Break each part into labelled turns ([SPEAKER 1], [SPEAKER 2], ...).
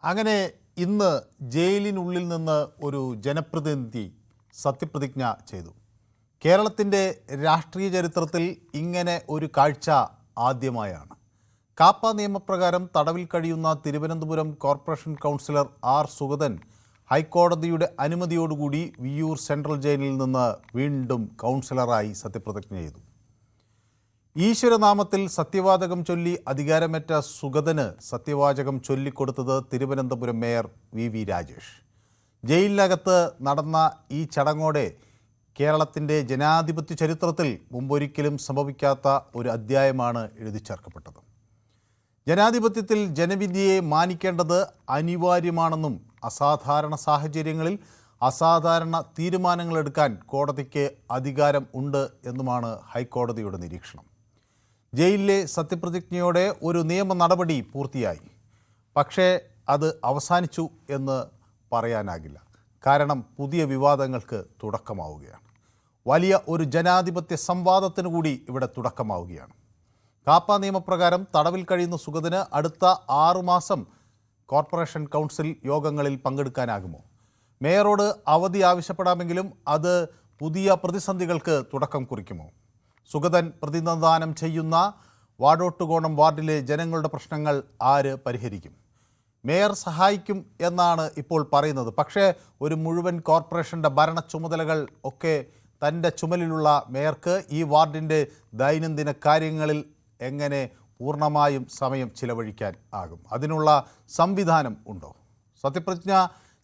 [SPEAKER 1] അങ്ങനെ ഇന്ന് ജയിലിനുള്ളിൽ നിന്ന് ഒരു ജനപ്രതിനിധി സത്യപ്രതിജ്ഞ ചെയ്തു. കേരളത്തിൻ്റെ രാഷ്ട്രീയ ചരിത്രത്തിൽ ഇങ്ങനെ ഒരു കാഴ്ച ആദ്യമായാണ്. കാപ്പ നിയമപ്രകാരം തടവിൽ കഴിയുന്ന Thiruvananthapuram corporation councillor R Sugathan ഹൈക്കോടതിയുടെ അനുമതിയോടുകൂടി വിയ്യൂർ സെൻട്രൽ ജയിലിൽ നിന്ന് വീണ്ടും കൗൺസിലറായി സത്യപ്രതിജ്ഞ ചെയ്തു. ഈശ്വരനാമത്തിൽ സത്യവാചകം ചൊല്ലി അധികാരമേറ്റ സുഗതന് സത്യവാചകം ചൊല്ലിക്കൊടുത്തത് തിരുവനന്തപുരം മേയർ വി രാജേഷ്. ജയിലിനകത്ത് നടന്ന ഈ ചടങ്ങോടെ കേരളത്തിൻ്റെ ജനാധിപത്യ ചരിത്രത്തിൽ മുമ്പൊരിക്കലും സംഭവിക്കാത്ത ഒരു അധ്യായമാണ് എഴുതി ചേർക്കപ്പെട്ടത്. ജനാധിപത്യത്തിൽ ജനവിധിയെ മാനിക്കേണ്ടത് അനിവാര്യമാണെന്നും അസാധാരണ സാഹചര്യങ്ങളിൽ അസാധാരണ തീരുമാനങ്ങളെടുക്കാൻ കോടതിക്ക് അധികാരം ഉണ്ട് എന്നുമാണ് ഹൈക്കോടതിയുടെ നിരീക്ഷണം. ജയിലിലെ സത്യപ്രതിജ്ഞയോടെ ഒരു നിയമ നടപടി പൂർത്തിയായി. പക്ഷേ അത് അവസാനിച്ചു എന്ന് പറയാനാകില്ല. കാരണം പുതിയ വിവാദങ്ങൾക്ക് തുടക്കമാവുകയാണ്. വലിയ ഒരു ജനാധിപത്യ സംവാദത്തിന് കൂടി ഇവിടെ തുടക്കമാവുകയാണ്. കാപ്പ നിയമപ്രകാരം തടവിൽ കഴിയുന്ന സുഗതന് അടുത്ത 6 മാസം കോർപ്പറേഷൻ കൗൺസിൽ യോഗങ്ങളിൽ പങ്കെടുക്കാനാകുമോ? മേയറോട് അവധി ആവശ്യപ്പെടാമെങ്കിലും അത് പുതിയ പ്രതിസന്ധികൾക്ക് തുടക്കം കുറിക്കുമോ? സുഗതൻ പ്രതിനിധാനം ചെയ്യുന്ന വാടോട്ടുകോണം വാർഡിലെ ജനങ്ങളുടെ പ്രശ്നങ്ങൾ ആര് പരിഹരിക്കും? മേയർ സഹായിക്കും എന്നാണ് ഇപ്പോൾ പറയുന്നത്. പക്ഷേ ഒരു മുഴുവൻ കോർപ്പറേഷൻ്റെ ഭരണ ചുമതലകൾ ഒക്കെ തൻ്റെ ചുമലിലുള്ള മേയർക്ക് ഈ വാർഡിൻ്റെ ദൈനംദിന കാര്യങ്ങളിൽ എങ്ങനെ പൂർണ്ണമായും സമയം ചിലവഴിക്കാൻ ആകും? അതിനുള്ള സംവിധാനം ഉണ്ടോ? സത്യപ്രതിജ്ഞ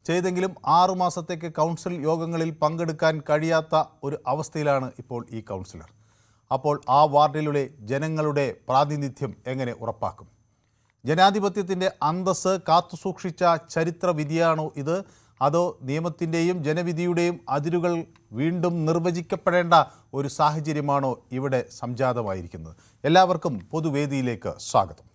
[SPEAKER 1] ചെയ്തെങ്കിലും 6 മാസത്തേക്ക് കൗൺസിൽ യോഗങ്ങളിൽ പങ്കെടുക്കാൻ കഴിയാത്ത ഒരു അവസ്ഥയിലാണ് ഇപ്പോൾ ഈ കൗൺസിലർ. അപ്പോൾ ആ വാർഡിലുള്ള ജനങ്ങളുടെ പ്രാതിനിധ്യം എങ്ങനെ ഉറപ്പാക്കും? ജനാധിപത്യത്തിൻ്റെ അന്തസ്സ് കാത്തുസൂക്ഷിച്ച ചരിത്ര വിധിയാണോ ഇത്? അതോ നിയമത്തിൻ്റെയും ജനവിധിയുടെയും അതിരുകൾ വീണ്ടും നിർവചിക്കപ്പെടേണ്ട ഒരു സാഹചര്യമാണോ ഇവിടെ സംജാതമായിരിക്കുന്നത്? എല്ലാവർക്കും പൊതുവേദിയിലേക്ക് സ്വാഗതം.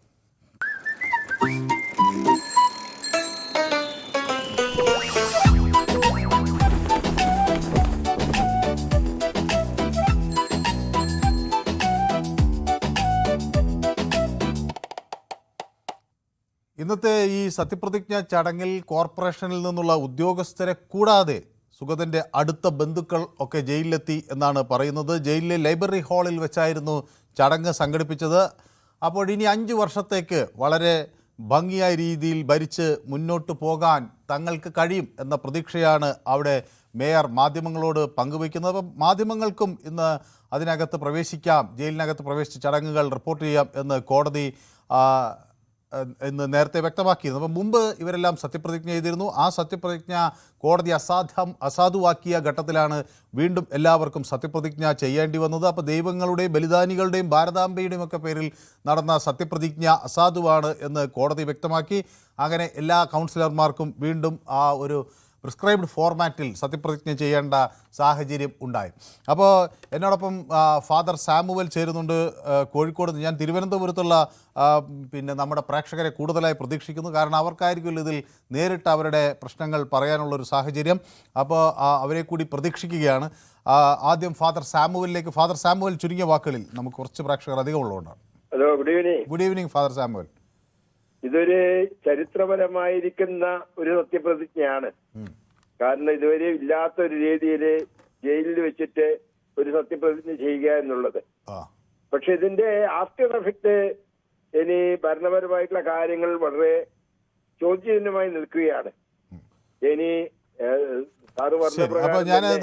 [SPEAKER 1] ഇന്നത്തെ ഈ സത്യപ്രതിജ്ഞ ചടങ്ങിൽ കോർപ്പറേഷനിൽ നിന്നുള്ള ഉദ്യോഗസ്ഥരെ കൂടാതെ സുഗതൻ്റെ അടുത്ത ബന്ധുക്കൾ ഒക്കെ ജയിലിലെത്തി എന്നാണ് പറയുന്നത്. ജയിലിലെ ലൈബ്രറി ഹാളിൽ വെച്ചായിരുന്നു ചടങ്ങ് സംഘടിപ്പിച്ചത്. അപ്പോൾ ഇനി 5 വർഷത്തേക്ക് വളരെ ഭംഗിയായ രീതിയിൽ ഭരിച്ച് മുന്നോട്ട് പോകാൻ തങ്ങൾക്ക് കഴിയും എന്ന പ്രതീക്ഷയാണ് അവിടെ മേയർ മാധ്യമങ്ങളോട് പങ്കുവയ്ക്കുന്നത്. അപ്പം മാധ്യമങ്ങൾക്കും ഇന്ന് അതിനകത്ത് പ്രവേശിക്കാം, ജയിലിനകത്ത് പ്രവേശിച്ച് ചടങ്ങുകൾ റിപ്പോർട്ട് ചെയ്യാം എന്ന് കോടതി ഇന്ന് നേരത്തെ വ്യക്തമാക്കിയിരുന്നു. അപ്പം മുമ്പ് ഇവരെല്ലാം സത്യപ്രതിജ്ഞ ചെയ്തിരുന്നു. ആ സത്യപ്രതിജ്ഞ കോടതി അസാധുവാക്കിയ ഘട്ടത്തിലാണ് വീണ്ടും എല്ലാവർക്കും സത്യപ്രതിജ്ഞ ചെയ്യേണ്ടി വന്നത്. അപ്പോൾ ദൈവങ്ങളുടെയും ബലിദാനികളുടെയും ഭാരതാംബയുടെയും ഒക്കെ പേരിൽ നടന്ന സത്യപ്രതിജ്ഞ അസാധുവാണ് എന്ന് കോടതി വ്യക്തമാക്കി. അങ്ങനെ എല്ലാ കൗൺസിലർമാർക്കും വീണ്ടും ആ ഒരു പ്രിസ്ക്രൈബ്ഡ് ഫോർമാറ്റിൽ സത്യപ്രതിജ്ഞ ചെയ്യേണ്ട സാഹചര്യം ഉണ്ടായി. അപ്പോൾ എന്നോടൊപ്പം ഫാദർ സാമുവൽ ചേരുന്നുണ്ട് കോഴിക്കോട്. ഞാൻ തിരുവനന്തപുരത്തുള്ള നമ്മുടെ പ്രേക്ഷകരെ കൂടുതലായി പ്രതീക്ഷിക്കുന്നു. കാരണം അവർക്കായിരിക്കും ഇതിൽ നേരിട്ട് അവരുടെ പ്രശ്നങ്ങൾ പറയാനുള്ളൊരു സാഹചര്യം. അപ്പോൾ അവരെ കൂടി പ്രതീക്ഷിക്കുകയാണ്. ആദ്യം ഫാദർ സാമുവലിലേക്ക്. ഫാദർ സാമുവൽ, ചുരുങ്ങിയ വാക്കുകളിൽ, നമുക്ക് കുറച്ച് പ്രേക്ഷകർ അധികം ഉള്ളതുകൊണ്ടാണ്.
[SPEAKER 2] Hello, good evening.
[SPEAKER 1] Good evening father Samuel.
[SPEAKER 2] ഇതൊരു ചരിത്രപരമായിരിക്കുന്ന ഒരു സത്യപ്രതിജ്ഞയാണ്. കാരണം ഇതുവരെ ഇല്ലാത്തൊരു രീതിയിൽ ജയിലിൽ വെച്ചിട്ട് ഒരു സത്യപ്രതിജ്ഞ ചെയ്യുക എന്നുള്ളത്. പക്ഷെ ഇതിന്റെ ആഫ്റ്റർ എഫക്ട് ഇനി ഭരണപരമായിട്ടുള്ള കാര്യങ്ങൾ വളരെ ചോദ്യചിഹ്നമായി നിൽക്കുകയാണ്. ഇനി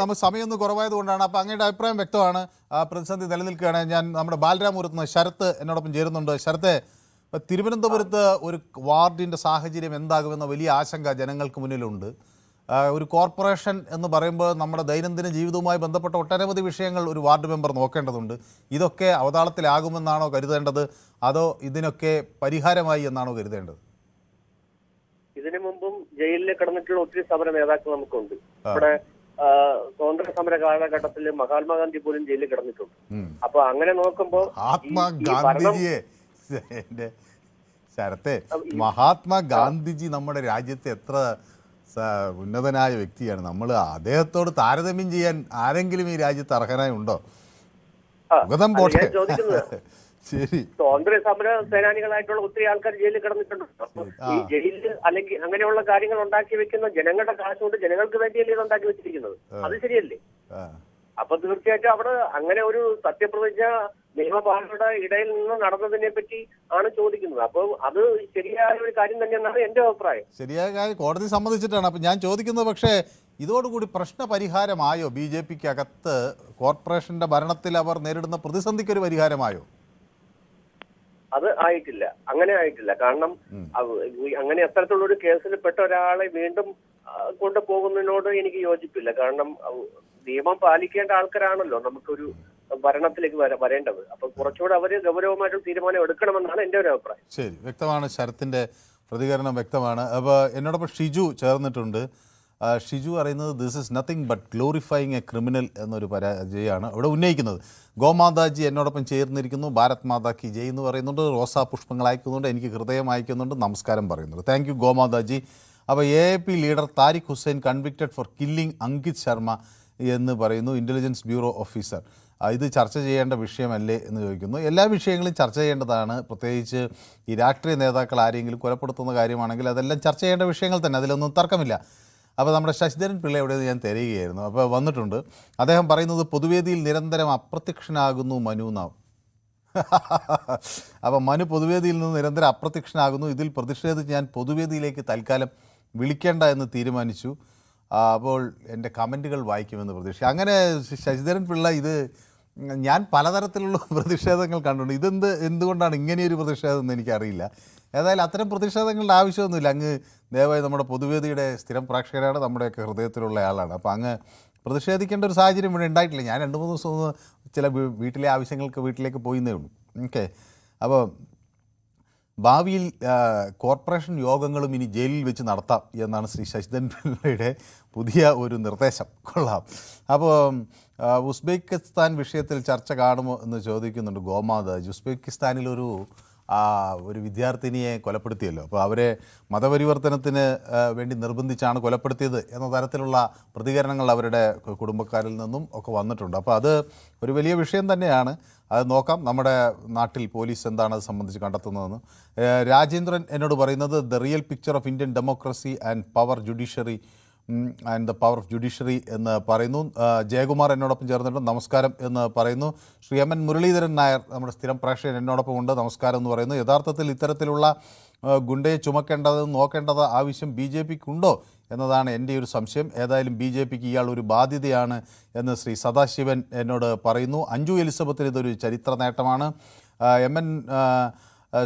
[SPEAKER 1] നമുക്ക് സമയമൊന്നും കുറവായത് കൊണ്ടാണ്. അപ്പൊ അങ്ങയുടെ അഭിപ്രായം വ്യക്തമാണ്. പ്രതിസന്ധി നിലനിൽക്കുകയാണ്. ഞാൻ നമ്മുടെ ബാലരാമപുരത്ത് ശരത്ത് എന്നോടൊപ്പം ചേരുന്നുണ്ട്. ശരത്തെ, തിരുവനന്തപുരത്ത് ഒരു വാർഡിൻ്റെ സാഹചര്യം എന്താകുമെന്ന വലിയ ആശങ്ക ജനങ്ങൾക്ക് മുന്നിലുണ്ട്. ഒരു കോർപ്പറേഷൻ എന്ന് പറയുമ്പോൾ നമ്മുടെ ദൈനംദിന ജീവിതവുമായി ബന്ധപ്പെട്ട ഒട്ടനവധി വിഷയങ്ങൾ ഒരു വാർഡ് മെമ്പർ നോക്കേണ്ടതുണ്ട്. ഇതൊക്കെ അവതാളത്തിലാകുമെന്നാണോ കരുതേണ്ടത്, അതോ ഇതിനൊക്കെ പരിഹാരമായി എന്നാണോ കരുതേണ്ടത്?
[SPEAKER 3] ഇതിനു മുമ്പും ജയിലിൽ കിടന്നിട്ടുള്ള ഒത്തിരി സമര നേതാക്കൾ നമുക്കുണ്ട്. ഇവിടെ സ്വാതന്ത്ര്യ സമര കാലഘട്ടത്തിൽ മഹാത്മാഗാന്ധി പോലും ജയിലിൽ കിടന്നിട്ടുണ്ട്. അപ്പൊ അങ്ങനെ നോക്കുമ്പോൾ
[SPEAKER 1] ശരത്തെ, മഹാത്മാഗാന്ധിജി നമ്മുടെ രാജ്യത്തെ എത്ര ഉന്നതനായ വ്യക്തിയാണ്. നമ്മൾ അദ്ദേഹത്തോട് താരതമ്യം ചെയ്യാൻ ആരെങ്കിലും ഈ രാജ്യത്ത് അർഹനായി ഉണ്ടോ? സുഗതം പോട്ടെ, ശരി.
[SPEAKER 3] സ്വാതന്ത്ര്യ സമര സേനാനികളായിട്ടുള്ള ഒത്തിരി ആൾക്കാർ ജയിലിൽ കിടന്നിട്ടുണ്ട്. അപ്പൊ ഈ ജയിലിൽ അല്ലെങ്കിൽ അങ്ങനെയുള്ള കാര്യങ്ങൾ ഉണ്ടാക്കി വെക്കുന്ന ജനങ്ങളുടെ കാശ് കൊണ്ട് ജനങ്ങൾക്ക് വേണ്ടിയല്ലേ ഇത് ഉണ്ടാക്കി വെച്ചിരിക്കുന്നത്? അത് ശരിയല്ലേ? അപ്പൊ തീർച്ചയായിട്ടും അവിടെ അങ്ങനെ ഒരു സത്യപ്രതിജ്ഞ നിയമപാലകരുടെ ഇടയിൽ നിന്ന് നടന്നതിനെ പറ്റി ആണ് ചോദിക്കുന്നത്. അപ്പൊ അത് ശരിയായ ഒരു കാര്യം തന്നെയെന്നാണ് എന്റെ അഭിപ്രായം.
[SPEAKER 1] ശരിയായ കാര്യം കോടതി സമ്മതിച്ചിട്ടാണ്. അപ്പം ഞാൻ ചോദിക്കുന്നത്, പക്ഷേ ഇതോടുകൂടി പ്രശ്ന പരിഹാരമായോ? ബി ജെ പിക്ക് അകത്ത് കോർപ്പറേഷന്റെ ഭരണത്തിൽ അവർ നേരിടുന്ന പ്രതിസന്ധിക്ക് ഒരു പരിഹാരമായോ?
[SPEAKER 3] അത് ആയിട്ടില്ല, അങ്ങനെ ആയിട്ടില്ല. കാരണം അങ്ങനെ അത്തരത്തിലുള്ള ഒരു കേസിൽ പെട്ട ഒരാളെ വീണ്ടും കൊണ്ടുപോകുന്നതിനോട് എനിക്ക് യോജിപ്പില്ല. കാരണം നിയമം പാലിക്കേണ്ട ആൾക്കാരാണല്ലോ നമുക്കൊരു ഭരണത്തിലേക്ക് വരേണ്ടത്. അപ്പൊ കുറച്ചുകൂടെ അവര് ഗൗരവമായിട്ടുള്ള തീരുമാനം എടുക്കണമെന്നാണ് എന്റെ ഒരു അഭിപ്രായം.
[SPEAKER 1] ശരി, വ്യക്തമാണ്. ശരത്തിന്റെ പ്രതികരണം വ്യക്തമാണ്. അപ്പോൾ എന്നോടൊപ്പം ഷിജു ചേർന്നിട്ടുണ്ട്. ഷിജു പറയുന്നത് this is nothing but glorifying A criminal എന്നൊരു പരാജയമാണ് അവിടെ ഉന്നയിക്കുന്നത്. ഗോമാതാജി എന്നോടൊപ്പം ചേർന്നിരിക്കുന്നു. ഭാരത് മാതാ കി ജയ് എന്ന് പറയുന്നുണ്ട്. റോസാ പുഷ്പങ്ങൾ അയക്കുന്നുണ്ട്. എനിക്ക് ഹൃദയം അയക്കുന്നുണ്ട്. നമസ്കാരം പറയുന്നുണ്ട്. താങ്ക് യു ഗോമാതാജി. അപ്പോൾ AAP leader Tariq Hussain convicted for killing Ankit Sharma എന്ന് പറയുന്നു, ഇൻ്റലിജൻസ് ബ്യൂറോ ഓഫീസർ. ഇത് ചർച്ച ചെയ്യേണ്ട വിഷയമല്ലേ എന്ന് ചോദിക്കുന്നു. എല്ലാ വിഷയങ്ങളും ചർച്ച ചെയ്യേണ്ടതാണ്. പ്രത്യേകിച്ച് ഈ രാഷ്ട്രീയ നേതാക്കൾ ആരെങ്കിലും കൊലപ്പെടുത്തുന്ന കാര്യമാണെങ്കിൽ അതെല്ലാം ചർച്ച ചെയ്യേണ്ട വിഷയങ്ങൾ തന്നെ, അതിലൊന്നും തർക്കമില്ല. അപ്പോൾ നമ്മുടെ ശശിധരൻ പിള്ളയുടെ ഞാൻ തിരയുകയായിരുന്നു. അപ്പോൾ വന്നിട്ടുണ്ട്. അദ്ദേഹം പറയുന്നത് പൊതുവേദിയിൽ നിരന്തരം അപ്രത്യക്ഷനാകുന്നു മനു എന്നാവും. അപ്പോൾ മനു പൊതുവേദിയിൽ നിന്ന് നിരന്തരം അപ്രത്യക്ഷനാകുന്നു. ഇതിൽ പ്രതിഷേധിച്ച് ഞാൻ പൊതുവേദിയിലേക്ക് തൽക്കാലം വിളിക്കേണ്ട എന്ന് തീരുമാനിച്ചു. അപ്പോൾ എൻ്റെ കമൻറ്റുകൾ വായിക്കുമെന്ന് പ്രതീക്ഷിച്ചു. അങ്ങനെ ശശിധരൻ പിള്ള ഇത് ഞാൻ പലതരത്തിലുള്ള പ്രതിഷേധങ്ങൾ കണ്ടിട്ടുണ്ട്. എന്തുകൊണ്ടാണ് ഇങ്ങനെയൊരു പ്രതിഷേധം എന്ന് എനിക്കറിയില്ല. ഏതായാലും അത്തരം പ്രതിഷേധങ്ങളുടെ ആവശ്യമൊന്നുമില്ല. അങ്ങ് ദയവായി നമ്മുടെ പൊതുവേദിയുടെ സ്ഥിരം പ്രേക്ഷകരാണ്, നമ്മുടെയൊക്കെ ഹൃദയത്തിലുള്ള ആളാണ്. അപ്പോൾ അങ്ങ് പ്രതിഷേധിക്കേണ്ട ഒരു സാഹചര്യം ഇവിടെ ഉണ്ടായിട്ടില്ല. ഞാൻ 2-3 ദിവസം ചില വീട്ടിലെ ആവശ്യങ്ങൾക്ക് വീട്ടിലേക്ക് പോയിന്നേ ഉള്ളൂ. ഓക്കെ. അപ്പോൾ ഭാവിയിൽ കോർപ്പറേഷൻ യോഗങ്ങളും ഇനി ജയിലിൽ വെച്ച് നടത്താം എന്നാണ് ശ്രീ ശശിധരൻ പിള്ളയുടെ പുതിയ ഒരു നിർദ്ദേശം. കൊള്ളാം. അപ്പോൾ ഉസ്ബെക്കിസ്ഥാൻ വിഷയത്തിൽ ചർച്ച കാണുമോ എന്ന് ചോദിക്കുന്നുണ്ട് ഗോമാതാജ്. ഉസ്ബെക്കിസ്ഥാനിലൊരു വിദ്യാർത്ഥിനിയെ കൊലപ്പെടുത്തിയല്ലോ. അപ്പോൾ അവരെ മതപരിവർത്തനത്തിന് വേണ്ടി നിർബന്ധിച്ചാണ് കൊലപ്പെടുത്തിയത് എന്ന തരത്തിലുള്ള പ്രതികരണങ്ങൾ അവരുടെ കുടുംബക്കാരിൽ നിന്നും ഒക്കെ വന്നിട്ടുണ്ട്. അപ്പോൾ അത് ഒരു വലിയ വിഷയം തന്നെയാണ്. അത് നോക്കാം നമ്മുടെ നാട്ടിൽ പോലീസ് എന്താണ് അത് സംബന്ധിച്ച് കണ്ടെത്തുന്നതെന്ന്. രാജേന്ദ്രൻ എന്നോട് പറയുന്നത് the real picture of Indian democracy and power judiciary and the power of judiciary എന്ന് പറയുന്നു. ജയകുമാർ എന്നോടൊപ്പം ചേർന്നിട്ടുണ്ട്. നമസ്കാരം എന്ന് പറയുന്നു. ശ്രീ MN മുരളീധരൻ നായർ നമ്മുടെ സ്ഥിരം പ്രേക്ഷകൻ എന്നോടൊപ്പം ഉണ്ട്. നമസ്കാരം എന്ന് പറയുന്നു. യഥാർത്ഥത്തിൽ ഇത്തരത്തിലുള്ള ഗുണ്ടയെ ചുമക്കേണ്ടത് നോക്കേണ്ടത് ആവശ്യം BJPക്ക് ഉണ്ടോ എന്നതാണ് എൻ്റെ ഒരു സംശയം. ഏതായാലും BJPക്ക് ഇയാൾ ഒരു ബാധ്യതയാണ് എന്ന് ശ്രീ സദാശിവൻ എന്നോട് പറയുന്നു. അഞ്ജു എലിസബത്തിന് ഇതൊരു ചരിത്ര നേട്ടമാണ്.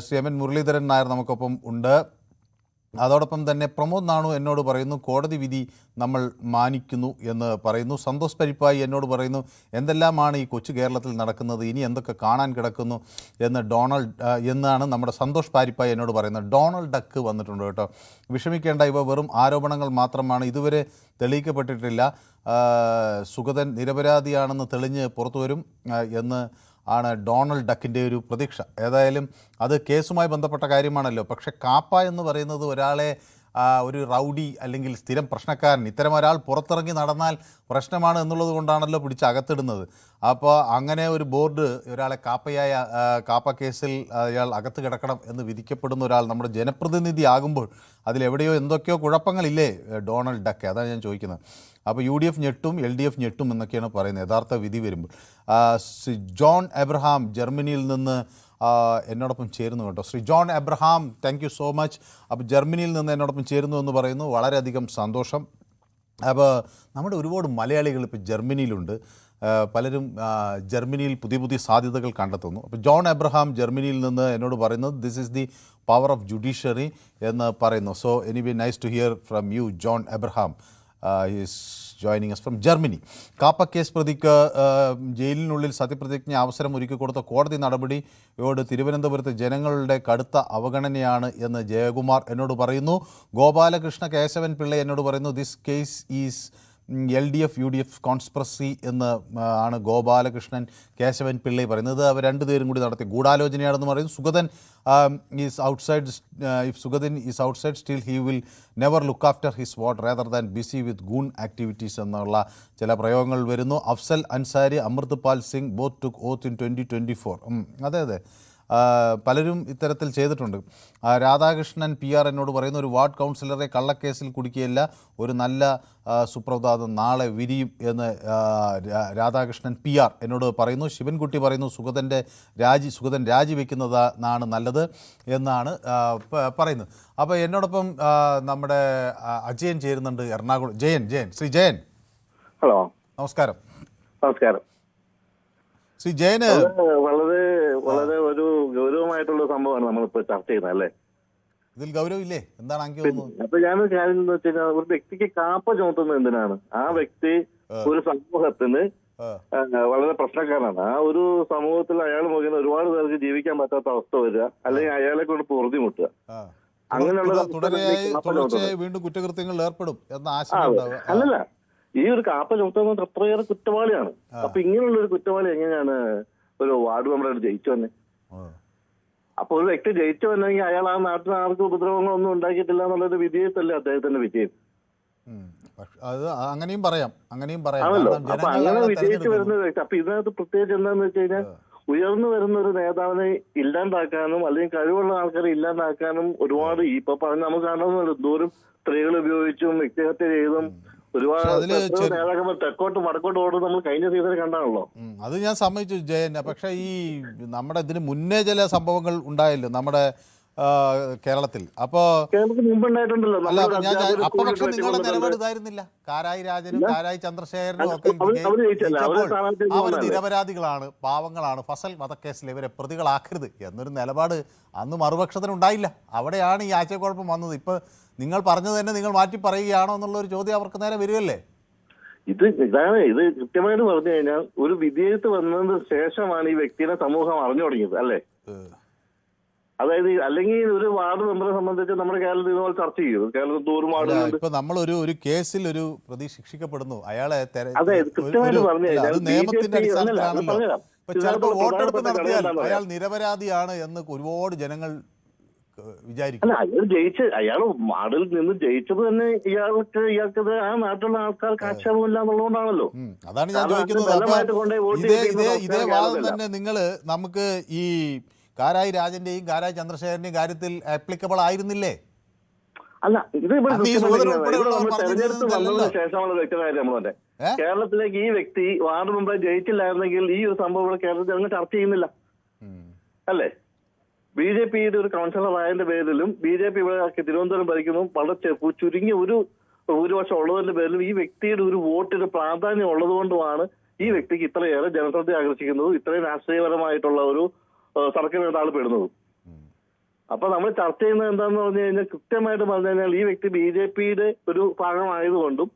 [SPEAKER 1] ശ്രീ MN മുരളീധരൻ നായർ നമുക്കൊപ്പം ഉണ്ട്. അതോടൊപ്പം തന്നെ പ്രമോദ് നാണു എന്നോട് പറയുന്നു കോടതി വിധി നമ്മൾ മാനിക്കുന്നു എന്ന് പറയുന്നു. സന്തോഷ് പരിപ്പായി എന്നോട് പറയുന്നു എന്തെല്ലാമാണ് ഈ കൊച്ചു കേരളത്തിൽ നടക്കുന്നത്, ഇനി എന്തൊക്കെ കാണാൻ കിടക്കുന്നു എന്നാണ് നമ്മുടെ സന്തോഷ് പാരിപ്പായി എന്നോട് പറയുന്നത്. ഡൊണാൾഡ് ഡക്ക് വന്നിട്ടുണ്ട് കേട്ടോ. വിഷമിക്കേണ്ട, ഇവ വെറും ആരോപണങ്ങൾ മാത്രമാണ്, ഇതുവരെ തെളിയിക്കപ്പെട്ടിട്ടില്ല. സുഗതൻ നിരപരാധിയാണെന്ന് തെളിഞ്ഞ് പുറത്തു വരും എന്ന് ആണ് ഡൊണാൾഡ് ഡക്കിൻ്റെ ഒരു പ്രതീക്ഷ. ഏതായാലും അത് കേസുമായി ബന്ധപ്പെട്ട കാര്യമാണല്ലോ. പക്ഷേ കാപ്പ എന്ന് പറയുന്നത് ഒരാളെ ഒരു റൗഡി അല്ലെങ്കിൽ സ്ഥിരം പ്രശ്നക്കാരൻ, ഇത്തരം ഒരാൾ പുറത്തിറങ്ങി നടന്നാൽ പ്രശ്നമാണ് എന്നുള്ളത് കൊണ്ടാണല്ലോ പിടിച്ച് അകത്തിടുന്നത്. അപ്പോൾ അങ്ങനെ ഒരു ബോർഡ് ഒരാളെ കാപ്പ കേസിൽ അയാൾ അകത്ത് കിടക്കണം എന്ന് വിധിക്കപ്പെടുന്ന ഒരാൾ നമ്മുടെ ജനപ്രതിനിധി ആകുമ്പോൾ അതിലെവിടെയോ എന്തൊക്കെയോ കുഴപ്പങ്ങളില്ലേ ഡൊണാൾഡ് ഡക്ക്? അതാണ് ഞാൻ ചോദിക്കുന്നത്. അപ്പോൾ UDF ഞെട്ടും LDF ഞെട്ടും എന്നൊക്കെയാണ് പറയുന്നത് യഥാർത്ഥ വിധി വരുമ്പോൾ. ജോൺ എബ്രഹാം ജർമ്മനിയിൽ നിന്ന് എന്നോടൊപ്പം ചേരുന്നു കേട്ടോ. Shri John Abraham, thank you so much. അപ്പോൾ ജർമ്മനിയിൽ നിന്ന് എന്നോടൊപ്പം ചേരുന്നു എന്ന് പറയുന്നു, വളരെയധികം സന്തോഷം. അപ്പോൾ നമ്മുടെ ഒരുപാട് മലയാളികൾ ഇപ്പോൾ ജർമ്മനിയിലുണ്ട്. പലരും ജർമ്മനിയിൽ പുതിയ പുതിയ സാധ്യതകൾ കണ്ടെത്തുന്നു. അപ്പോൾ ജോൺ എബ്രഹാം ജർമ്മനിയിൽ നിന്ന് എന്നോട് പറയുന്നത് this is the power of judiciary എന്ന് പറയുന്നു. So anyway nice to hear from you John Abraham. Is joining us from Germany. Kaapa case പ്രതിക്ക് ജയിലിനുള്ളിൽ സത്യപ്രതിജ്ഞ അവസരം ഒരുക്കി കൊടുത്ത കോടതി നടപടിയോട് തിരുവനന്തപുരത്തെ ജനങ്ങളുടെ കടുത്ത അവഗണനയാണ് എന്ന് ജയകുമാർ എന്നോട് പറയുന്നു. ഗോപാലകൃഷ്ണ കേശവൻ പിള്ള എന്നോട് പറയുന്നു this case is LDF UDF conspiracy എന്ന് ആണ് ഗോപാലകൃഷ്ണൻ കേശവൻ പിള്ളൈ പറയുന്നത്. അവർ രണ്ടുപേരും കൂടി നടത്തിയ ഗൂഢാലോചനയാണെന്ന് പറയുന്നു. Sugathan is outside, if Sugathan is outside still he will never look after his ward rather than busy with goon activities എന്നുള്ള ചില പ്രയോഗങ്ങൾ വരുന്നു. Afzal Ansari, Amritpal Singh both took oath in 2024. അതെ അതെ, പലരും ഇത്തരത്തിൽ ചെയ്തിട്ടുണ്ട്. രാധാകൃഷ്ണൻ PR എന്നോട് പറയുന്ന ഒരു വാർഡ് കൗൺസിലറെ കള്ളക്കേസിൽ കുടുക്കിയല്ല, ഒരു നല്ല സുപ്രഭാതം നാളെ വിരിയും എന്ന് രാധാകൃഷ്ണൻ PR എന്നോട് പറയുന്നു. ശിവൻകുട്ടി പറയുന്നു സുഗതൻ രാജിവെക്കുന്നതാണ് നല്ലത് എന്നാണ് പറയുന്നത്. അപ്പോൾ എന്നോടൊപ്പം നമ്മുടെ അജയൻ ചേരുന്നുണ്ട്, എറണാകുളം. ശ്രീ ജയൻ,
[SPEAKER 4] ഹലോ,
[SPEAKER 1] നമസ്കാരം.
[SPEAKER 4] നമസ്കാരം.
[SPEAKER 1] ശ്രീ ജയന്,
[SPEAKER 4] വളരെ ഒരു ഗൗരവമായിട്ടുള്ള സംഭവമാണ് നമ്മളിപ്പോ ചർച്ച ചെയ്യുന്നത്, അല്ലേ?
[SPEAKER 1] ഇതിൽ ഗൗരവമില്ലേ? എന്താണ് എനിക്ക് തോന്നുന്നത്?
[SPEAKER 4] അപ്പൊ ഞാനൊരു കാര്യം എന്ന് വെച്ച് കഴിഞ്ഞാൽ, ഒരു വ്യക്തിക്ക് കാപ്പ ചുമത്തുന്നത് എന്തിനാണ്? ആ വ്യക്തി ഒരു സമൂഹത്തിന് വളരെ പ്രശ്നക്കാരാണ്. ആ ഒരു സമൂഹത്തിൽ അയാൾ മുഖേന ഒരുപാട് പേർക്ക് ജീവിക്കാൻ പറ്റാത്ത അവസ്ഥ വരിക, അല്ലെങ്കിൽ അയാളെ കൊണ്ട് പൊറുതിമുട്ടുക, അങ്ങനെയുള്ള
[SPEAKER 1] തുടർച്ചയായി വീണ്ടും കുറ്റകൃത്യങ്ങളിൽ ഏർപ്പെടും എന്ന ആശങ്ക.
[SPEAKER 4] അല്ലല്ല, ഈ ഒരു കാപ്പ ചുമത്തുന്നത് അത്രയേറെ കുറ്റവാളിയാണ്. അപ്പൊ ഇങ്ങനെയുള്ള ഒരു കുറ്റവാളി എങ്ങനെയാണ് ഒരു വാർഡ് മെമ്പറായിട്ട് ജയിച്ചു തന്നെ? അപ്പൊ ഒരു വ്യക്തി ജയിച്ചു വന്നെങ്കിൽ അയാൾ ആ നാട്ടിൽ ആർക്കും ഉപദ്രവങ്ങളൊന്നും ഉണ്ടാക്കിയിട്ടില്ല എന്നുള്ളൊരു വിജയത്തല്ലേ അദ്ദേഹത്തിന്റെ വിജയം?
[SPEAKER 1] അത് അങ്ങനെയും പറയാം.
[SPEAKER 4] ആണല്ലോ. അപ്പൊ അങ്ങനെ വിജയിച്ചു വരുന്ന വ്യക്തി, അപ്പൊ ഇതിനകത്ത് പ്രത്യേകിച്ച് എന്താന്ന് വെച്ച് കഴിഞ്ഞാൽ, ഉയർന്നു വരുന്ന ഒരു നേതാവിനെ ഇല്ലാണ്ടാക്കാനും അല്ലെങ്കിൽ കഴിവുള്ള ആൾക്കാരെ ഇല്ലാണ്ടാക്കാനും ഒരുപാട് ഇപ്പൊ പറഞ്ഞ നമുക്ക് കാണുന്നല്ലോ, ദൂരം സ്ത്രീകൾ ഉപയോഗിച്ചും വ്യക്തിഹത്യ ചെയ്തും ഒരുപാട് നേതാക്കന്മാർ തെക്കോട്ട് വടക്കോട്ട് ഓടും നമ്മൾ കഴിഞ്ഞ സീസണിൽ കണ്ടാണല്ലോ.
[SPEAKER 1] അത് ഞാൻ സമ്മതിച്ചു ജയൻ. പക്ഷെ ഈ നമ്മുടെ ഇതിന് മുന്നേ ചില സംഭവങ്ങൾ ഉണ്ടായല്ലോ നമ്മുടെ കേരളത്തിൽ. അപ്പൊ
[SPEAKER 4] മുമ്പുണ്ടായിട്ടുണ്ടല്ലോ.
[SPEAKER 1] അപ്പൊ പക്ഷെ നിങ്ങളുടെ നിലപാട് ഇതായിരുന്നില്ല. കാരായി രാജനും കാരായി ചന്ദ്രശേഖരനും ഒക്കെ അവർ നിരപരാധികളാണ്, പാവങ്ങളാണ്, ഫസൽ വധക്കേസിൽ ഇവരെ പ്രതികളാക്കരുത് എന്നൊരു നിലപാട് അന്ന് മറുപക്ഷത്തിനുണ്ടായില്ല. അവിടെയാണ് ഈ ആശയക്കുഴപ്പം വന്നത്. ഇപ്പൊ നിങ്ങൾ പറഞ്ഞത് തന്നെ നിങ്ങൾ മാറ്റി പറയുകയാണോ എന്നുള്ള ഒരു ചോദ്യം അവർക്ക് നേരെ വരികയല്ലേ?
[SPEAKER 4] ഇത് കൃത്യമായിട്ട് പറഞ്ഞു കഴിഞ്ഞാൽ, ഒരു വിധേയത്ത് വന്നതിന് ശേഷമാണ് ഈ വ്യക്തിയെ സമൂഹം അറിഞ്ഞു തുടങ്ങിയത്, അല്ലേ? അതായത് അല്ലെങ്കിൽ ഒരു വാർഡ് മെമ്പറെ സംബന്ധിച്ച് നമ്മുടെ കേരളത്തിൽ ഇതുപോലെ ചർച്ച ചെയ്യും. കേരളത്തിൽ തോറും
[SPEAKER 1] ഇപ്പൊ നമ്മൾ ഒരു കേസിൽ ഒരു പ്രതി ശിക്ഷിക്കപ്പെടുന്നു, അയാളെ
[SPEAKER 4] കൃത്യമായിട്ട് പറഞ്ഞു കഴിഞ്ഞാൽ
[SPEAKER 1] നിയമത്തിന്റെ അടിസ്ഥാനത്തിലാണല്ലോ. ചിലപ്പോൾ വോട്ടെടുപ്പ് നടത്തിയാൽ അയാൾ നിരപരാധിയാണ് എന്ന് ഒരുപാട് ജനങ്ങൾ വിചാരിക്കും.
[SPEAKER 4] അല്ല, അയാൾ വാർഡിൽ നിന്ന് ജയിച്ചത് തന്നെ ഇയാൾക്ക് ആ നാട്ടിലുള്ള ആൾക്കാർക്ക് ആക്ഷേപമില്ല എന്നുള്ളതുകൊണ്ടാണല്ലോ.
[SPEAKER 1] അതാണ് ഞാൻ ചോദിക്കുന്നത്. ഇതേ വാദം തന്നെ നിങ്ങൾ നമുക്ക് ഈ കാരായി രാജന്റെയും കാരായി ചന്ദ്രശേഖരന്റെയും കാര്യത്തിൽ ആപ്ലിക്കബിൾ ആയിരുന്നില്ലേ?
[SPEAKER 4] അല്ല, ഇത് തെരഞ്ഞെടുപ്പ് വന്നതിന് ശേഷമുള്ള വ്യക്തികാര്യം നമ്മൾ തന്നെ കേരളത്തിലേക്ക് ഈ വ്യക്തി വാർഡ് മെമ്പറെ ജയിച്ചില്ലായിരുന്നെങ്കിൽ ഈ ഒരു സംഭവം കേരളത്തിൽ അങ്ങനെ ചർച്ച ചെയ്യുന്നില്ല, അല്ലേ? BJPയുടെ ഒരു കൗൺസിലർ ആയതിന്റെ പേരിലും BJP ഇവിടെ തിരുവനന്തപുരം ഭരിക്കുന്നു വളരെ ചുരുങ്ങിയ ഒരു ഭൂരിപക്ഷം ഉള്ളതിന്റെ പേരിലും ഈ വ്യക്തിയുടെ ഒരു വോട്ടിന് പ്രാധാന്യം ഉള്ളത് കൊണ്ടുമാണ് ഈ വ്യക്തിക്ക് ഇത്രയേറെ ജനശ്രദ്ധ ആകർഷിക്കുന്നതും ഇത്രയും രാഷ്ട്രീയപരമായിട്ടുള്ള ഒരു സർക്കിളിനകത്ത് ആൾ പെടുന്നതും. അപ്പൊ നമ്മൾ ചർച്ച ചെയ്യുന്നത് എന്താന്ന് പറഞ്ഞു കഴിഞ്ഞാൽ, കൃത്യമായിട്ട് പറഞ്ഞു കഴിഞ്ഞാൽ ഈ വ്യക്തി BJPയുടെ ഒരു ഭാഗമായതുകൊണ്ടും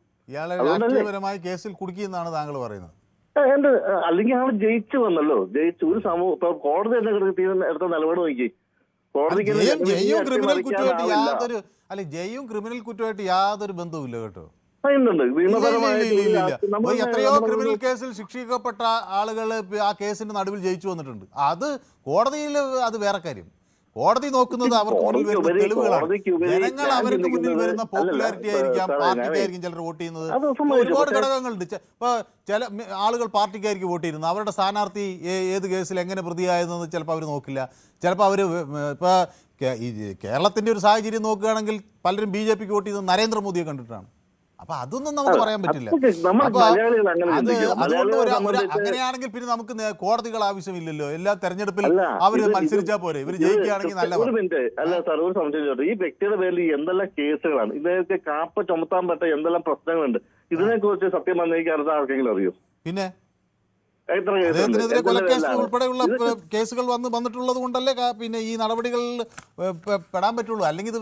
[SPEAKER 1] കേസിൽ കുടുക്കിയെന്നാണ് താങ്കൾ പറയുന്നത്.
[SPEAKER 4] അല്ലെങ്കിൽ ആൾ ജയിച്ചു വന്നല്ലോ. ജയിച്ചു ഒരു സമൂഹം ഇപ്പൊ കോടതി തന്നെ എടുത്ത നിലപാട് നോക്കി. കോടതിക്ക്
[SPEAKER 1] ജയും ക്രിമിനൽ കുറ്റമായിട്ട് യാതൊരു ബന്ധവുമില്ല കേട്ടോ.
[SPEAKER 4] എത്രയോ
[SPEAKER 1] ക്രിമിനൽ കേസിൽ ശിക്ഷിക്കപ്പെട്ട ആളുകൾ ആ കേസിന്റെ നടുവിൽ ജയിച്ചു വന്നിട്ടുണ്ട്. അത് കോടതിയിൽ അത് വേറെ കാര്യം. കോടതി നോക്കുന്നത് അവർക്ക് മുന്നിൽ വരുന്ന തെളിവുകളാണ്. ജനങ്ങൾ അവർക്ക് മുന്നിൽ വരുന്ന പോപ്പുലാരിറ്റി ആയിരിക്കാം, പാർട്ടിക്കായിരിക്കും ചിലർ വോട്ട് ചെയ്യുന്നത്. ഒരുപാട് ഘടകങ്ങളുണ്ട്. ഇപ്പൊ ചില ആളുകൾ പാർട്ടിക്കായിരിക്കും വോട്ട് ചെയ്യുന്നത്, അവരുടെ സ്ഥാനാർത്ഥി ഏത് കേസിൽ എങ്ങനെ പ്രതിയായതെന്ന് ചിലപ്പോൾ അവർ നോക്കില്ല. ചിലപ്പോൾ അവർ ഇപ്പൊ കേരളത്തിന്റെ ഒരു സാഹചര്യം നോക്കുകയാണെങ്കിൽ പലരും BJPക്ക് വോട്ട് ചെയ്തത് നരേന്ദ്രമോദിയെ കണ്ടിട്ടാണ്. അപ്പൊ അതൊന്നും നമുക്ക് പറയാൻ പറ്റില്ല. അങ്ങനെയാണെങ്കിൽ പിന്നെ നമുക്ക് കോടതികൾ ആവശ്യമില്ലല്ലോ. എല്ലാ തെരഞ്ഞെടുപ്പിൽ അവര് മത്സരിച്ചാൽ പോരെ, ഇവര് ജയിക്കുകയാണെങ്കിൽ നല്ല.
[SPEAKER 4] അല്ല സാർ, ഒരു സംശയം, ഈ വ്യക്തിയുടെ പേരിൽ എന്തെല്ലാം കേസുകളാണ്, ഇദ്ദേഹത്തെ കാപ്പ ചുമത്താൻ പറ്റ എന്തെല്ലാം പ്രശ്നങ്ങളുണ്ട്, ഇതിനെ കുറിച്ച് സത്യം പറഞ്ഞേക്ക് അടുത്ത ആർക്കെങ്കിലും അറിയോ?
[SPEAKER 1] പിന്നെ അദ്ദേഹത്തിനെതിരെ കൊലക്കേസ് ഉൾപ്പെടെയുള്ള കേസുകൾ വന്നിട്ടുള്ളത് കൊണ്ടല്ലേ പിന്നെ ഈ നടപടികളിൽ പെടാൻ പറ്റുള്ളൂ. അല്ലെങ്കിൽ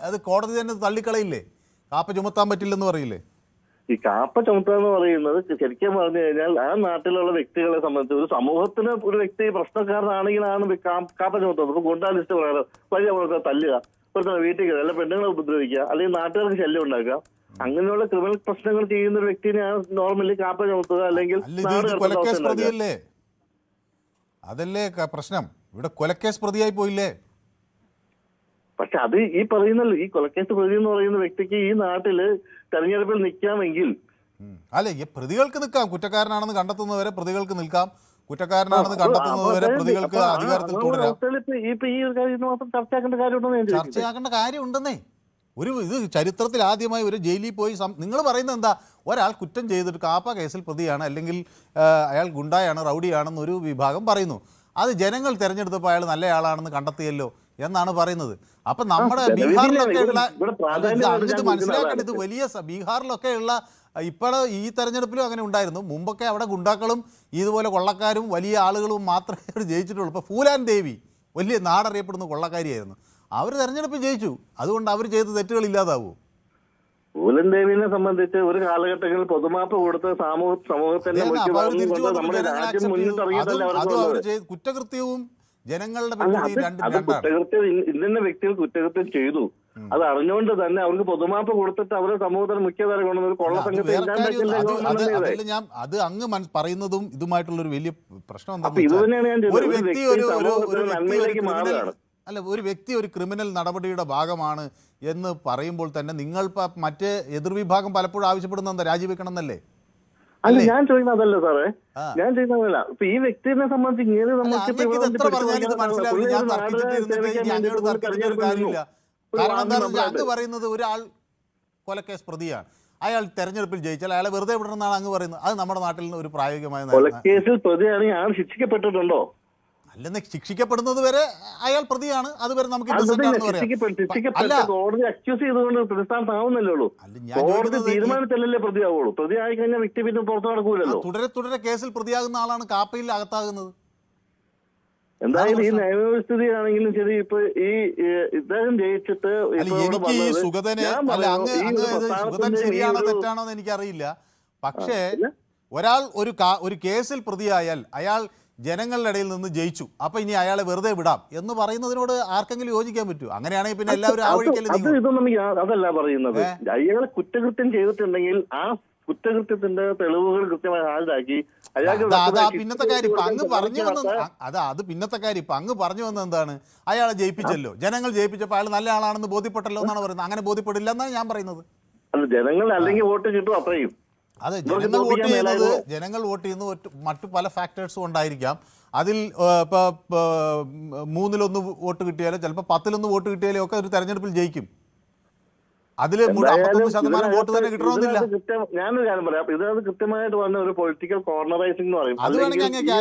[SPEAKER 1] അത് കോടതി തന്നെ തള്ളിക്കളയില്ലേ? കാപ്പ ചുമത്താൻ പറ്റില്ലെന്ന് പറയില്ലേ?
[SPEAKER 4] ഈ കാപ്പ ചുമത്തുക എന്ന് പറയുന്നത് ശരിക്കും പറഞ്ഞു കഴിഞ്ഞാൽ ആ നാട്ടിലുള്ള വ്യക്തികളെ സംബന്ധിച്ച് ഒരു സമൂഹത്തിന് ഒരു വ്യക്തി പ്രശ്നക്കാരനാണെങ്കിലാണ് കാപ്പ ചുമത്തുന്നത്. ഇപ്പൊ ഗുണ്ടാ ലിസ്റ്റ് പറയാറ് വലിയ തല്ലുക, ഒരു വീട്ടിൽ അല്ല പെണ്ണുങ്ങളെ ഉപദ്രവിക്കുക, അല്ലെങ്കിൽ നാട്ടുകാർക്ക് ശല്യം ഉണ്ടാക്കുക, അങ്ങനെയുള്ള ക്രിമിനൽ പ്രശ്നങ്ങൾ ചെയ്യുന്ന ഒരു വ്യക്തിനെയാണ് നോർമലി കാപ്പ ചുമത്തുക അല്ലെങ്കിൽ
[SPEAKER 1] കൊലക്കേസ് പ്രതിയല്ലേ? അതല്ലേ പ്രശ്നം, ഇവിടെ കൊലക്കേസ് പ്രതിയായി പോയില്ലേ?
[SPEAKER 4] പക്ഷെ അത് ഈ പറയുന്ന ഈ കൊലക്കേസ് പ്രതി എന്ന് പറയുന്ന വ്യക്തിക്ക് ഈ നാട്ടില് തെരഞ്ഞെടുപ്പിൽ നിൽക്കാമെങ്കിൽ
[SPEAKER 1] അല്ലെ, ഈ പ്രതികൾക്ക് നിൽക്കാം. കുറ്റക്കാരനാണെന്ന് കണ്ടെത്തുന്നവരെ പ്രതികൾക്ക് നിൽക്കാം, കുറ്റക്കാരനാണെന്ന് കണ്ടെത്തുന്നവരെ പ്രതികൾക്ക് അധികാരത്തിൽ തുടരാം. ചർച്ചയാക്കേണ്ട കാര്യമുണ്ടെന്നേ. ഇത് ചരിത്രത്തിൽ ആദ്യമായി ഒരു ജയിലിൽ പോയി നിങ്ങൾ പറയുന്നത് എന്താ? ഒരാൾ കുറ്റം ചെയ്തിട്ട് കാപ്പ കേസിൽ പ്രതിയാണ്, അല്ലെങ്കിൽ അയാൾ ഗുണ്ടായാണ്, റൗഡിയാണെന്ന് ഒരു വിഭാഗം പറയുന്നു. അത് ജനങ്ങൾ തിരഞ്ഞെടുത്തപ്പോൾ അയാൾ നല്ലയാളാണെന്ന് കണ്ടെത്തിയല്ലോ എന്നാണ് പറയുന്നത്. അപ്പം നമ്മുടെ ബീഹാറിലൊക്കെ ഉള്ള ഇത് മനസ്സിലാക്കേണ്ടത്, ഇത് വലിയ ബീഹാറിലൊക്കെ ഉള്ള ഇപ്പോൾ ഈ തെരഞ്ഞെടുപ്പിലും അങ്ങനെ ഉണ്ടായിരുന്നു. മുമ്പൊക്കെ അവിടെ ഗുണ്ടാക്കളും ഇതുപോലെ കൊള്ളക്കാരും വലിയ ആളുകളും മാത്രമേ ജയിച്ചിട്ടുള്ളൂ. ഇപ്പോൾ ഫൂലാൻ ദേവി വലിയ നാടറിയപ്പെടുന്ന കൊള്ളക്കാരിയായിരുന്നു. അവർ തെരഞ്ഞെടുപ്പ് ജയിച്ചു, അതുകൊണ്ട് അവർ ചെയ്ത തെറ്റുകൾ ഇല്ലാതാവൂ?
[SPEAKER 4] ഫൂലൻ ദേവിനെ സംബന്ധിച്ച് ഒരു കാലഘട്ടങ്ങളിൽ പൊതുമാപ്പ് കൊടുത്ത് സമൂഹത്തിന്റെ
[SPEAKER 1] കുറ്റകൃത്യവും ജനങ്ങളുടെ
[SPEAKER 4] കുറ്റകൃത്യം ഇന്ന വ്യക്തികൾ കുറ്റകൃത്യം ചെയ്തു, അത് അറിഞ്ഞുകൊണ്ട് തന്നെ അവർക്ക് പൊതുമാപ്പ് കൊടുത്തിട്ട് അവരെ സമൂഹത്തിന് മുഖ്യധാര കൊണ്ടുവന്ന ഒരു കൊള്ള സംഘത്തെ
[SPEAKER 1] അത് അങ്ങ് പറയുന്നതും ഇതുമായിട്ടുള്ള ഒരു വലിയ പ്രശ്നം എന്താ?
[SPEAKER 4] ഇത് തന്നെയാണ് ഞാൻ
[SPEAKER 1] നന്മയിലേക്ക് മാറുകയാണ്. അല്ല, ഒരു വ്യക്തി ഒരു ക്രിമിനൽ നടപടിയുടെ ഭാഗമാണ് എന്ന് പറയുമ്പോൾ തന്നെ നിങ്ങൾ മറ്റേ എതിർവിഭാഗം പലപ്പോഴും ആവശ്യപ്പെടുന്ന എന്താ? രാജിവെക്കണം എന്നല്ലേ?
[SPEAKER 4] അല്ല, ഞാൻ ചോദിക്കുന്നത് അതല്ല സാറേ, ഞാൻ ചോദിക്കുന്നതല്ല. ഇപ്പൊ ഈ വ്യക്തിനെ സംബന്ധിച്ച്
[SPEAKER 1] അങ്ങ് പറയുന്നത് ഒരാൾ കൊലക്കേസ് പ്രതിയാണ്, അയാൾ തെരഞ്ഞെടുപ്പിൽ ജയിച്ചാൽ അയാളെ വെറുതെ വിടണമെന്നാണ് അങ്ങ് പറയുന്നത്. അത് നമ്മുടെ നാട്ടിൽ നിന്ന് ഒരു പ്രായോഗികമായ
[SPEAKER 4] കൊലക്കേസിൽ പ്രതിയാണെങ്കിൽ അയാൾ ശിക്ഷിക്കപ്പെട്ടിട്ടുണ്ടോ?
[SPEAKER 1] അല്ലെന്ന് ശിക്ഷിക്കപ്പെടുന്നത് വരെ അയാൾ പ്രതിയാണ്, അതുവരെ നമുക്ക്
[SPEAKER 4] കോടതി അക്യൂസ് ചെയ്തുകൊണ്ട് പ്രതിസ്ഥാനത്താവുന്നല്ലേ? കോടതി തീരുമാനത്തിലല്ലേ പ്രതിയാവുള്ളൂ. പ്രതിയായി കഴിഞ്ഞാൽ വ്യക്തി പിന്നെ പുറത്തു നടക്കൂലല്ലോ.
[SPEAKER 1] തുടരെ കേസിൽ പ്രതിയാകുന്ന ആളാണ് കാപ്പയിൽ അകത്താകുന്നത്.
[SPEAKER 4] എന്തായാലും ഈ നിയമവ്യവസ്ഥിതിയാണെങ്കിലും ശരി, ഇപ്പൊ ഈ ഇദ്ദേഹം ജയിച്ചിട്ട്
[SPEAKER 1] എനിക്ക് ഈ സുഗതനെ സുഗതൻ ശരിയാണോ തെറ്റാണോ എന്ന് എനിക്കറിയില്ല. പക്ഷേ ഒരാൾ ഒരു കേസിൽ പ്രതിയായാൽ അയാൾ ജനങ്ങളുടെ ഇടയിൽ നിന്ന് ജയിച്ചു, അപ്പൊ ഇനി അയാളെ വെറുതെ വിടാം എന്ന് പറയുന്നതിനോട് ആർക്കെങ്കിലും യോജിക്കാൻ പറ്റുമോ? അങ്ങനെയാണെങ്കിൽ പിന്നെ എല്ലാവരും ആ വഴിക്കല്ലേ?
[SPEAKER 4] അതല്ല പറയുന്നത്. അയാൾ കുറ്റകൃത്യം ചെയ്തിട്ടുണ്ടെങ്കിൽ ആ കുറ്റകൃത്യത്തിന്റെ തെളിവുകൾ കൃത്യമായി ഹാജരാക്കി
[SPEAKER 1] പിന്നത്തെ കാര്യം ഇപ്പൊ അങ്ങ് പറഞ്ഞു വന്നത് അത് പിന്നത്തെ കാര്യം ഇപ്പൊ അങ്ങ് പറഞ്ഞു വന്നത് എന്താണ്? അയാളെ ജയിപ്പിച്ചല്ലോ, ജനങ്ങൾ ജയിപ്പിച്ചപ്പോൾ അയാൾ നല്ല ആളാണെന്ന് ബോധ്യപ്പെട്ടല്ലോ എന്നാണ് പറയുന്നത്. അങ്ങനെ ബോധ്യപ്പെടില്ല എന്നാണ് ഞാൻ പറയുന്നത്.
[SPEAKER 4] അല്ല, ജനങ്ങൾ അല്ലെങ്കിൽ വോട്ട് കിട്ടും, അത്രയും.
[SPEAKER 1] അതെ, ജനങ്ങൾ വോട്ട് ചെയ്യുന്നത് മറ്റു പല ഫാക്ടേഴ്സും ഉണ്ടായിരിക്കാം. അതിൽ ഇപ്പോൾ 1/3 വോട്ട് കിട്ടിയാലോ ചിലപ്പോൾ 10 വോട്ട് കിട്ടിയാലോ ഒക്കെ ഒരു തെരഞ്ഞെടുപ്പിൽ ജയിക്കും. അതിൽ 51% വോട്ട് തന്നെ കിട്ടണമെന്നില്ല.
[SPEAKER 4] ഞാനൊരു കാര്യം പറയാം, ഇതിനകത്ത് കൃത്യമായിട്ട് വന്ന ഒരു പൊളിറ്റിക്കൽ കോർണറൈസിംഗ് എന്ന് പറയും.
[SPEAKER 1] അത് വേണമെങ്കിൽ അങ്ങേക്ക്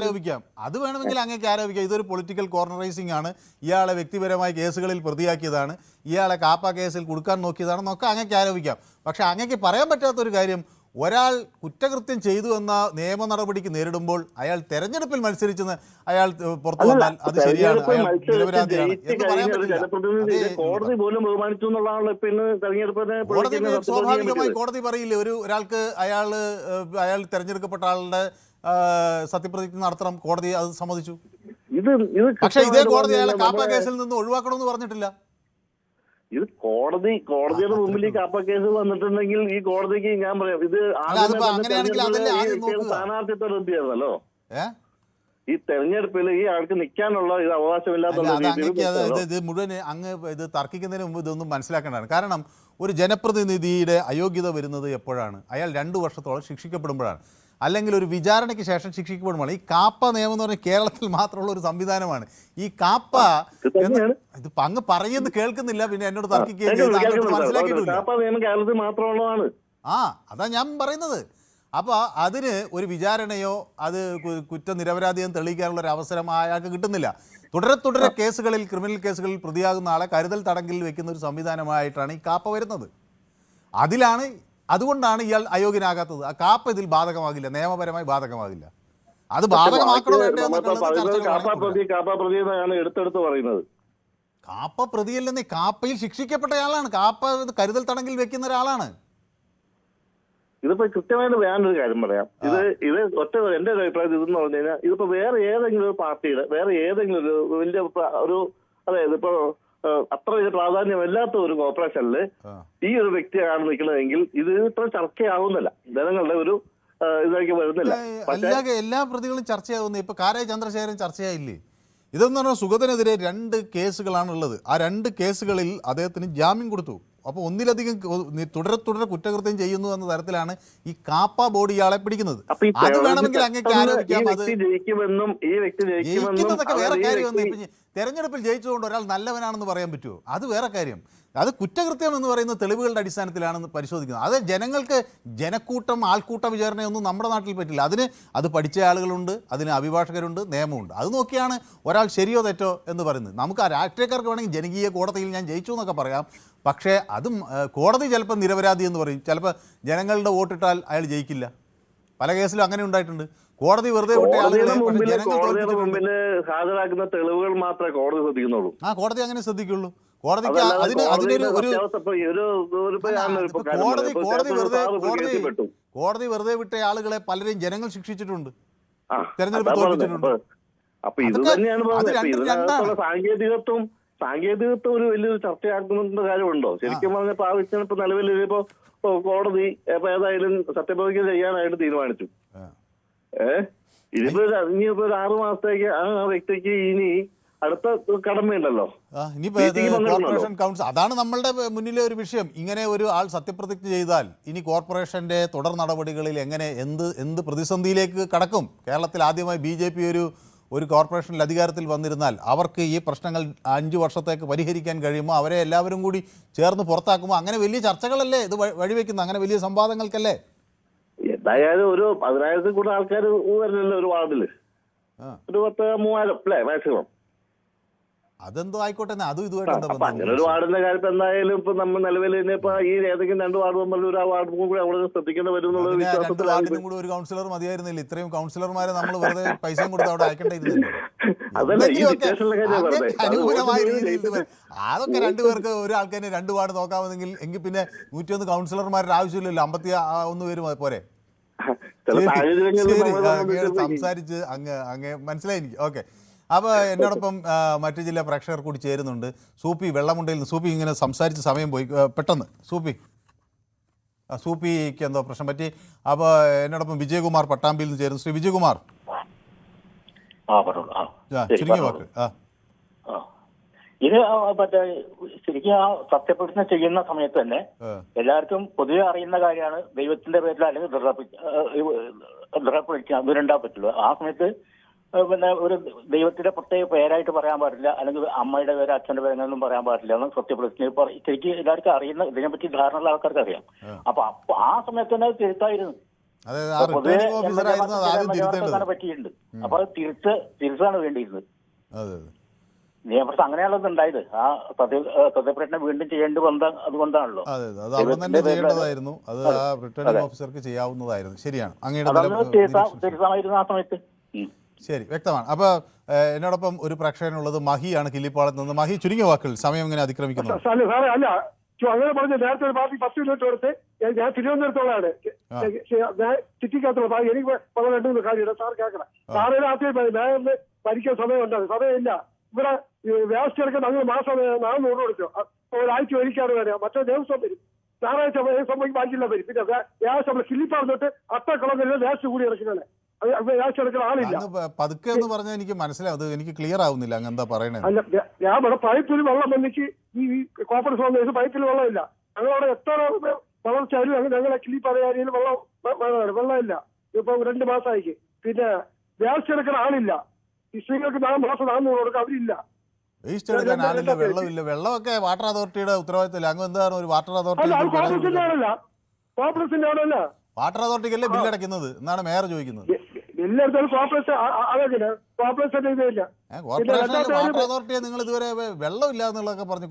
[SPEAKER 1] ആരോപിക്കാം. ഇതൊരു പൊളിറ്റിക്കൽ കോർണറൈസിംഗ് ആണ്, ഇയാളെ വ്യക്തിപരമായ കേസുകളിൽ പ്രതിയാക്കിയതാണ്, ഇയാളെ കാപ്പ കേസിൽ കൊടുക്കാൻ നോക്കിയതാണെന്നൊക്കെ അങ്ങേക്ക് ആരോപിക്കാം. പക്ഷെ അങ്ങേക്ക് പറയാൻ പറ്റാത്തൊരു കാര്യം, ഒരാൾ കുറ്റകൃത്യം ചെയ്തു എന്ന നിയമ നടപടിക്ക് നേരിടുമ്പോൾ അയാൾ തെരഞ്ഞെടുപ്പിൽ മത്സരിച്ചെന്ന് അയാൾ പുറത്തു വന്നാൽ അത് ശരിയാണ്, നിരപരാധിയാണ് എന്ന് പറയാൻ പറ്റില്ല. സ്വാഭാവികമായി കോടതി പറയില്ലേ ഒരാൾക്ക് അയാൾ തെരഞ്ഞെടുക്കപ്പെട്ട ആളുടെ സത്യപ്രതിജ്ഞ നടത്തണം, കോടതി അത് സമ്മതിച്ചു. പക്ഷെ ഇതേ കോടതി അയാളെ കാപ്പ കേസിൽ നിന്ന് ഒഴിവാക്കണമെന്ന് പറഞ്ഞിട്ടില്ല.
[SPEAKER 4] ഇത് കോടതിയുടെ മുമ്പിൽ ഈ കാപ്പ കേസ് വന്നിട്ടുണ്ടെങ്കിൽ ഈ കോടതിക്ക് ഞാൻ പറയാം, ഇത് സ്ഥാനാർത്ഥിത്വ റദ്ദായിരുന്നല്ലോ. ഈ തെരഞ്ഞെടുപ്പിൽ ഈ ആൾക്ക് നിൽക്കാനുള്ള ഇത് അവകാശമില്ലാത്ത
[SPEAKER 1] ഇത് മുഴുവൻ അങ്ങ് ഇത് തർക്കിക്കുന്നതിന് മുമ്പ് ഇതൊന്നും മനസ്സിലാക്കേണ്ടതാണ്. കാരണം ഒരു ജനപ്രതിനിധിയുടെ അയോഗ്യത വരുന്നത് എപ്പോഴാണ്? അയാൾ 2 വർഷത്തോളം ശിക്ഷിക്കപ്പെടുമ്പോഴാണ്, അല്ലെങ്കിൽ ഒരു വിചാരണയ്ക്ക് ശേഷം ശിക്ഷിക്കപ്പെടുമ്പോൾ. ഈ കാപ്പ നിയമം എന്ന് പറഞ്ഞാൽ കേരളത്തിൽ മാത്രമുള്ള ഒരു സംവിധാനമാണ്. ഈ കാപ്പ ഇത് അങ്ങ് പറയുന്നത് കേൾക്കുന്നില്ല, പിന്നെ എന്നോട് തർക്കിക്കുകയും മനസ്സിലാക്കിയിട്ടില്ല. അതാ ഞാൻ പറയുന്നത്. അപ്പോൾ അതിന് ഒരു വിചാരണയോ അത് കുറ്റനിരപരാധിയെന്ന് തെളിയിക്കാനുള്ള ഒരു അവസരം അയാൾക്ക് കിട്ടുന്നില്ല. തുടരെ കേസുകളിൽ, ക്രിമിനൽ കേസുകളിൽ പ്രതിയാകുന്ന ആളെ കരുതൽ തടങ്കലിൽ വെക്കുന്ന ഒരു സംവിധാനമായിട്ടാണ് ഈ കാപ്പ വരുന്നത്. അതുകൊണ്ടാണ് ഇയാൾ അയോഗ്യനാകാത്തത്. ആ കാപ്പ ഇതിൽ ബാധകമാകില്ല, നിയമപരമായി ബാധകമാകില്ല. അത് ബാധകമാക്കണോ കാപ്പ പ്രതിയല്ലെന്നേ, കാപ്പയിൽ ശിക്ഷിക്കപ്പെട്ടയാളാണ്, കാപ്പ കരുതൽ തടങ്കിൽ വെക്കുന്ന ഒരാളാണ്.
[SPEAKER 4] ഇതിപ്പോ കൃത്യമായിട്ട് വേറൊരു കാര്യം പറയാം. ഇത് ഒറ്റ എന്റെ ഒരു അഭിപ്രായത്തിൽ ഇതെന്ന് പറഞ്ഞു കഴിഞ്ഞാൽ, ഇതിപ്പോ വേറെ ഏതെങ്കിലും ഒരു പാർട്ടിയുടെ വേറെ ഏതെങ്കിലും ഒരു വലിയ ഒരു, അതായത് ഇപ്പോ അത്ര വലിയ പ്രാധാന്യമില്ലാത്ത ഒരു കോർപ്പറേഷനിൽ ഈ ഒരു വ്യക്തിയാണ് നിൽക്കുന്നതെങ്കിൽ ഇത് ഇത്ര ചർച്ചയാവുന്നില്ല, ജനങ്ങളുടെ ഒരു ഇതാക്കി വരുന്നില്ല.
[SPEAKER 1] എല്ലാ പ്രതികളും ചർച്ചയാവുന്നു. ഇപ്പൊ കാരായ ചന്ദ്രശേഖരൻ ചർച്ചയായില്ലേ? ഇതെന്ന് പറഞ്ഞാൽ സുഗതനെതിരെ 2 കേസുകളാണുള്ളത്. ആ 2 കേസുകളിൽ അദ്ദേഹത്തിന് ജാമ്യം കൊടുത്തു. അപ്പോൾ ഒന്നിലധികം തുടരെ കുറ്റകൃത്യം ചെയ്യുന്നു എന്ന തരത്തിലാണ് ഈ കാപ്പ ബോർഡ് ഇയാളെ പിടിക്കുന്നത്. അത് വേണമെങ്കിൽ അങ്ങേക്ക് ആരോപിക്കാം. അത് ജയിക്കുന്നതൊക്കെ വേറെ കാര്യമൊന്നും. ഇപ്പം തെരഞ്ഞെടുപ്പിൽ ജയിച്ചുകൊണ്ട് ഒരാൾ നല്ലവനാണെന്ന് പറയാൻ പറ്റുമോ? അത് വേറെ കാര്യം. അത് കുറ്റകൃത്യം എന്ന് പറയുന്ന തെളിവുകളുടെ അടിസ്ഥാനത്തിലാണ് പരിശോധിക്കുന്നത്. അത് ജനങ്ങൾക്ക് ജനക്കൂട്ടം ആൾക്കൂട്ട വിചാരണയൊന്നും നമ്മുടെ നാട്ടിൽ പറ്റില്ല. അത് പഠിച്ച ആളുകളുണ്ട്, അതിന് അഭിഭാഷകരുണ്ട്, നിയമമുണ്ട്. അത് നോക്കിയാണ് ഒരാൾ ശരിയോ തെറ്റോ എന്ന് പറയുന്നത്. നമുക്ക് ആ രാഷ്ട്രീയക്കാർക്ക് വേണമെങ്കിൽ ജനകീയ കോടതിയിൽ ഞാൻ ജയിച്ചു എന്നൊക്കെ പറയാം. പക്ഷേ അതും കോടതി ചിലപ്പോൾ നിരപരാധി എന്ന് പറയും. ചിലപ്പോൾ ജനങ്ങളുടെ വോട്ടിട്ടാൽ അയാൾ ജയിക്കില്ല. പല കേസിലും അങ്ങനെ ഉണ്ടായിട്ടുണ്ട്. കോടതി വെറുതെ വിട്ട ആളുകളെ
[SPEAKER 4] ഹാജരാക്കുന്ന തെളിവുകൾ മാത്രമേ കോടതി ശ്രദ്ധിക്കുന്നുള്ളൂ.
[SPEAKER 1] കോടതി അങ്ങനെ ശ്രദ്ധിക്കുള്ളൂ. കോടതിക്ക് കോടതി വെറുതെ വിട്ട ആളുകളെ പലരെയും ജനങ്ങൾ ശിക്ഷിച്ചിട്ടുണ്ട്, തെരഞ്ഞെടുപ്പ് തോൽപ്പിച്ചിട്ടുണ്ട്.
[SPEAKER 4] അപ്പൊ ഇത് തന്നെയാണ് സാങ്കേതികത്വം ഒരു വലിയൊരു ചർച്ചയാക്കുന്ന കാര്യമുണ്ടോ? ശരിക്കും പറഞ്ഞപ്പോ ആവശ്യം ഇപ്പൊ നിലവിൽ ഇപ്പോ കോടതി ഏതായാലും സത്യപ്രതിജ്ഞ ചെയ്യാനായിട്ട് തീരുമാനിച്ചു. ഇനിയിപ്പോ ഒരു 6 മാസത്തേക്ക് ആ വ്യക്തിക്ക് ഇനി അടുത്ത കടമയുണ്ടല്ലോ.
[SPEAKER 1] കോർപ്പറേഷൻ കൗൺസിൽ, അതാണ് നമ്മളുടെ മുന്നിലെ ഒരു വിഷയം. ഇങ്ങനെ ഒരു ആൾ സത്യപ്രതിജ്ഞ ചെയ്താൽ ഇനി കോർപ്പറേഷന്റെ തുടർ നടപടികളിൽ എന്ത് പ്രതിസന്ധിയിലേക്ക് കടക്കും? കേരളത്തിൽ ആദ്യമായി BJP ഒരു കോർപ്പറേഷനിൽ അധികാരത്തിൽ വന്നിരുന്നാൽ അവർക്ക് ഈ പ്രശ്നങ്ങൾ 5 വർഷത്തേക്ക് പരിഹരിക്കാൻ കഴിയുമോ? അവരെ എല്ലാവരും കൂടി ചേർന്ന് പുറത്താക്കുമോ? അങ്ങനെ വലിയ ചർച്ചകളല്ലേ ഇത് വഴിവെക്കുന്നത്, അങ്ങനെ വലിയ സംവാദങ്ങൾക്കല്ലേ?
[SPEAKER 4] എന്തായാലും ഒരു 10,000 കൂടുതൽ ആൾക്കാർ വരില്ലല്ലോ ഒരു വാർഡില്. ഒരു 10,000-3,000 അല്ലേ മാക്സിമം.
[SPEAKER 1] അതെന്തോ ആയിക്കോട്ടെ, അതും ഇതുമായിട്ട്
[SPEAKER 4] അങ്ങനെ ഒരു വാർഡിന്റെ കാര്യത്തിൽ എന്തായാലും ഇപ്പൊ നമ്മൾ നിലവിൽ ഇപ്പൊ ഈ ഏതെങ്കിലും 2 വാർഡ് മെമ്പറിൽ ഒരു വാർഡ് കൂടി അവിടെ ശ്രദ്ധിക്കേണ്ടി വരും എന്നുള്ള
[SPEAKER 1] വിശ്വാസത്തിലും കൂടി ഒരു കൗൺസിലർ മതിയായിരുന്നില്ല. ഇത്രയും കൗൺസിലർമാരെ നമ്മൾ വെറുതെ പൈസയും കൊടുത്ത് അവിടെ അയക്കേണ്ടിയിരുന്നില്ല. അനുകൂലമായ രീതിയിൽ അതൊക്കെ 2 പേർക്ക് ഒരു ആൾക്കാരെ 2 വാർഡ് നോക്കാമെന്നെങ്കിൽ എങ്കിൽ പിന്നെ 101 കൗൺസിലർമാരുടെ ആവശ്യമില്ലല്ലോ, 51 പേര് പോരെ. സംസാരിച്ച് അങ്ങ് മനസ്സിലായി എനിക്ക്. ഓക്കെ. അപ്പോൾ എന്നോടൊപ്പം മറ്റു ജില്ലാ പ്രേക്ഷകർ കൂടി ചേരുന്നുണ്ട്. സൂപ്പി വെള്ളമുണ്ടയിൽ നിന്ന്. സൂപ്പി ഇങ്ങനെ സംസാരിച്ച് സമയം പോയി പെട്ടെന്ന്. സൂപ്പിക്ക് എന്തോ പ്രശ്നം പറ്റി. അപ്പോൾ എന്നോടൊപ്പം വിജയകുമാർ പട്ടാമ്പിയിൽ നിന്ന് ചേരുന്നു. ശ്രീ വിജയകുമാർ, ചുരുങ്ങിയ വാക്ക്.
[SPEAKER 5] ഇത് മറ്റേ ശരിക്കും ആ സത്യപ്രതിജ്ഞ ചെയ്യുന്ന സമയത്ത് തന്നെ എല്ലാവർക്കും പൊതുവെ അറിയുന്ന കാര്യമാണ്, ദൈവത്തിന്റെ പേരിൽ അല്ലെങ്കിൽ ദൃഢപ്രതിജ്ഞ പറ്റുള്ളൂ. ആ സമയത്ത് പിന്നെ ഒരു ദൈവത്തിന്റെ പ്രത്യേക പേരായിട്ട് പറയാൻ പാടില്ല, അല്ലെങ്കിൽ അമ്മയുടെ പേര് അച്ഛന്റെ പേരെന്നൊന്നും പറയാൻ പാടില്ല എന്ന് സത്യപ്രതിജ്ഞ ശരിക്കും എല്ലാവർക്കും അറിയുന്ന, ഇതിനെപ്പറ്റി ധാരണയുള്ള ആൾക്കാർക്ക് അറിയാം. അപ്പൊ ആ സമയത്ത് തന്നെ തിരുത്തായിരുന്നു, പറ്റിയിട്ടുണ്ട്. അപ്പൊ അത് തിരുത്താണ് വേണ്ടിയിരുന്നത്. നിയമപ്രശ്നം അങ്ങനെയാണല്ലോ ഉണ്ടായത്. ആ സത്യപ്രതിജ്ഞ വീണ്ടും ചെയ്യേണ്ടി വന്ന അതുകൊണ്ടാണല്ലോ. തിരുത്താമായിരുന്നു ആ സമയത്ത്.
[SPEAKER 1] ശരി, വ്യക്തമാണ്. അപ്പോൾ എന്നോടൊപ്പം ഒരു പ്രേക്ഷകനുള്ളത് മഹിയാണ്, കിള്ളിപ്പാളത്ത് നിന്ന്. മഹി, ചുരുങ്ങിയ വാക്കുകൾ, സമയം ഇങ്ങനെ അതിക്രമിക്കുന്നു.
[SPEAKER 6] അങ്ങനെ പറഞ്ഞ നേരത്തെ ഒരു പാർട്ടി 10 മിനിറ്റ് കൊടുത്ത് ഞാൻ തിരുവനന്തപുരത്തോളാണ് ചുറ്റിക്കകത്തുള്ള എനിക്ക് വളരെ 2-3 കാര്യമുണ്ട് സാർ കേൾക്കണം. സാറേ ആദ്യം മേയറിന് ഭരിക്കാൻ സമയമുണ്ടാകും, സമയമില്ല. ഇവിടെ വ്യവസ്ഥ എടുക്കാൻ ഞങ്ങൾ മാസം 400 കൊടുത്തു, ഒരാഴ്ച ഒരിക്കാറ് വരിക. മറ്റേ ദിവസം വരും, ഞായറാഴ്ച സംഭവിക്കും, ബാക്കിയുള്ള വരും. പിന്നെ വ്യാസം നമ്മൾ കിള്ളിപ്പാർന്നിട്ട് 8 കിലോമീറ്റർ വേസ്റ്റ് കൂടി ഇറക്കുന്നതാണ്.
[SPEAKER 1] പതുക്കെ എന്ന് പറഞ്ഞാൽ എനിക്ക് മനസ്സിലാവും, എനിക്ക് ക്ലിയർ ആവുന്നില്ല അങ്ങ് എന്താ പറയണത്.
[SPEAKER 6] അല്ല, ഞാൻ ഇവിടെ പൈപ്പിൽ വെള്ളം വന്നിട്ട് ഈ കോപ്പറേഷൻ വന്ന പൈപ്പിൽ വെള്ളമില്ല. ഞങ്ങളവിടെ എത്ര വളർച്ചയായാലും ഞങ്ങളെ കിള്ളിപ്പാറയിൽ വെള്ളമില്ല. ഇപ്പൊ 2 മാസമായി. പിന്നെ വേസ്റ്റ് എടുക്കുന്ന ആളില്ല. ഈ സ്ത്രീകൾക്ക് 4 മാസം 400 കൊടുക്കുക, അവരില്ല.
[SPEAKER 1] വേസ്റ്റ് എടുക്കാൻ ആളില്ല, വെള്ളമില്ല. വെള്ളമൊക്കെ വാട്ടർ അതോറിറ്റിയുടെ ഉത്തരവാദിത്തമില്ല. അങ്ങ് എന്താണ് ഒരു വാട്ടർ അതോറിറ്റി?
[SPEAKER 6] കോർപ്പറേഷന്റെ ആളല്ല, കോർപ്പറേഷന്റെ ആളല്ല.
[SPEAKER 1] വാട്ടർ അതോറിറ്റിക്കല്ലേ ബില്ലടയ്ക്കുന്നത് എന്നാണ് മേയർ ചോദിക്കുന്നത്. വാട്ടർ അതോറിറ്റിയെ നിങ്ങൾ ഇതുവരെ വെള്ളമില്ല എന്നുള്ളതൊക്കെ പറഞ്ഞു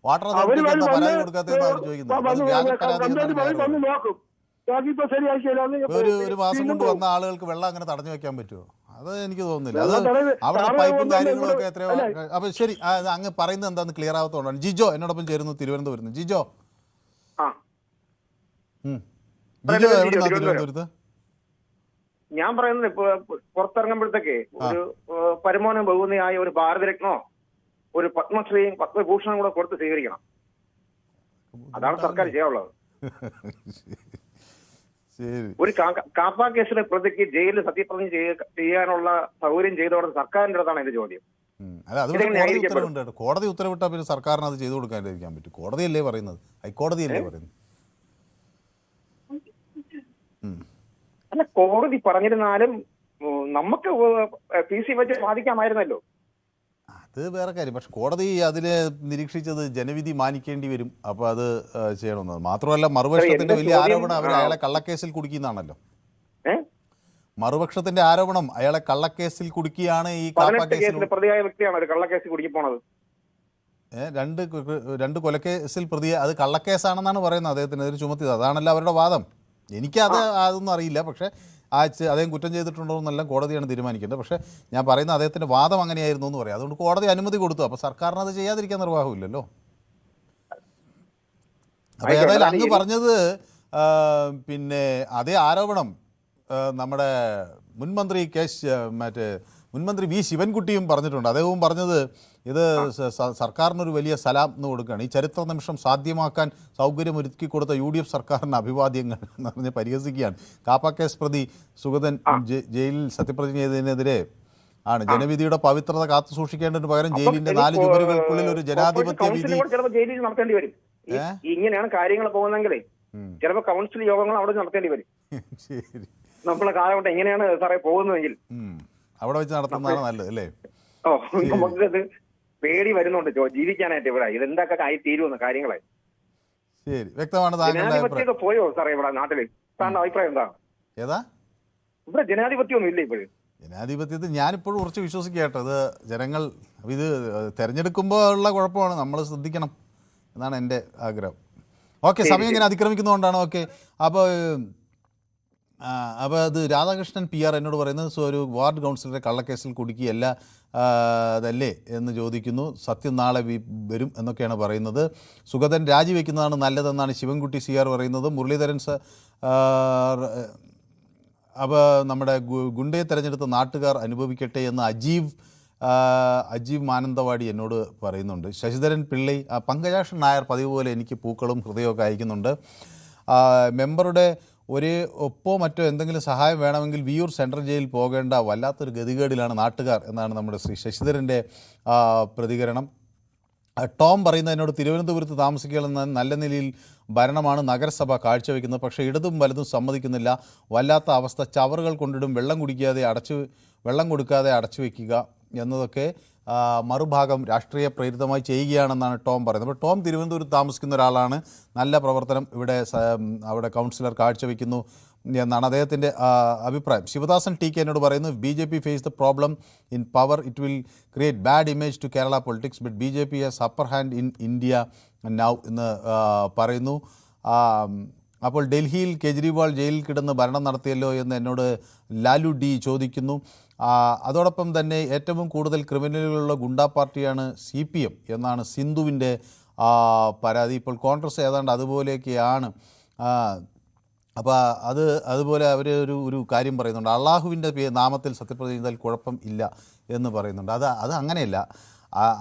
[SPEAKER 1] വാട്ടർ അതോറിറ്റി പരാതി കൊടുക്കാത്തതെന്ന് അവർ ചോദിക്കുന്നത്. ഒരു മാസം കൊണ്ട് വന്ന ആളുകൾക്ക് വെള്ളം അങ്ങനെ തടഞ്ഞു വെക്കാൻ പറ്റുമോ? അത് എനിക്ക് തോന്നുന്നില്ല. അത് അവിടെ പൈപ്പും കാര്യങ്ങളൊക്കെ എത്രയോ. അപ്പൊ ശരി, അങ്ങ് പറയുന്നത് എന്താന്ന് ക്ലിയർ ആവാത്തതുകൊണ്ടാണ്. ജിജോ എന്നോടൊപ്പം ചേരുന്നു, തിരുവനന്തപുരത്ത്. ജിജോ എവിടുന്നാ തിരുവനന്തപുരത്ത്?
[SPEAKER 7] ഞാൻ പറയുന്നത് ഇപ്പൊ പുറത്തിറങ്ങുമ്പോഴത്തേക്ക് ഒരു പരമോന്ന ബഹുമതിയായ ഒരു ഭാരതരത്നോ ഒരു പത്മശ്രീയും പത്മഭൂഷണും കൂടെ കൊടുത്ത് സ്വീകരിക്കണം. അതാണ് സർക്കാർ ചെയ്യാനുള്ളത്.
[SPEAKER 1] ശരി.
[SPEAKER 7] ഒരു കാപ്പ കേസിലെ പ്രതിക്ക് ജയിലിൽ സത്യപ്രതിജ്ഞ ചെയ്യാനുള്ള സൗകര്യം ചെയ്തോടെ സർക്കാരിൻ്റെ അടുത്താണ് എന്റെ ചോദ്യം.
[SPEAKER 1] അല്ല, അതുകൊണ്ട് കോടതി ഉത്തരവുണ്ട്. കോടതി ഉത്തരവിട്ടാൽ പിന്നെ സർക്കാരിന് അത് ചെയ്തു കൊടുക്കാതിരിക്കാൻ പറ്റും. കോടതിയല്ലേ പറയുന്നത്, ഹൈക്കോടതിയല്ലേ പറയുന്നത്.
[SPEAKER 7] അല്ല, കോടതി പറഞ്ഞിരുന്നാലും നമുക്ക് PC വെച്ച് വാദിക്കാമായിരുന്നല്ലോ.
[SPEAKER 1] അത് വേറെ കാര്യം. പക്ഷെ കോടതി അതിനെ നിരീക്ഷിച്ചത് ജനവിധി മാനിക്കേണ്ടി വരും. അപ്പോൾ അത് ചെയ്യണമെന്നത് മാത്രമല്ല, മറുപക്ഷത്തിന്റെ വലിയ ആരോപണം അവർ അയാളെ കള്ളക്കേസിൽ കുടുക്കിയെന്നാണല്ലോ. മറുപക്ഷത്തിന്റെ ആരോപണം അയാളെ കള്ളക്കേസിൽ കുടുക്കിയാണ്. ഈ
[SPEAKER 7] പ്രതിയായ വ്യക്തിയാണ് ഒരു കള്ളക്കേസിൽ കുടുക്കി പോണത്.
[SPEAKER 1] രണ്ട് കൊലക്കേസിൽ പ്രതിയെ, അത് കള്ളക്കേസാണെന്നാണ് പറയുന്നത്, അദ്ദേഹത്തിനെതിരെ ചുമത്തിയത്. അതാണല്ലോ അവരുടെ വാദം. അതൊന്നും അറിയില്ല. പക്ഷേ അദ്ദേഹം കുറ്റം ചെയ്തിട്ടുണ്ടോ എന്നെല്ലാം കോടതിയാണ് തീരുമാനിക്കേണ്ടത്. പക്ഷേ ഞാൻ പറയുന്ന അദ്ദേഹത്തിൻ്റെ വാദം അങ്ങനെയായിരുന്നു എന്ന് പറയാം. അതുകൊണ്ട് കോടതി അനുമതി കൊടുത്തു. അപ്പോൾ സർക്കാരിന് അത് ചെയ്യാതിരിക്കാൻ നിർവാഹമില്ലല്ലോ. അപ്പോൾ ഏതായാലും അങ്ങ് പറഞ്ഞത് പിന്നെ അതേ ആരോപണം നമ്മുടെ മുൻമന്ത്രി വി ശിവൻകുട്ടിയും പറഞ്ഞിട്ടുണ്ട്. അദ്ദേഹവും പറഞ്ഞത് ഇത് സർക്കാരിനൊരു വലിയ സലാം എന്ന് കൊടുക്കുകയാണ്. ഈ ചരിത്ര നിമിഷം സാധ്യമാക്കാൻ സൗകര്യമൊരുക്കി കൊടുത്ത UDF സർക്കാരിന് അഭിവാദ്യങ്ങൾ എന്ന് പറഞ്ഞ് പരിഹസിക്കുകയാണ്. കാപ്പ കേസ് പ്രതി സുഗതൻ ജയിലിൽ സത്യപ്രതിജ്ഞ ചെയ്തതിനെതിരെ ആണ് ജനവിധിയുടെ പവിത്രത കാത്തു സൂക്ഷിക്കേണ്ടതിന് പകരം ജയിലിന്റെ 4 ചുവരുകൾക്കുള്ളിൽ ഒരു ജനാധിപത്യ വിധി
[SPEAKER 7] ജയിലിൽ നടത്തേണ്ടി വരും. ഇങ്ങനെയാണ് കാര്യങ്ങൾ പോകുന്നെങ്കിലേ ചിലപ്പോൾ കൗൺസിൽ യോഗങ്ങൾ അവിടെ നടത്തേണ്ടി വരും.
[SPEAKER 1] ശരി,
[SPEAKER 7] നമ്മളെ കാലഘട്ടം എങ്ങനെയാണ് സാറേ പോകുന്നതെങ്കിൽ
[SPEAKER 1] അവിടെ വെച്ച് നടത്തുന്നതാണ് നല്ലത് അല്ലേ?
[SPEAKER 7] നമുക്കത് പേടി വരുന്നുണ്ട് ജീവിക്കാനായിട്ട് ഇവിടെ. ഇതെന്തൊക്കെ ആയി തീരുമെന്ന കാര്യങ്ങളെ.
[SPEAKER 1] ശരി, വ്യക്തമാണ്.
[SPEAKER 7] ജനാധിപത്യമൊക്കെ പോയോ സാറേ ഇവിടെ നാട്ടില്? സാറിന്റെ അഭിപ്രായം എന്താണ്?
[SPEAKER 1] ഏതാ
[SPEAKER 7] ഇവിടെ ജനാധിപത്യം ഒന്നും ഇല്ല ഇപ്പോഴും.
[SPEAKER 1] ജനാധിപത്യത്തിൽ ഞാനിപ്പോഴും കുറച്ച് വിശ്വസിക്കട്ടെ. ഇത് ജനങ്ങൾ ഇത് തിരഞ്ഞെടുക്കുമ്പോൾ ഉള്ള കുഴപ്പമാണ്, നമ്മൾ ശ്രദ്ധിക്കണം എന്നാണ് എൻ്റെ ആഗ്രഹം. ഓക്കെ, സമയം ഇങ്ങനെ അതിക്രമിക്കുന്നതുകൊണ്ടാണ്. ഓക്കെ, അപ്പോൾ അത് രാധാകൃഷ്ണൻ PR എന്നോട് പറയുന്നത് ഒരു വാർഡ് കൗൺസിലറെ കള്ളക്കേസിൽ കുടുക്കിയല്ല അതല്ലേ എന്ന് ചോദിക്കുന്നു. സത്യം നാളെ വരും എന്നൊക്കെയാണ് പറയുന്നത്. സുഗതൻ രാജിവെക്കുന്നതാണ് നല്ലതെന്നാണ് ശിവൻകുട്ടി CR പറയുന്നത്. മുരളീധരൻ അപ്പോൾ നമ്മുടെ ഗുണ്ടയെ തെരഞ്ഞെടുത്ത നാട്ടുകാർ അനുഭവിക്കട്ടെ എന്ന് അജീവ് മാനന്തവാടി എന്നോട് പറയുന്നുണ്ട്. ശശിധരൻ പിള്ളൈ, പങ്കജാക്ഷൻ നായർ പതിവ് പോലെ എനിക്ക് പൂക്കളും ഹൃദയമൊക്കെ അയക്കുന്നുണ്ട്. മെമ്പറുടെ ഒപ്പോ മറ്റോ എന്തെങ്കിലും സഹായം വേണമെങ്കിൽ വിയൂർ സെൻട്രൽ ജയിലിൽ പോകേണ്ട വല്ലാത്തൊരു ഗതികേടിലാണ് നാട്ടുകാർ എന്നാണ് നമ്മുടെ ശ്രീ ശശിധരൻ്റെ പ്രതികരണം. ടോം പറയുന്നതിനോട് തിരുവനന്തപുരത്ത് താമസിക്കുന്ന നല്ല നിലയിൽ ഭരണമാണ് നഗരസഭ കാഴ്ചവെക്കുന്നത്. പക്ഷേ ഇടതും വലതും സമ്മതിക്കുന്നില്ല. വല്ലാത്ത അവസ്ഥ. ചവറുകൾ കൊണ്ടിടും, വെള്ളം കൊടുക്കാതെ അടച്ചു വയ്ക്കുക എന്നതൊക്കെ മറുഭാഗം രാഷ്ട്രീയ പ്രേരിതമായി ചെയ്യുകയാണെന്നാണ് ടോം പറയുന്നത്. അപ്പോൾ ടോം തിരുവനന്തപുരത്ത് താമസിക്കുന്ന ഒരാളാണ്. നല്ല പ്രവർത്തനം അവിടെ കൗൺസിലർ കാഴ്ചവെക്കുന്നു എന്നാണ് അദ്ദേഹത്തിൻ്റെ അഭിപ്രായം. ശിവദാസൻ TK എന്നോട് പറയുന്നു, BJP face the problem in power, it will create bad image to Kerala politics, but BJP has upper hand in India now എന്ന് പറയുന്നു. അപ്പോൾ ഡൽഹിയിൽ കേജ്രിവാൾ ജയിലിൽ കിടന്ന് ഭരണം നടത്തിയല്ലോ എന്ന് എന്നോട് ലാലു D ചോദിക്കുന്നു. അതോടൊപ്പം തന്നെ ഏറ്റവും കൂടുതൽ ക്രിമിനലുകളുള്ള ഗുണ്ടാ പാർട്ടിയാണ് CPM എന്നാണ് സിന്ധുവിൻ്റെ പരാതി. ഇപ്പോൾ കോൺഗ്രസ് ഏതാണ്ട് അതുപോലെയൊക്കെയാണ്. അപ്പോൾ അതുപോലെ അവർ ഒരു കാര്യം പറയുന്നുണ്ട്, അള്ളാഹുവിൻ്റെ നാമത്തിൽ സത്യപ്രതിജ്ഞ ചെയ്താൽ കുഴപ്പം ഇല്ല എന്ന് പറയുന്നുണ്ട്. അത് അങ്ങനെയല്ല.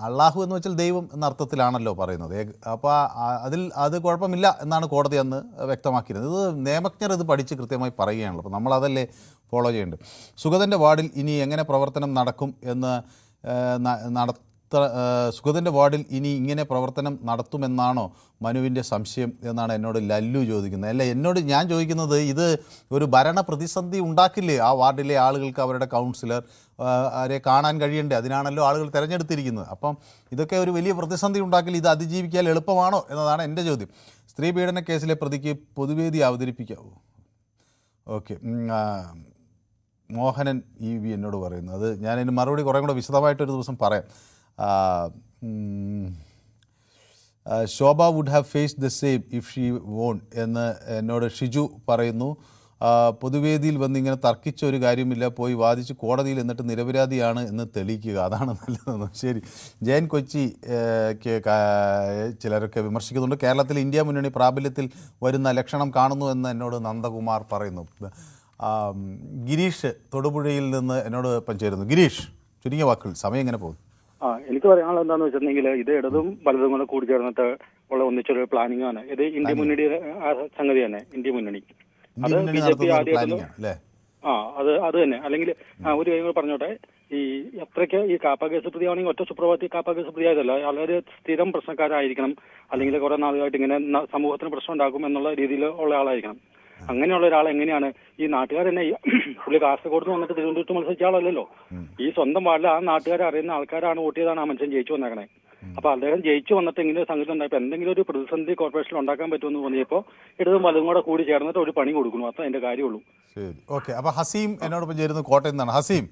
[SPEAKER 1] അള്ളാഹു എന്ന് വെച്ചാൽ ദൈവം എന്ന അർത്ഥത്തിലാണല്ലോ പറയുന്നത്. അപ്പോൾ അത് കുഴപ്പമില്ല എന്നാണ് കോടതി അന്ന് വ്യക്തമാക്കിയിരുന്നത്. ഇത് നിയമജ്ഞർ ഇത് പഠിച്ച് കൃത്യമായി പറയുകയാണല്ലോ. അപ്പോൾ നമ്മളതല്ലേ ഫോളോ ചെയ്യേണ്ടത്. സുഗതൻ്റെ വാർഡിൽ ഇനി എങ്ങനെ പ്രവർത്തനം നടക്കും എന്ന് സുഗതൻ്റെ വാർഡിൽ ഇനി ഇങ്ങനെ പ്രവർത്തനം നടത്തുമെന്നാണോ മനുവിൻ്റെ സംശയം എന്നാണ് എന്നോട് ലല്ലു ചോദിക്കുന്നത്. അല്ല, ഞാൻ ചോദിക്കുന്നത്, ഇത് ഒരു ഭരണ പ്രതിസന്ധി ഉണ്ടാക്കില്ലേ ആ വാർഡിലെ ആളുകൾക്ക്? അവരുടെ കൗൺസിലർ അവരെ കാണാൻ കഴിയണ്ടേ? അതിനാണല്ലോ ആളുകൾ തിരഞ്ഞെടുത്തിരിക്കുന്നത്. അപ്പം ഇതൊക്കെ ഒരു വലിയ പ്രതിസന്ധി ഉണ്ടാക്കില്ല. ഇത് അതിജീവിക്കാൻ എളുപ്പമാണോ എന്നതാണ് എൻ്റെ ചോദ്യം. സ്ത്രീ പീഡന കേസിലെ പ്രതിക്ക് പൊതുവേദി അവതരിപ്പിക്കാവൂ. ഓക്കെ, മോഹനൻ EV എന്നോട് പറയുന്നു. അത് ഞാനതിന് മറുപടി കുറേ കൂടെ വിശദമായിട്ടൊരു ദിവസം പറയാം. Shobha would have faced the same if she won എന്ന് എന്നോട് ഷിജു പറയുന്നു. പൊതുവേദിയിൽ വന്നിങ്ങനെ തർക്കിച്ച ഒരു കാര്യമില്ല, പോയി വാദിച്ച് കോടതിയിൽ എന്നിട്ട് നിരപരാധിയാണ് എന്ന് തെളിയിക്കുക, അതാണ് നല്ലതെന്ന്. ശരി, ജയൻ കൊച്ചി ചിലരൊക്കെ വിമർശിക്കുന്നുണ്ട്. കേരളത്തിൽ ഇന്ത്യ മുന്നണി പ്രാബല്യത്തിൽ വരുന്ന ലക്ഷണം കാണുന്നു എന്ന് എന്നോട് നന്ദകുമാർ പറയുന്നു. ഗിരീഷ് തൊടുപുഴയിൽ നിന്ന് എന്നോട് പഞ്ചേരുന്നു. ഗിരീഷ്, ചുരുങ്ങിയ വാക്കുകൾ, സമയം എങ്ങനെ പോകുന്നു?
[SPEAKER 5] എനിക്ക് പറയാനുള്ളത് എന്താന്ന് വെച്ചിട്ടുണ്ടെങ്കിൽ ഇത് ഇടതും വലതും കൂടെ കൂടി ചേർന്നിട്ട് ഉള്ള ഒന്നിച്ചൊരു പ്ലാനിംഗ് ആണ്. ഇത് ഇന്ത്യ മുന്നണിയുടെ സംഗതി തന്നെ. ഇന്ത്യ മുന്നണി അത് BJP ആദ്യമായിട്ട് അത് തന്നെ. അല്ലെങ്കിൽ ഒരു കാര്യം പറഞ്ഞോട്ടെ, ഈ അത്രയ്ക്ക് ഈ കാപ്പ കേസ് പ്രതിയാണെങ്കിൽ ഒറ്റ സുപ്രഭാതത്തിൽ കാപ്പ കേസ് പ്രതിയായതല്ല, വളരെ സ്ഥിരം പ്രശ്നക്കാരായിരിക്കണം, അല്ലെങ്കിൽ കുറെ നാളുകളായിട്ട് ഇങ്ങനെ സമൂഹത്തിന് പ്രശ്നം ഉണ്ടാക്കും എന്നുള്ള രീതിയിൽ ഉള്ള ആളായിരിക്കണം. അങ്ങനെയുള്ള ഒരാൾ എങ്ങനെയാണ് ഈ നാട്ടുകാർ തന്നെ പുള്ളി കാസർഗോഡ് നിന്ന് വന്നിട്ട് തിരുവനന്തപുരത്ത് മത്സരിച്ച ആളല്ലല്ലോ. ഈ സ്വന്തം വാർഡിൽ ആ നാട്ടുകാരെ അറിയുന്ന ആൾക്കാരാണ് വോട്ട് ചെയ്താണ് ആ മനുഷ്യൻ ജയിച്ചു വന്നേക്കണേ. അപ്പൊ അദ്ദേഹം ജയിച്ചു വന്നിട്ട് ഇങ്ങനെ സംഗതി ഉണ്ടായപ്പോ എന്തെങ്കിലും ഒരു പ്രതിസന്ധി കോർപ്പറേഷനിൽ ഉണ്ടാക്കാൻ പറ്റുമെന്ന് തോന്നിയപ്പോ ഇടതും വലതും കൂടെ കൂടി ചേർന്നിട്ട് ഒരു പണി കൊടുക്കുന്നു. അത്ര അതിന്റെ കാര്യമുള്ളൂ.
[SPEAKER 1] ശരി, ഓക്കെ. അപ്പൊ ഹസീം എന്നോടൊപ്പം ചേരുന്നു കോട്ടയം നിന്നാണ്. ഹസീം,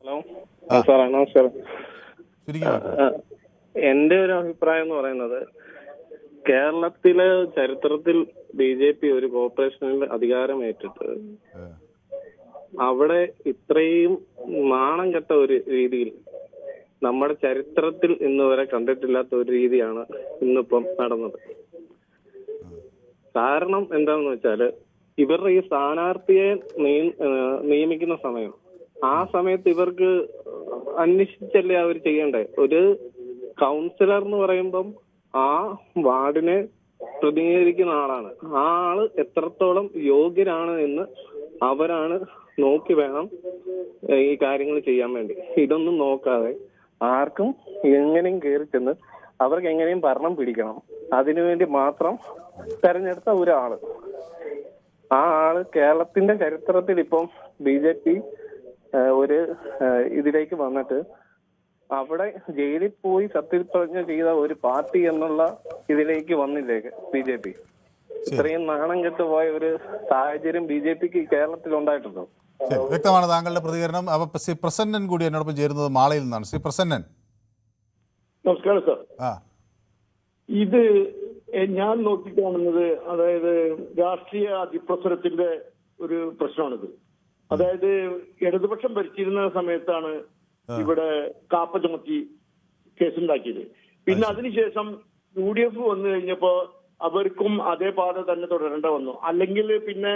[SPEAKER 8] ഹലോ സാറേ, നമസ്കാരം.
[SPEAKER 9] എന്റെ ഒരു അഭിപ്രായം എന്ന് പറയുന്നത്, കേരളത്തിലെ ചരിത്രത്തിൽ BJP ഒരു കോർപ്പറേഷനിൽ അധികാരമേറ്റിട്ട് അവിടെ ഇത്രയും നാണം കെട്ട ഒരു രീതിയിൽ നമ്മുടെ ചരിത്രത്തിൽ ഇന്ന് വരെ കണ്ടിട്ടില്ലാത്ത ഒരു രീതിയാണ് ഇന്നിപ്പം നടന്നത്. കാരണം എന്താണെന്ന് വെച്ചാല്, ഇവരുടെ ഈ സ്ഥാനാർത്ഥിയെ നിയമിക്കുന്ന സമയം, ആ സമയത്ത് ഇവർക്ക് അന്വേഷിച്ചല്ലേ അവർ ചെയ്യണ്ടേ? ഒരു കൗൺസിലർ എന്ന് പറയുമ്പം ആ വാർഡിനെ പ്രതിനിധീകരിക്കുന്ന ആളാണ്. ആ ആള് എത്രത്തോളം യോഗ്യരാണ് എന്ന് അവരാണ് നോക്കി വേണം ഈ കാര്യങ്ങൾ ചെയ്യാൻ വേണ്ടി. ഇതൊന്നും നോക്കാതെ ആർക്കും എങ്ങനെയും കയറി ചെന്ന് അവർക്ക് എങ്ങനെയും ഭരണം പിടിക്കണം, അതിനുവേണ്ടി മാത്രം തെരഞ്ഞെടുത്ത ഒരാള്. ആ ആള് കേരളത്തിന്റെ ചരിത്രത്തിൽ ഇപ്പം BJP ഒരു ഇതിലേക്ക് വന്നിട്ട് അവിടെ ജയിലിൽ പോയി സത്യപ്രതിജ്ഞ ചെയ്ത ഒരു പാർട്ടി എന്നുള്ള ഇതിലേക്ക് വന്നില്ലേ BJP? ഇത്രയും നാണം കെട്ടുപോയ ഒരു സാഹചര്യം BJPക്ക് കേരളത്തിൽ ഉണ്ടായിട്ടുണ്ടോ?
[SPEAKER 1] വ്യക്തമാണ് താങ്കളുടെ പ്രതികരണം. അപ്പൊ ശ്രീ പ്രസന്നൻ കൂടി എന്നോടൊപ്പം ചേരുന്നത് മാളയിൽ നിന്നാണ്. ശ്രീ പ്രസന്നൻ,
[SPEAKER 6] നമസ്കാരം സാർ. ഇത് ഞാൻ നോക്കിക്കാണുന്നത്, അതായത് രാഷ്ട്രീയ അതിപ്രസരത്തിന്റെ ഒരു പ്രശ്നമാണിത്. അതായത് ഇടതുപക്ഷം ഭരിച്ചിരുന്ന സമയത്താണ് ഇവിടെ കാപ്പ ചുമത്തി കേസുണ്ടാക്കിയത്. പിന്നെ അതിനുശേഷം UDF വന്നു കഴിഞ്ഞപ്പോ അവർക്കും അതേ പാത തന്നെ തുടരേണ്ട വന്നു. അല്ലെങ്കിൽ പിന്നെ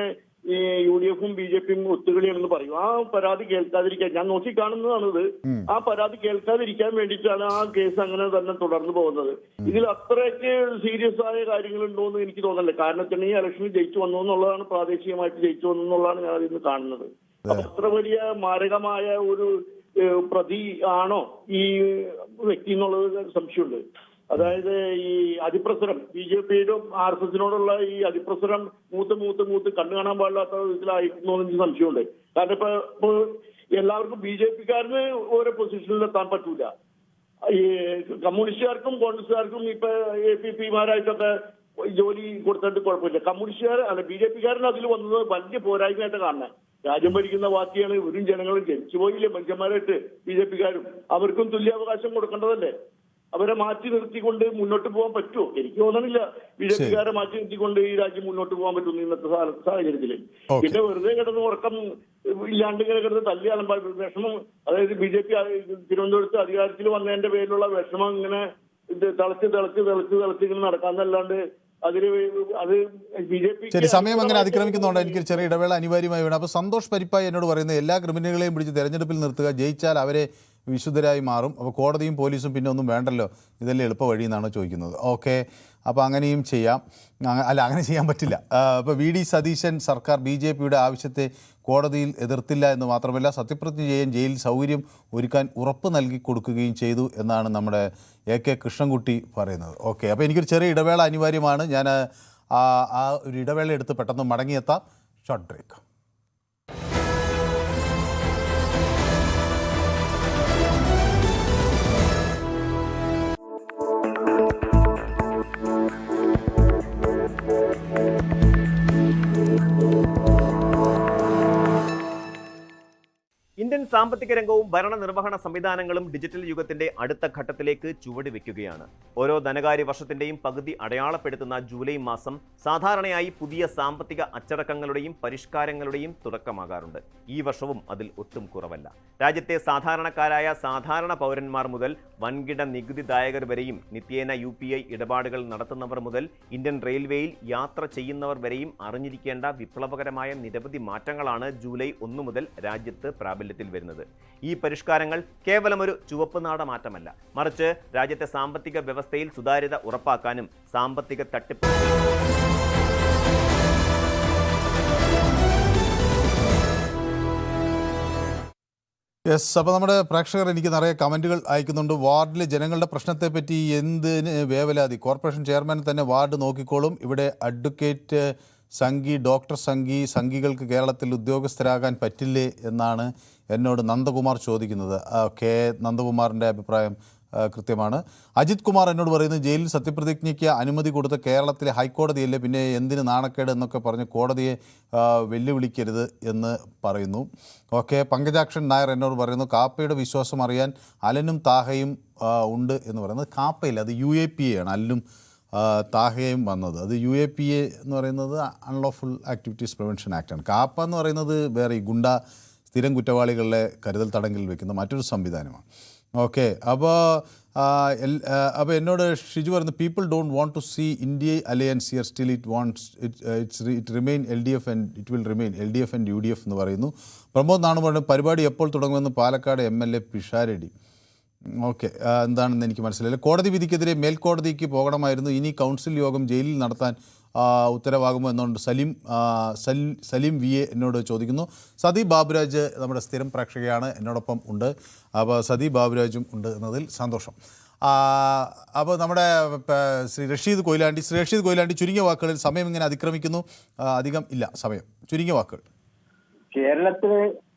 [SPEAKER 6] ഈ UDFും BJPയും ഒത്തുകളിയാണെന്ന് പറയും. ആ പരാതി കേൾക്കാതിരിക്കാൻ, ഞാൻ നോക്കി കാണുന്നതാണിത്, ആ പരാതി കേൾക്കാതിരിക്കാൻ വേണ്ടിയിട്ടാണ് ആ കേസ് അങ്ങനെ തന്നെ തുടർന്നു പോകുന്നത്. ഇതിൽ അത്രയ്ക്ക് സീരിയസ് ആയ കാര്യങ്ങളുണ്ടോ എന്ന് എനിക്ക് തോന്നുന്നില്ല. കാരണം വെച്ചാൽ ഈ ഇലക്ഷനിൽ ജയിച്ചു വന്നു എന്നുള്ളതാണ്, പ്രാദേശികമായിട്ട് ജയിച്ചു വന്നു എന്നുള്ളതാണ് ഞാൻ ഇന്ന് കാണുന്നത്. അപ്പൊ അത്ര വലിയ മാരകമായ ഒരു പ്രതി ആണോ ഈ വ്യക്തി എന്നുള്ളത് സംശയമുണ്ട്. അതായത് ഈ അതിപ്രസരം, BJPയുടെ RSSനോടുള്ള ഈ അതിപ്രസരം മൂത്ത് കണ്ണു കാണാൻ പാടില്ലാത്ത വിധത്തിലായിരുന്നു എനിക്ക് സംശയമുണ്ട്. കാരണം ഇപ്പൊ എല്ലാവർക്കും BJPക്കാരന് ഓരോ പൊസിഷനിലെത്താൻ പറ്റൂല. ഈ കമ്മ്യൂണിസ്റ്റുകാർക്കും കോൺഗ്രസ്സുകാർക്കും ഇപ്പൊ APPമാരായിട്ടൊക്കെ ജോലി കൊടുത്തിട്ട് കുഴപ്പമില്ല. കമ്മ്യൂണിസ്റ്റുകാർ അല്ല, BJPക്കാരന് അതിൽ വന്നത് വലിയ പോരായ്മയായിട്ട് കാണുന്നത്. രാജ്യം ഭരിക്കുന്ന പാർട്ടിയാണ്, ഇവരും ജനങ്ങളും ജനിച്ചു പോയില്ലേ മനുഷ്യന്മാരായിട്ട്. BJPക്കാരും അവർക്കും തുല്യാവകാശം കൊടുക്കേണ്ടതല്ലേ? അവരെ മാറ്റി നിർത്തിക്കൊണ്ട് മുന്നോട്ട് പോകാൻ പറ്റുമോ? എനിക്ക് തോന്നണില്ല BJPക്കാരെ മാറ്റി നിർത്തിക്കൊണ്ട് ഈ രാജ്യം മുന്നോട്ട് പോകാൻ പറ്റുന്നു ഇന്നത്തെ സാഹചര്യത്തിൽ. പിന്നെ വെറുതെ കിടന്ന് ഉറക്കം ഇല്ലാണ്ട് ഇങ്ങനെ കിടന്ന് തല്ലി അലമ്പാ വിഷമം. അതായത് BJP തിരുവനന്തപുരത്ത് അധികാരത്തിൽ വന്നതിന്റെ പേരിലുള്ള വിഷമം ഇങ്ങനെ തിളച്ച് ഇങ്ങനെ നടക്കാന്നല്ലാണ്ട് അതില് അത് BJP.
[SPEAKER 1] ശരി, സമയം അങ്ങനെ അതിക്രമിക്കുന്നുണ്ട്. എനിക്ക് ചെറിയ ഇടവേള അനിവാര്യമായി വേണം. അപ്പോൾ സന്തോഷ് പരിപ്പായി എന്നോട് പറയുന്നത്, എല്ലാ ക്രിമിനലുകളെയും പിടിച്ച് തെരഞ്ഞെടുപ്പിൽ നിർത്തുക, ജയിച്ചാൽ അവരെ വിശുദ്ധരായി മാറും, അപ്പോൾ കോടതിയും പോലീസും പിന്നെ ഒന്നും വേണ്ടല്ലോ, ഇതല്ലേ എളുപ്പ വഴി എന്നാണ് ചോദിക്കുന്നത്. ഓക്കെ, അപ്പോൾ അങ്ങനെയും ചെയ്യാം. അല്ല, അങ്ങനെ ചെയ്യാൻ പറ്റില്ല. അപ്പോൾ VD സതീശൻ സർക്കാർ BJPയുടെ ആവശ്യത്തെ കോടതിയിൽ എതിർത്തില്ല എന്ന് മാത്രമല്ല, സത്യപ്രതിജ്ഞ ചെയ്യാൻ ജയിലിൽ സൗകര്യം ഒരുക്കാൻ ഉറപ്പ് നൽകി കൊടുക്കുകയും ചെയ്തു എന്നാണ് നമ്മുടെ AK കൃഷ്ണൻകുട്ടി പറയുന്നത്. ഓക്കെ, അപ്പോൾ എനിക്കൊരു ചെറിയ ഇടവേള അനിവാര്യമാണ്. ഞാൻ ആ ഒരു ഇടവേള എടുത്ത് പെട്ടെന്ന് മടങ്ങിയെത്താം. Short break.
[SPEAKER 10] ഇന്ത്യൻ സാമ്പത്തിക രംഗവും ഭരണനിർവഹണ സംവിധാനങ്ങളും ഡിജിറ്റൽ യുഗത്തിന്റെ അടുത്ത ഘട്ടത്തിലേക്ക് ചുവട് വെക്കുകയാണ്. ഓരോ ധനകാര്യ വർഷത്തിന്റെയും പകുതി അടയാളപ്പെടുത്തുന്ന ജൂലൈ മാസം സാധാരണയായി പുതിയ സാമ്പത്തിക അച്ചടക്കങ്ങളുടെയും പരിഷ്കാരങ്ങളുടെയും തുടക്കമാകാറുണ്ട്. ഈ വർഷവും അതിൽ ഒട്ടും കുറവല്ല. രാജ്യത്തെ സാധാരണക്കാരായ സാധാരണ പൗരന്മാർ മുതൽ വൻകിട നികുതിദായകർ വരെയും, നിത്യേന UPI ഇടപാടുകൾ നടത്തുന്നവർ മുതൽ ഇന്ത്യൻ റെയിൽവേയിൽ യാത്ര ചെയ്യുന്നവർ വരെയും അറിഞ്ഞിരിക്കേണ്ട വിപ്ലവകരമായ നിരവധി മാറ്റങ്ങളാണ് ജൂലൈ 1 മുതൽ രാജ്യത്ത് പ്രാബല്യത്തിൽ വരുന്നത്. വരുന്നത്. ഈ പരിഷ്കാരങ്ങൾ കേവലം ഒരു ചുവപ്പ് നാട മാറ്റമല്ല, മറിച്ച് രാജ്യത്തെ സാമ്പത്തിക വ്യവസ്ഥയിൽ സുതാര്യത ഉറപ്പാക്കാനും സാമ്പത്തിക തട്ടിപ്പ്
[SPEAKER 1] യെസ്. അപ്പോൾ നമ്മുടെ പ്രേക്ഷകർ എനിക്ക് നിറയെ കമൻറ്റുകൾ അയക്കുന്നുണ്ട്. വാർഡിലെ ജനങ്ങളുടെ പ്രശ്നത്തെപ്പറ്റി എന്തിന് വേവലാതി, കോർപ്പറേഷൻ ചെയർമാൻ തന്നെ വാർഡ് നോക്കിക്കോളും. ഇവിടെ അഡ്വക്കേറ്റ് സംഘി, ഡോക്ടർ സംഘികൾക്ക് കേരളത്തിൽ ഉദ്യോഗസ്ഥരാകാൻ പറ്റില്ലേ എന്നാണ് എന്നോട് നന്ദകുമാർ ചോദിക്കുന്നത്. കെ നന്ദകുമാറിൻ്റെ അഭിപ്രായം കൃത്യമാണ്. അജിത് കുമാർ എന്നോട് പറയുന്നത് ജയിലിൽ സത്യപ്രതിജ്ഞയ്ക്ക് അനുമതി കൊടുത്ത കേരളത്തിലെ ഹൈക്കോടതിയല്ലേ, പിന്നെ എന്തിന് നാണക്കേട് എന്നൊക്കെ പറഞ്ഞ് കോടതിയെ വെല്ലുവിളിക്കരുത് എന്ന് പറയുന്നു. ഓക്കെ. പങ്കജാക്ഷൻ നായർ എന്നോട് പറയുന്നു കാപ്പയുടെ വിശ്വാസം അറിയാൻ അലനും താഹയും ഉണ്ട് എന്ന് പറയുന്നത്. കാപ്പയില്ല, അത് UAPA ആണ്. അല്ലും താഹയും വന്നത് അത് UAPA എന്ന് പറയുന്നത് അൺലോഫുൾ ആക്ടിവിറ്റീസ് പ്രിവെൻഷൻ ആക്റ്റാണ്. കാപ്പ എന്ന് പറയുന്നത് വേറെ ഈ ഗുണ്ട സ്ഥിരം കുറ്റവാളികളെ കരുതൽ തടങ്കിൽ വെക്കുന്ന മറ്റൊരു സംവിധാനമാണ്. ഓക്കെ. അപ്പോൾ എന്നോട് ഷിജു പറയുന്നത് people don't want to see India alliance here still it remain LDF and it will remain LDF and UDF എന്ന് പറയുന്നു. പ്രമോദ് നാണ് പറയുന്നത് പരിപാടി എപ്പോൾ തുടങ്ങുമെന്ന് പാലക്കാട് MLA പിഷാരടി. ഓക്കെ. എന്താണെന്ന് എനിക്ക് മനസ്സിലായില്ല. കോടതി വിധിക്കെതിരെ മേൽക്കോടതിക്ക് പോകണമായിരുന്നു, ഇനി കൗൺസിൽ യോഗം ജയിലിൽ നടത്താൻ ഉത്തരവാകുമോ എന്നുകൊണ്ട് സലീം VA എന്നോട് ചോദിക്കുന്നു. സതി ബാബുരാജ് നമ്മുടെ സ്ഥിരം പ്രേക്ഷകയാണ്, എന്നോടൊപ്പം ഉണ്ട്. അപ്പോൾ സതി ബാബുരാജും ഉണ്ട് എന്നതിൽ സന്തോഷം. അപ്പോൾ നമ്മുടെ ശ്രീ റഷീദ് കൊയിലാണ്ടി ചുരുങ്ങിയ വാക്കുകളിൽ, സമയം ഇങ്ങനെ അതിക്രമിക്കുന്നു, അധികം ഇല്ല സമയം, ചുരുങ്ങിയ വാക്കുകൾ.
[SPEAKER 11] കേരളത്തിൽ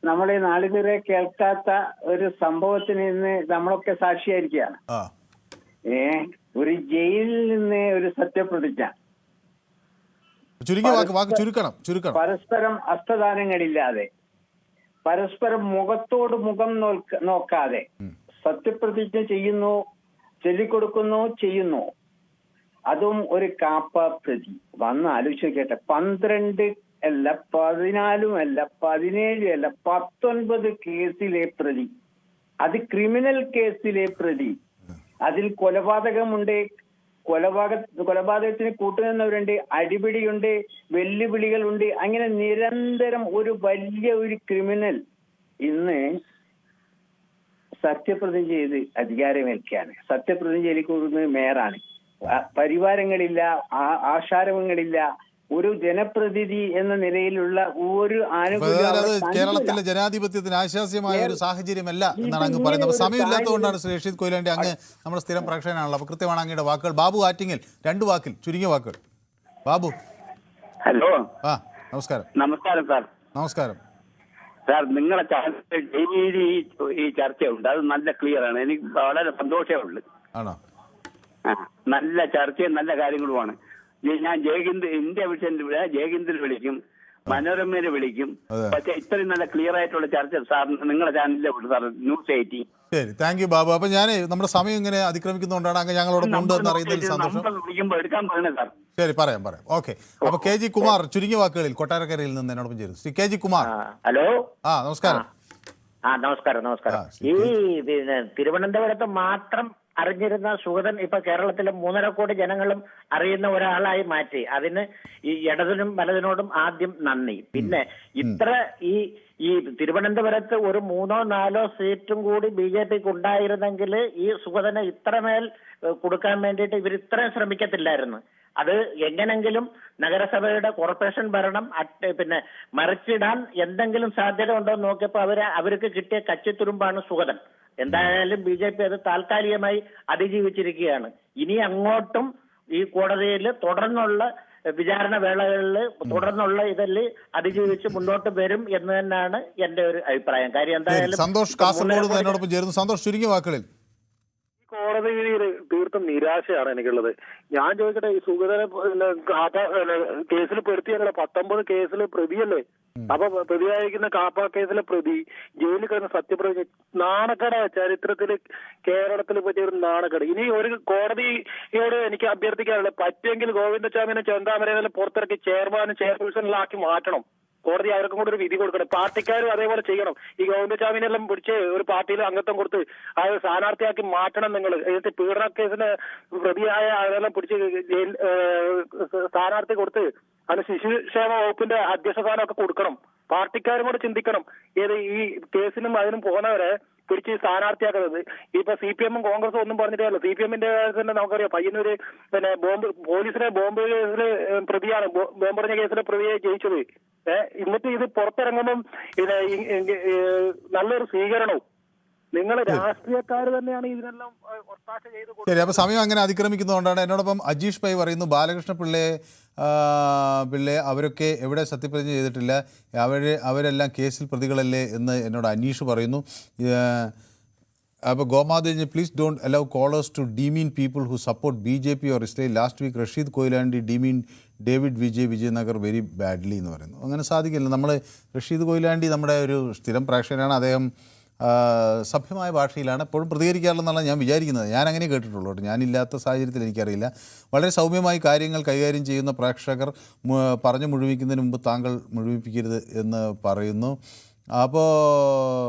[SPEAKER 11] നമ്മളെ നാളിതുവരെ കേൾക്കാത്ത ഒരു സംഭവത്തിന് ഇന്ന് നമ്മളൊക്കെ സാക്ഷിയായിരിക്കുകയാണ്. ഒരു ജയിലിൽ നിന്ന് ഒരു സത്യപ്രതിജ്ഞ, പരസ്പരം ഹസ്തദാനങ്ങളില്ലാതെ, പരസ്പരം മുഖത്തോട് മുഖം നോക്കാതെ സത്യപ്രതിജ്ഞ ചെയ്യുന്നു, ചെയ്യുന്നു. അതും ഒരു കാപ്പ പ്രതി. വന്ന് ആലോചിച്ച് കേട്ടെ, 12 അല്ല 14 അല്ല 17 അല്ല 19 കേസിലെ പ്രതി, അത് ക്രിമിനൽ കേസിലെ പ്രതി. അതിൽ കൊലപാതകമുണ്ട്, കൊലപാതകത്തിന് കൂട്ടുനിന്നവരുണ്ട്, അടിപിടിയുണ്ട്, വെല്ലുവിളികളുണ്ട്. അങ്ങനെ നിരന്തരം ഒരു ക്രിമിനൽ ഇന്ന് സത്യപ്രതിജ്ഞ ചെയ്ത് അധികാരമേൽക്കുകയാണ്. സത്യപ്രതിജ്ഞ ചെയ്തിരിക്കുന്നത് മേയറാണ്. പരിവാരങ്ങളില്ല, ആശാരങ്ങളില്ല, ഒരു ജനപ്രതിനിധി എന്ന നിലയിലുള്ള ഒരു ആനുകൂല്യം
[SPEAKER 1] കേരളത്തിലെ ജനാധിപത്യത്തിന് ആശാസ്യമായ ഒരു സാഹചര്യമല്ല എന്നാണ് അങ്ങ് പറയുന്നത്. സമയമില്ലാത്തതുകൊണ്ടാണ് ശ്രീ റഷീദ് കൊയിലാണ്ടി, അങ്ങ് നമ്മുടെ സ്ഥിരം പ്രേക്ഷകനാണല്ലോ, അപ്പോൾ കൃത്യമാണ് അങ്ങയുടെ വാക്കുകൾ. ബാബു ആറ്റിങ്ങൽ 2 വാക്കിൽ, ചുരുങ്ങിയ വാക്കുകൾ. ബാബു.
[SPEAKER 12] ഹലോ.
[SPEAKER 1] നമസ്കാരം.
[SPEAKER 12] നമസ്കാരം സാർ.
[SPEAKER 1] നമസ്കാരം
[SPEAKER 12] സാർ. നിങ്ങളെ ഡെയിലി ഈ ചർച്ചയുണ്ട്, അത് നല്ല ക്ലിയർ ആണ്, എനിക്ക് വളരെ സന്തോഷമേ ഉള്ളു.
[SPEAKER 1] ആണോ?
[SPEAKER 12] നല്ല ചർച്ചയും നല്ല കാര്യങ്ങളുമാണ്. ഞാൻ ഇന്ത്യ വിഷയത്തിൽ ജയഹിന്ദിൽ വിളിക്കും, മനോരമയിൽ വിളിക്കും, പക്ഷെ ഇത്രയും നല്ല ക്ലിയർ ആയിട്ടുള്ള ചർച്ച സാർ നിങ്ങളുടെ ചാനലിലെ ഉള്ളു സാർ, ന്യൂസ് 18.
[SPEAKER 1] ശരി, താങ്ക് യു ബാബു. അപ്പൊ ഞാൻ നമ്മുടെ സമയം ഇങ്ങനെ അതിക്രമിക്കുന്നതുകൊണ്ടാണ് അങ്ങ് ഞങ്ങളോടൊപ്പം ഉണ്ടെന്ന് അറിയുന്നതിൽ സന്തോഷം.
[SPEAKER 12] വിളിക്കുമ്പോൾ എടുക്കാൻ പറയണേ സാർ.
[SPEAKER 1] ശരി, പറയാം. ഓക്കെ. അപ്പൊ KG കുമാർ ചുരുങ്ങിയ വാക്കുകളിൽ കൊട്ടാരക്കരയിൽ നിന്ന് എന്നോടൊപ്പം ചേരും. ശ്രീ KG കുമാർ.
[SPEAKER 13] ഹലോ.
[SPEAKER 1] നമസ്കാരം.
[SPEAKER 13] നമസ്കാരം. ഈ തിരുവനന്തപുരത്ത് മാത്രം അറിഞ്ഞിരുന്ന സുഗതൻ ഇപ്പൊ കേരളത്തിലെ 3.5 കോടി ജനങ്ങളും അറിയുന്ന ഒരാളായി മാറ്റി. അതിന് ഈ ഇടതിനും വലതിനോടും ആദ്യം നന്ദി. പിന്നെ ഇത്ര ഈ തിരുവനന്തപുരത്ത് ഒരു 3-4 സീറ്റും കൂടി BJPക്ക് ഉണ്ടായിരുന്നെങ്കിൽ ഈ സുഗതന് ഇത്രമേൽ കൊടുക്കാൻ വേണ്ടിയിട്ട് ഇവർ ഇത്രയും ശ്രമിക്കത്തില്ലായിരുന്നു. അത് എങ്ങനെങ്കിലും നഗരസഭയുടെ കോർപ്പറേഷൻ ഭരണം പിന്നെ മറിച്ചിടാൻ എന്തെങ്കിലും സാധ്യത ഉണ്ടോ എന്ന് നോക്കിയപ്പോൾ അവർക്ക് കിട്ടിയ കച്ചിത്തുരുമ്പാണ് സുഗതൻ. എന്തായാലും BJP അത് താൽക്കാലികമായി അതിജീവിച്ചിരിക്കുകയാണ്. ഇനി അങ്ങോട്ടും ഈ കോടതിയിൽ തുടർന്നുള്ള വിചാരണ വേളകളിൽ തുടർന്നുള്ള ഇതിൽ അതിജീവിച്ച് മുന്നോട്ട് വരും എന്ന് തന്നെയാണ് എന്റെ ഒരു അഭിപ്രായം. കാര്യം എന്തായാലും
[SPEAKER 1] സന്തോഷ് കാസർഗോഡ് എന്നോടൊപ്പം ചേരുന്നു. സന്തോഷ്, ചുരുങ്ങിയ വാക്കുകളിൽ.
[SPEAKER 8] കോടതിയിൽ തീർത്തും നിരാശയാണ് എനിക്കുള്ളത്. ഞാൻ ചോദിക്കട്ടെ, ഈ സുഗതനെ കേസിൽ പെടുത്തിയല്ലേ, 19 കേസിൽ പ്രതിയല്ലേ? അപ്പൊ പ്രതിയായിരിക്കുന്ന കാപ്പ കേസിലെ പ്രതി ജയിലിൽ കിടന്ന സത്യപ്രതിജ്ഞ നാണക്കേടാ ചരിത്രത്തിൽ കേരളത്തിൽ പറ്റിയ ഒരു നാണക്കേട്. ഇനി ഒരു കോടതിയോട് എനിക്ക് അഭ്യർത്ഥിക്കാനുള്ളത്, പറ്റുമെങ്കിൽ ഗോവിന്ദസ്വാമിനെ ചെന്താമരയിലെ പുറത്തിറക്കി ചെയർപേഴ്സണിലാക്കി മാറ്റണം. കോടതി അവർക്കും കൂടെ ഒരു വിധി കൊടുക്കണം. പാർട്ടിക്കാരും അതേപോലെ ചെയ്യണം. ഈ ഗോവിന്ദസ്വാമിനെല്ലാം പിടിച്ച് ഒരു പാർട്ടിയിൽ അംഗത്വം കൊടുത്ത് അത് സ്ഥാനാർത്ഥിയാക്കി മാറ്റണം. നിങ്ങൾ ഇതിന്റെ പീഡന കേസിന് പ്രതിയായ അതെല്ലാം പിടിച്ച് സ്ഥാനാർത്ഥി കൊടുത്ത് അതിന് ശിശുക്ഷേമ വകുപ്പിന്റെ അധ്യക്ഷ സ്ഥാനമൊക്കെ കൊടുക്കണം. പാർട്ടിക്കാരും കൂടെ ചിന്തിക്കണം. ഏത് ഈ കേസിനും അതിനും പോകുന്നവരെ പിടിച്ച് സ്ഥാനാർത്ഥിയാക്കുന്നത്. ഇപ്പൊ CPM കോൺഗ്രസും ഒന്നും പറഞ്ഞിട്ടല്ല. CPM-ന്റെ തന്നെ നമുക്കറിയാം, പയ്യന്നൂര് പോലീസിനെ ബോംബ് കേസില് പ്രതിയാണ്, ബോംബെറിഞ്ഞ കേസിലെ പ്രതിയെ ജയിച്ചത്. എന്നിട്ട് ഇത് പുറത്തിറങ്ങുമ്പം നല്ലൊരു സ്വീകരണവും. നിങ്ങൾ രാഷ്ട്രീയക്കാർ തന്നെയാണ് ഇതിനെല്ലാം ഒത്താശ ചെയ്ത്.
[SPEAKER 1] ശരി, അപ്പോൾ സമയം അങ്ങനെ അതിക്രമിക്കുന്നതുകൊണ്ടാണ് എന്നോടൊപ്പം അജീഷ് പൈ പറയുന്നു, ബാലകൃഷ്ണ പിള്ളയെ അവരൊക്കെ എവിടെ സത്യപ്രതിജ്ഞ ചെയ്തിട്ടില്ല, അവരെല്ലാം കേസിൽ പ്രതികളല്ലേ എന്ന് എന്നോട് അനീഷ് പറയുന്നു. അപ്പോൾ ഗോമാദേജ് please don't allow callers to demean people who support BJP or Israel. Last week Rasheed Koyilandy demean David Vijayanagar very badly എന്ന് പറയുന്നു. അങ്ങനെ സാധിക്കില്ല. നമ്മൾ റഷീദ് കൊയിലാണ്ടി നമ്മുടെ ഒരു സ്ഥിരം പ്രേക്ഷകനാണ്. അദ്ദേഹം സഭ്യമായ ഭാഷയിലാണ് എപ്പോഴും പ്രതികരിക്കാറുള്ളതെന്നാണ് ഞാൻ വിചാരിക്കുന്നത്. ഞാൻ അങ്ങനെ കേട്ടിട്ടുള്ളൂ. ഞാനില്ലാത്ത സാഹചര്യത്തിൽ എനിക്കറിയില്ല. വളരെ സൗമ്യമായി കാര്യങ്ങൾ കൈകാര്യം ചെയ്യുന്ന പ്രേക്ഷകർ പറഞ്ഞു മുഴുമിക്കുന്നതിന് മുമ്പ് താങ്കൾ മുഴുമിപ്പിക്കരുത് എന്ന് പറയുന്നു. അപ്പോൾ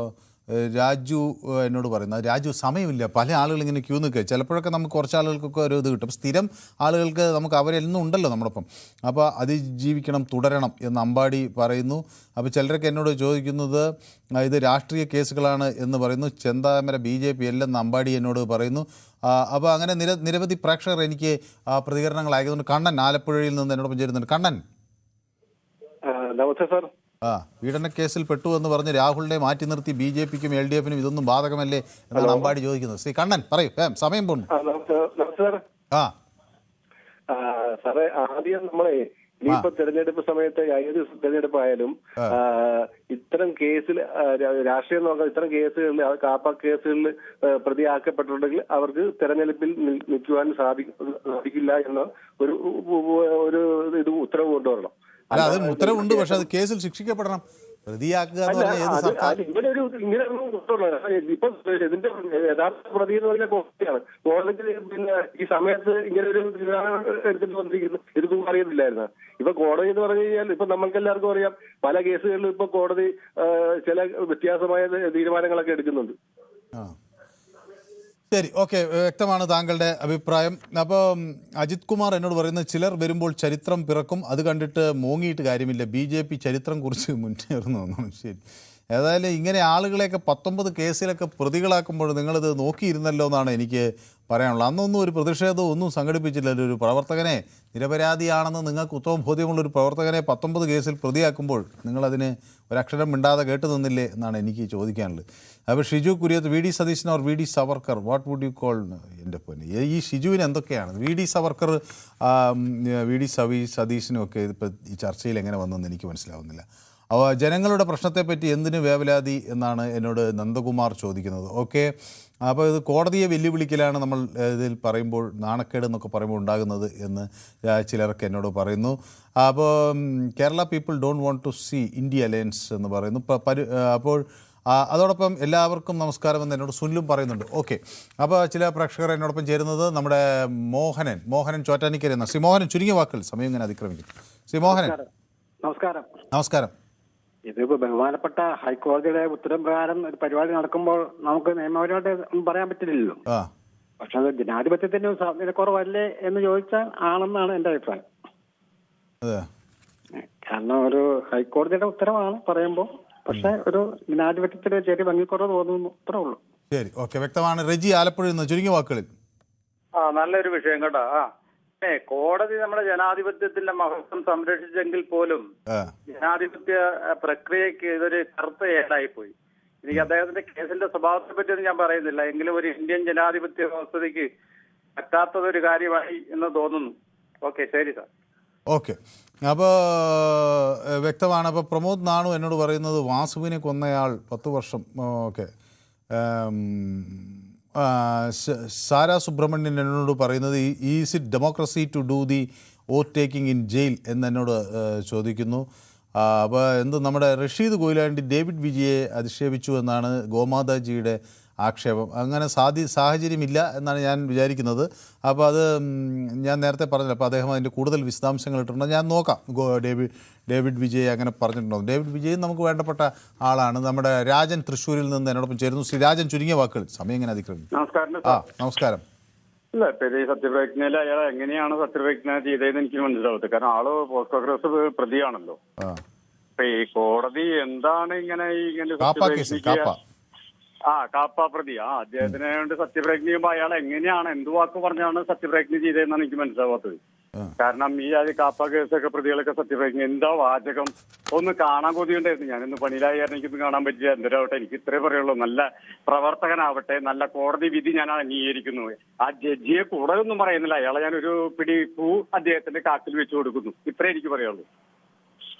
[SPEAKER 1] രാജു എന്നോട് പറയുന്നത്, രാജു സമയമില്ല, പല ആളുകൾ ഇങ്ങനെ ക്യൂ നിൽക്കുക. ചിലപ്പോഴൊക്കെ നമുക്ക് കുറച്ച് ആളുകൾക്കൊക്കെ ഒരു ഇത് കിട്ടും. സ്ഥിരം ആളുകൾക്ക് നമുക്ക് അവരെന്നും ഉണ്ടല്ലോ നമ്മോടൊപ്പം. അപ്പോൾ അതിജീവിക്കണം, തുടരണം എന്ന് അമ്പാടി പറയുന്നു. അപ്പോൾ ചിലരൊക്കെ എന്നോട് ചോദിക്കുന്നത് ഇത് രാഷ്ട്രീയ കേസുകളാണ് എന്ന് പറയുന്നു. ചെന്താമര BJP അല്ലെന്ന് അമ്പാടി എന്നോട് പറയുന്നു. അപ്പോൾ അങ്ങനെ നിരവധി പ്രേക്ഷകർ എനിക്ക് പ്രതികരണങ്ങൾ അയക്കുന്നുണ്ട്. കണ്ണൻ ആലപ്പുഴയിൽ നിന്ന് എന്നോടൊപ്പം ചേരുന്നുണ്ട്. കണ്ണൻ,
[SPEAKER 14] നമസ്തേ സാർ.
[SPEAKER 1] പീഡനക്കേസിൽ പെട്ടു എന്ന് പറഞ്ഞ് രാഹുലിനെ മാറ്റി നിർത്തി BJP-ക്കും LDF-നും ഇതൊന്നും ബാധകമല്ലേ എന്നാണ് അമ്പാടി ചോദിക്കുന്നത്. ശ്രീ കണ്ണൻ പറയൂ, സമയം പോകുന്നു.
[SPEAKER 14] സാറേ, ആദ്യം നമ്മളെ ഇനിയിപ്പോ തെരഞ്ഞെടുപ്പ് സമയത്ത് ഏത് തെരഞ്ഞെടുപ്പ് ആയാലും ഇത്തരം കേസിൽ രാഷ്ട്രീയം നോക്കാം, ഇത്തരം കേസുകളിൽ കാപ്പ കേസുകളിൽ പ്രതിയാക്കപ്പെട്ടിട്ടുണ്ടെങ്കിൽ അവർക്ക് തെരഞ്ഞെടുപ്പിൽ നിൽക്കുവാൻ സാധിക്കില്ല എന്ന ഒരു ഇത് ഉത്തരവ് കൊണ്ടുവരണം.
[SPEAKER 1] അല്ല, അതിന് ഉത്തരവുണ്ട്, പക്ഷെ അത് കേസിൽ ശിക്ഷിക്കപ്പെടണം. പ്രതിയാക്കുക എന്ന് പറഞ്ഞാൽ ഏത് സർക്കാർ
[SPEAKER 14] ഇങ്ങനെ ഇപ്പൊ ഇതിന്റെ യഥാർത്ഥ പ്രതി എന്ന് പറഞ്ഞാൽ കോടതിയാണ്. കോടതി പിന്നെ ഈ സമയത്ത് ഇങ്ങനെ ഒരു തീരുമാനം എടുത്തിട്ട് വന്നിരിക്കുന്നു. ഇതൊന്നും അറിയുന്നില്ലായിരുന്നു. ഇപ്പൊ കോടതി എന്ന് പറഞ്ഞു കഴിഞ്ഞാൽ ഇപ്പൊ നമുക്ക് എല്ലാവർക്കും അറിയാം, പല കേസുകളിലും ഇപ്പൊ കോടതി ചില വ്യത്യാസമായ തീരുമാനങ്ങളൊക്കെ എടുക്കുന്നുണ്ട്.
[SPEAKER 1] ശരി, ഓക്കെ, വ്യക്തമാണ് താങ്കളുടെ അഭിപ്രായം. അപ്പോൾ അജിത് കുമാർ എന്നോട് പറയുന്നത്, ചിലർ വരുമ്പോൾ ചരിത്രം പിറക്കും, അത് കണ്ടിട്ട് മോങ്ങിയിട്ട് കാര്യമില്ല, BJP ചരിത്രം കുറിച്ച് മുന്നേറുന്നു എന്നാണ്. ശരി, ഏതായാലും ഇങ്ങനെ ആളുകളെയൊക്കെ 19 കേസിലൊക്കെ പ്രതികളാക്കുമ്പോൾ നിങ്ങളിത് നോക്കിയിരുന്നല്ലോ എന്നാണ് എനിക്ക് പറയാനുള്ളത്. അന്നൊന്നും ഒരു പ്രതിഷേധവും ഒന്നും സംഘടിപ്പിച്ചില്ലല്ലോ. ഒരു പ്രവർത്തകനെ നിരപരാധിയാണെന്ന് നിങ്ങൾക്ക് ഉത്തമ ബോധ്യമുള്ളൊരു പ്രവർത്തകനെ 19 കേസിൽ പ്രതിയാക്കുമ്പോൾ നിങ്ങളതിന് ഒരക്ഷരം മിണ്ടാതെ കേട്ടു നിന്നില്ലേ എന്നാണ് എനിക്ക് ചോദിക്കാനുള്ളത്. അപ്പോൾ Shiju Kuriyath, VD Satheesan or VD Savarkar, what would you call? എൻ്റെ പൊന്നെ, ഈ ഷിജുവിന് എന്തൊക്കെയാണ്? VD സവർക്കർ, VD സതീശനും ഒക്കെ ഇപ്പോൾ ഈ ചർച്ചയിൽ എങ്ങനെ വന്നെന്ന് എനിക്ക് മനസ്സിലാവുന്നില്ല. ജനങ്ങളുടെ പ്രശ്നത്തെപ്പറ്റി എന്തിനു വേവലാതി എന്നാണ് എന്നോട് നന്ദകുമാർ ചോദിക്കുന്നത്. ഓക്കെ, അപ്പോൾ ഇത് കോടതിയെ വെല്ലുവിളിക്കലാണ് നമ്മൾ ഇതിൽ പറയുമ്പോൾ, നാണക്കേട് എന്നൊക്കെ പറയുമ്പോൾ ഉണ്ടാകുന്നത് എന്ന് ചിലർക്ക് എന്നോട് പറയുന്നു. അപ്പോൾ Kerala people don't want to see India alliance എന്ന് പറയുന്നു. അപ്പോൾ അതോടൊപ്പം എല്ലാവർക്കും നമസ്കാരം എന്ന് എന്നോട് സുനിലും പറയുന്നുണ്ട്. ഓക്കെ, അപ്പോൾ ചില പ്രേക്ഷകർ എന്നോടൊപ്പം ചേരുന്നത് നമ്മുടെ മോഹനൻ ചോറ്റാനിക്കര എന്ന ശ്രീ മോഹനൻ. ചുരുങ്ങിയ വാക്കുകൾ, സമയം ഇങ്ങനെ അതിക്രമിക്കും. ശ്രീ മോഹനൻ,
[SPEAKER 15] നമസ്കാരം.
[SPEAKER 1] നമസ്കാരം.
[SPEAKER 15] ഇതിപ്പോ ബഹുമാനപ്പെട്ട ഹൈക്കോടതിയുടെ ഉത്തരവ് പ്രകാരം ഒരു പരിപാടി നടക്കുമ്പോൾ നമുക്ക് നിയമപരമായിട്ട് ഒന്നും പറയാൻ പറ്റില്ലല്ലോ. പക്ഷെ അത് ജനാധിപത്യത്തിന് കുറവല്ലേ എന്ന് ചോദിച്ചാൽ ആണെന്നാണ് എന്റെ അഭിപ്രായം. കാരണം ഒരു ഹൈക്കോടതിയുടെ ഉത്തരവാണ് പറയുമ്പോൾ, പക്ഷെ ഒരു ജനാധിപത്യത്തിന്റെ ചെറിയ ഭംഗിക്കുറവ് തോന്നുന്നു, അത്രേ ഉള്ളൂ.
[SPEAKER 1] ശരി, ഓക്കെ, വ്യക്തമാണ്. റെജി ആലപ്പുഴയിൽ നിന്ന് ചുരുങ്ങിയ വാക്കുകളിൽ.
[SPEAKER 16] നല്ലൊരു വിഷയം കേട്ടോ. കോടതി നമ്മുടെ ജനാധിപത്യത്തിന്റെ മഹത്വം സംരക്ഷിച്ചെങ്കിൽ പോലും ജനാധിപത്യ പ്രക്രിയക്ക് ഇതൊരു കറുത്ത ഏടായിപ്പോയി. എനിക്ക് അദ്ദേഹത്തിന്റെ കേസിന്റെ സ്വഭാവത്തെ പറ്റിയൊന്നും ഞാൻ പറയുന്നില്ല, എങ്കിലും ഒരു ഇന്ത്യൻ ജനാധിപത്യ വ്യവസ്ഥയ്ക്ക് പറ്റാത്തതൊരു കാര്യമായി എന്ന് തോന്നുന്നു. ഓക്കെ, ശരി സാർ.
[SPEAKER 1] ഓക്കെ, അപ്പോൾ വ്യക്തമാണ്. അപ്പോൾ പ്രമോദ് നാണു എന്നോട് പറയുന്നത്, വാസുവിനെ കൊന്നയാൾ 10 വർഷം. ഓക്കെ, സാരാ സുബ്രഹ്മണ്യൻ എന്നോട് പറയുന്നത്, is it democracy to do the vote taking in jail എന്നോട് ചോദിക്കുന്നു. അപ്പോൾ നമ്മുടെ റഷീദ് കൊയിലാണ്ടി ഡേവിഡ് വിജയെ അധിക്ഷേപിച്ചു എന്നാണ് ഗോമാതാജിയുടെ ആക്ഷേപം. അങ്ങനെ സാഹചര്യമില്ല എന്നാണ് ഞാൻ വിചാരിക്കുന്നത്. അപ്പോൾ അത് ഞാൻ നേരത്തെ പറഞ്ഞില്ല. അപ്പോൾ അദ്ദേഹം അതിൻ്റെ കൂടുതൽ വിശദാംശങ്ങൾ ഇട്ടിട്ടുണ്ട്, ഞാൻ നോക്കാം. ഡേവിഡ് വിജയ് അങ്ങനെ പറഞ്ഞിട്ടുണ്ടോ? ഡേവിഡ് വിജയ് നമുക്ക് വേണ്ടപ്പെട്ട ആളാണ്. നമ്മുടെ രാജൻ തൃശ്ശൂരിൽ നിന്ന് എന്നോടൊപ്പം ചേരുന്നു. ശ്രീ രാജൻ, ചുരുങ്ങിയ വാക്കുകൾ, സമയം ഇങ്ങനെ അതിക്രമിക്കും. നമസ്കാരം.
[SPEAKER 17] ഇല്ല, ഈ സത്യപ്രതിജ്ഞയിൽ അയാൾ എങ്ങനെയാണ് സത്യപ്രതിജ്ഞ ചെയ്തതെന്ന് എനിക്ക് മനസ്സിലാവട്ടെ. കാരണം ആള് പോസ്കോ കേസ് പ്രതിയാണല്ലോ. ഇപ്പൊ ഈ കോടതി എന്താണ് ഇങ്ങനെ കാപ്പ പ്രതി അദ്ദേഹത്തിനെ കൊണ്ട് സത്യപ്രതിജ്ഞ ചെയ്യുമ്പോ അയാൾ എങ്ങനെയാണ് എന്ത് വാക്ക് പറഞ്ഞാണ് സത്യപ്രതിജ്ഞ ചെയ്തതെന്നാണ് എനിക്ക് മനസ്സിലാവാത്തത്. കാരണം ഈ കാപ്പ കേസൊക്കെ പ്രതികളൊക്കെ സത്യപ്രതിജ്ഞ എന്താ വാചകം ഒന്ന് കാണാൻ കൊതിയുണ്ടായിരുന്നു. ഞാനിന്ന് പണിയിലായ കാരണം എനിക്കൊന്നും കാണാൻ പറ്റില്ല. എന്തരാവട്ടെ, എനിക്ക് ഇത്രേ പറയുള്ളൂ, നല്ല പ്രവർത്തകനാവട്ടെ, നല്ല കോടതി വിധി ഞാൻ അംഗീകരിക്കുന്നു. ആ ജഡ്ജിയെ കൂടുതലൊന്നും പറയുന്നില്ല, അയാളെ ഞാൻ ഒരു പിടി പൂ അദ്ദേഹത്തിന്റെ കാക്കിൽ വെച്ചു കൊടുക്കുന്നു. ഇത്രേ എനിക്ക് പറയുള്ളൂ.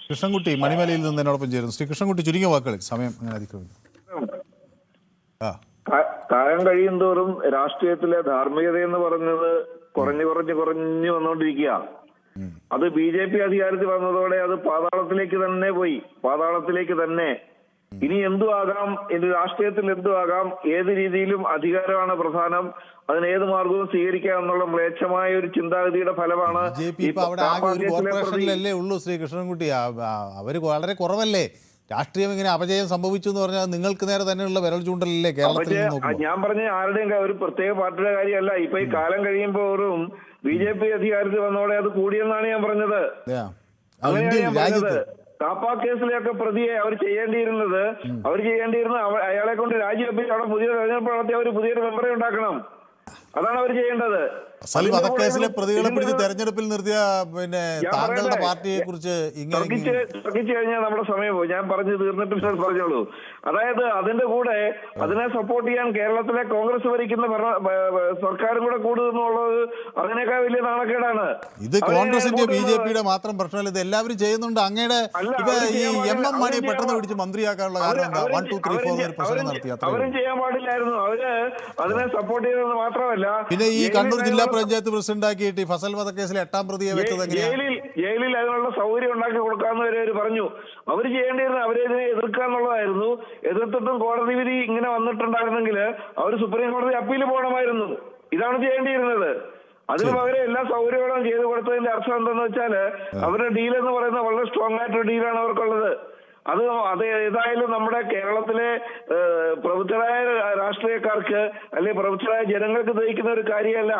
[SPEAKER 1] കൃഷ്ണൻകുട്ടി മണിമലയിൽ നിന്ന് എന്നോടൊപ്പം ചേരുന്നു. ശ്രീ കൃഷ്ണൻകുട്ടി, ചുരുങ്ങിയ വാക്കുകളിൽ, സമയം അങ്ങനെ അതിക്രമിക്കുന്നു.
[SPEAKER 18] കാലം കഴിയും തോറും രാഷ്ട്രീയത്തിലെ ധാർമ്മികത എന്ന് പറയുന്നത് കുറഞ്ഞു വന്നുകൊണ്ടിരിക്കുക. അത് BJP അധികാരത്തിൽ വന്നതോടെ അത് പാതാളത്തിലേക്ക് തന്നെ പോയി, പാതാളത്തിലേക്ക് തന്നെ. ഇനി എന്തു ആകാം, ഇനി രാഷ്ട്രീയത്തിൽ എന്തു ആകാം, ഏത് രീതിയിലും അധികാരമാണ് പ്രധാനം, അതിന് ഏത് മാർഗവും സ്വീകരിക്കാം എന്നുള്ള മ്ലേച്ഛമായ ഒരു ചിന്താഗതിയുടെ ഫലമാണ്
[SPEAKER 1] ഉള്ളൂ. ശ്രീ കൃഷ്ണൻകുട്ടി, അവര് വളരെ കുറവല്ലേ? രാഷ്ട്രീയം ഇങ്ങനെ അപജയം സംഭവിച്ചു എന്ന് പറഞ്ഞാൽ നിങ്ങൾക്ക് നേരെ തന്നെയുള്ള വിരൽ ചൂണ്ടലല്ലേ കേരളത്തിൽ?
[SPEAKER 18] ഞാൻ പറഞ്ഞ ആരുടെയും ഒരു പ്രത്യേക പാർട്ടിയുടെ കാര്യമല്ല. ഇപ്പൊ ഈ കാലം കഴിയുമ്പോഴും BJP അധികാരത്തിൽ വന്നതോടെ അത് കൂടിയെന്നാണ് ഞാൻ പറഞ്ഞത്. അങ്ങനെയാണ് ഞാൻ പറഞ്ഞത്. കാപ്പ കേസിലെയൊക്കെ പ്രതിയെ അവർ ചെയ്യേണ്ടിയിരുന്നത് അയാളെ കൊണ്ട് രാജിവെപ്പിച്ച് അവിടെ പുതിയ തെരഞ്ഞെടുപ്പ് നടത്തി അവർ പുതിയൊരു മെമ്പറെ ഉണ്ടാക്കണം. അതാണ് അവർ ചെയ്യേണ്ടത്.
[SPEAKER 1] വധക്കേസിലെ പ്രതികളെ പിടിച്ച് തെരഞ്ഞെടുപ്പിൽ നിർത്തിയ പിന്നെ താങ്കളുടെ പാർട്ടിയെ കുറിച്ച്
[SPEAKER 18] തർക്കിച്ചു കഴിഞ്ഞാൽ നമ്മുടെ സമയം പോകും. ഞാൻ പറഞ്ഞു തീർന്നിട്ട് പറഞ്ഞോളൂ. അതായത് അതിന്റെ കൂടെ അതിനെ സപ്പോർട്ട് ചെയ്യാൻ കേരളത്തിലെ കോൺഗ്രസ് ഭരിക്കുന്ന സർക്കാരും കൂടെ കൂടുന്നുള്ളത് അതിനേക്കാൾ വലിയ നാണക്കേടാണ്.
[SPEAKER 1] ഇത് കോൺഗ്രസിന്റെ BJPയുടെ മാത്രം പ്രശ്നമല്ല, ഇത് എല്ലാവരും ചെയ്യുന്നുണ്ട്. അങ്ങയുടെ ഈ MM മണി പെട്ടെന്ന് പിടിച്ച് മന്ത്രിയാക്കാനുള്ള കാരണം എന്താ? 1, 2, 3, 4 പ്രശ്നം നടത്തി.
[SPEAKER 18] അവരും ചെയ്യാൻ പാടില്ലായിരുന്നു. അവര് അതിനെ സപ്പോർട്ട് ചെയ്തത് മാത്രമല്ല,
[SPEAKER 1] പിന്നെ ഈ കണ്ണൂർ ജില്ലാ പഞ്ചായത്ത് പ്രസിഡന്റ് ആക്കിയിട്ട് ഫസൽ വധക്കേസിൽ 8ാം പ്രതിയെ വെച്ചത്
[SPEAKER 18] ജയിലിൽ അതിനുള്ള സൗകര്യം ഉണ്ടാക്കി കൊടുക്കാമെന്ന് അവർ പറഞ്ഞു. അവർ ചെയ്യേണ്ടിയിരുന്നത് അവരെതിനെ എതിർക്കാന്നുള്ളതായിരുന്നു. എതിർത്തിട്ടും കോടതി വിധി ഇങ്ങനെ വന്നിട്ടുണ്ടായിരുന്നെങ്കിൽ അവർ സുപ്രീം കോടതി അപ്പീൽ പോകണമായിരുന്നു. ഇതാണ് ചെയ്യേണ്ടിയിരുന്നത്. അതിന് പകരം എല്ലാ സൗകര്യങ്ങളും ചെയ്തു കൊടുത്തതിന്റെ അർത്ഥം എന്താണെന്ന് വെച്ചാല് അവരുടെ ഡീൽ എന്ന് പറയുന്നത് വളരെ സ്ട്രോങ് ആയിട്ടൊരു ഡീലാണ് അവർക്കുള്ളത്. അത് ഏതായാലും നമ്മുടെ കേരളത്തിലെ പ്രബുദ്ധരായ രാഷ്ട്രീയക്കാർക്ക് അല്ലെങ്കിൽ പ്രബുദ്ധരായ ജനങ്ങൾക്ക് ദഹിക്കുന്ന ഒരു കാര്യമല്ല.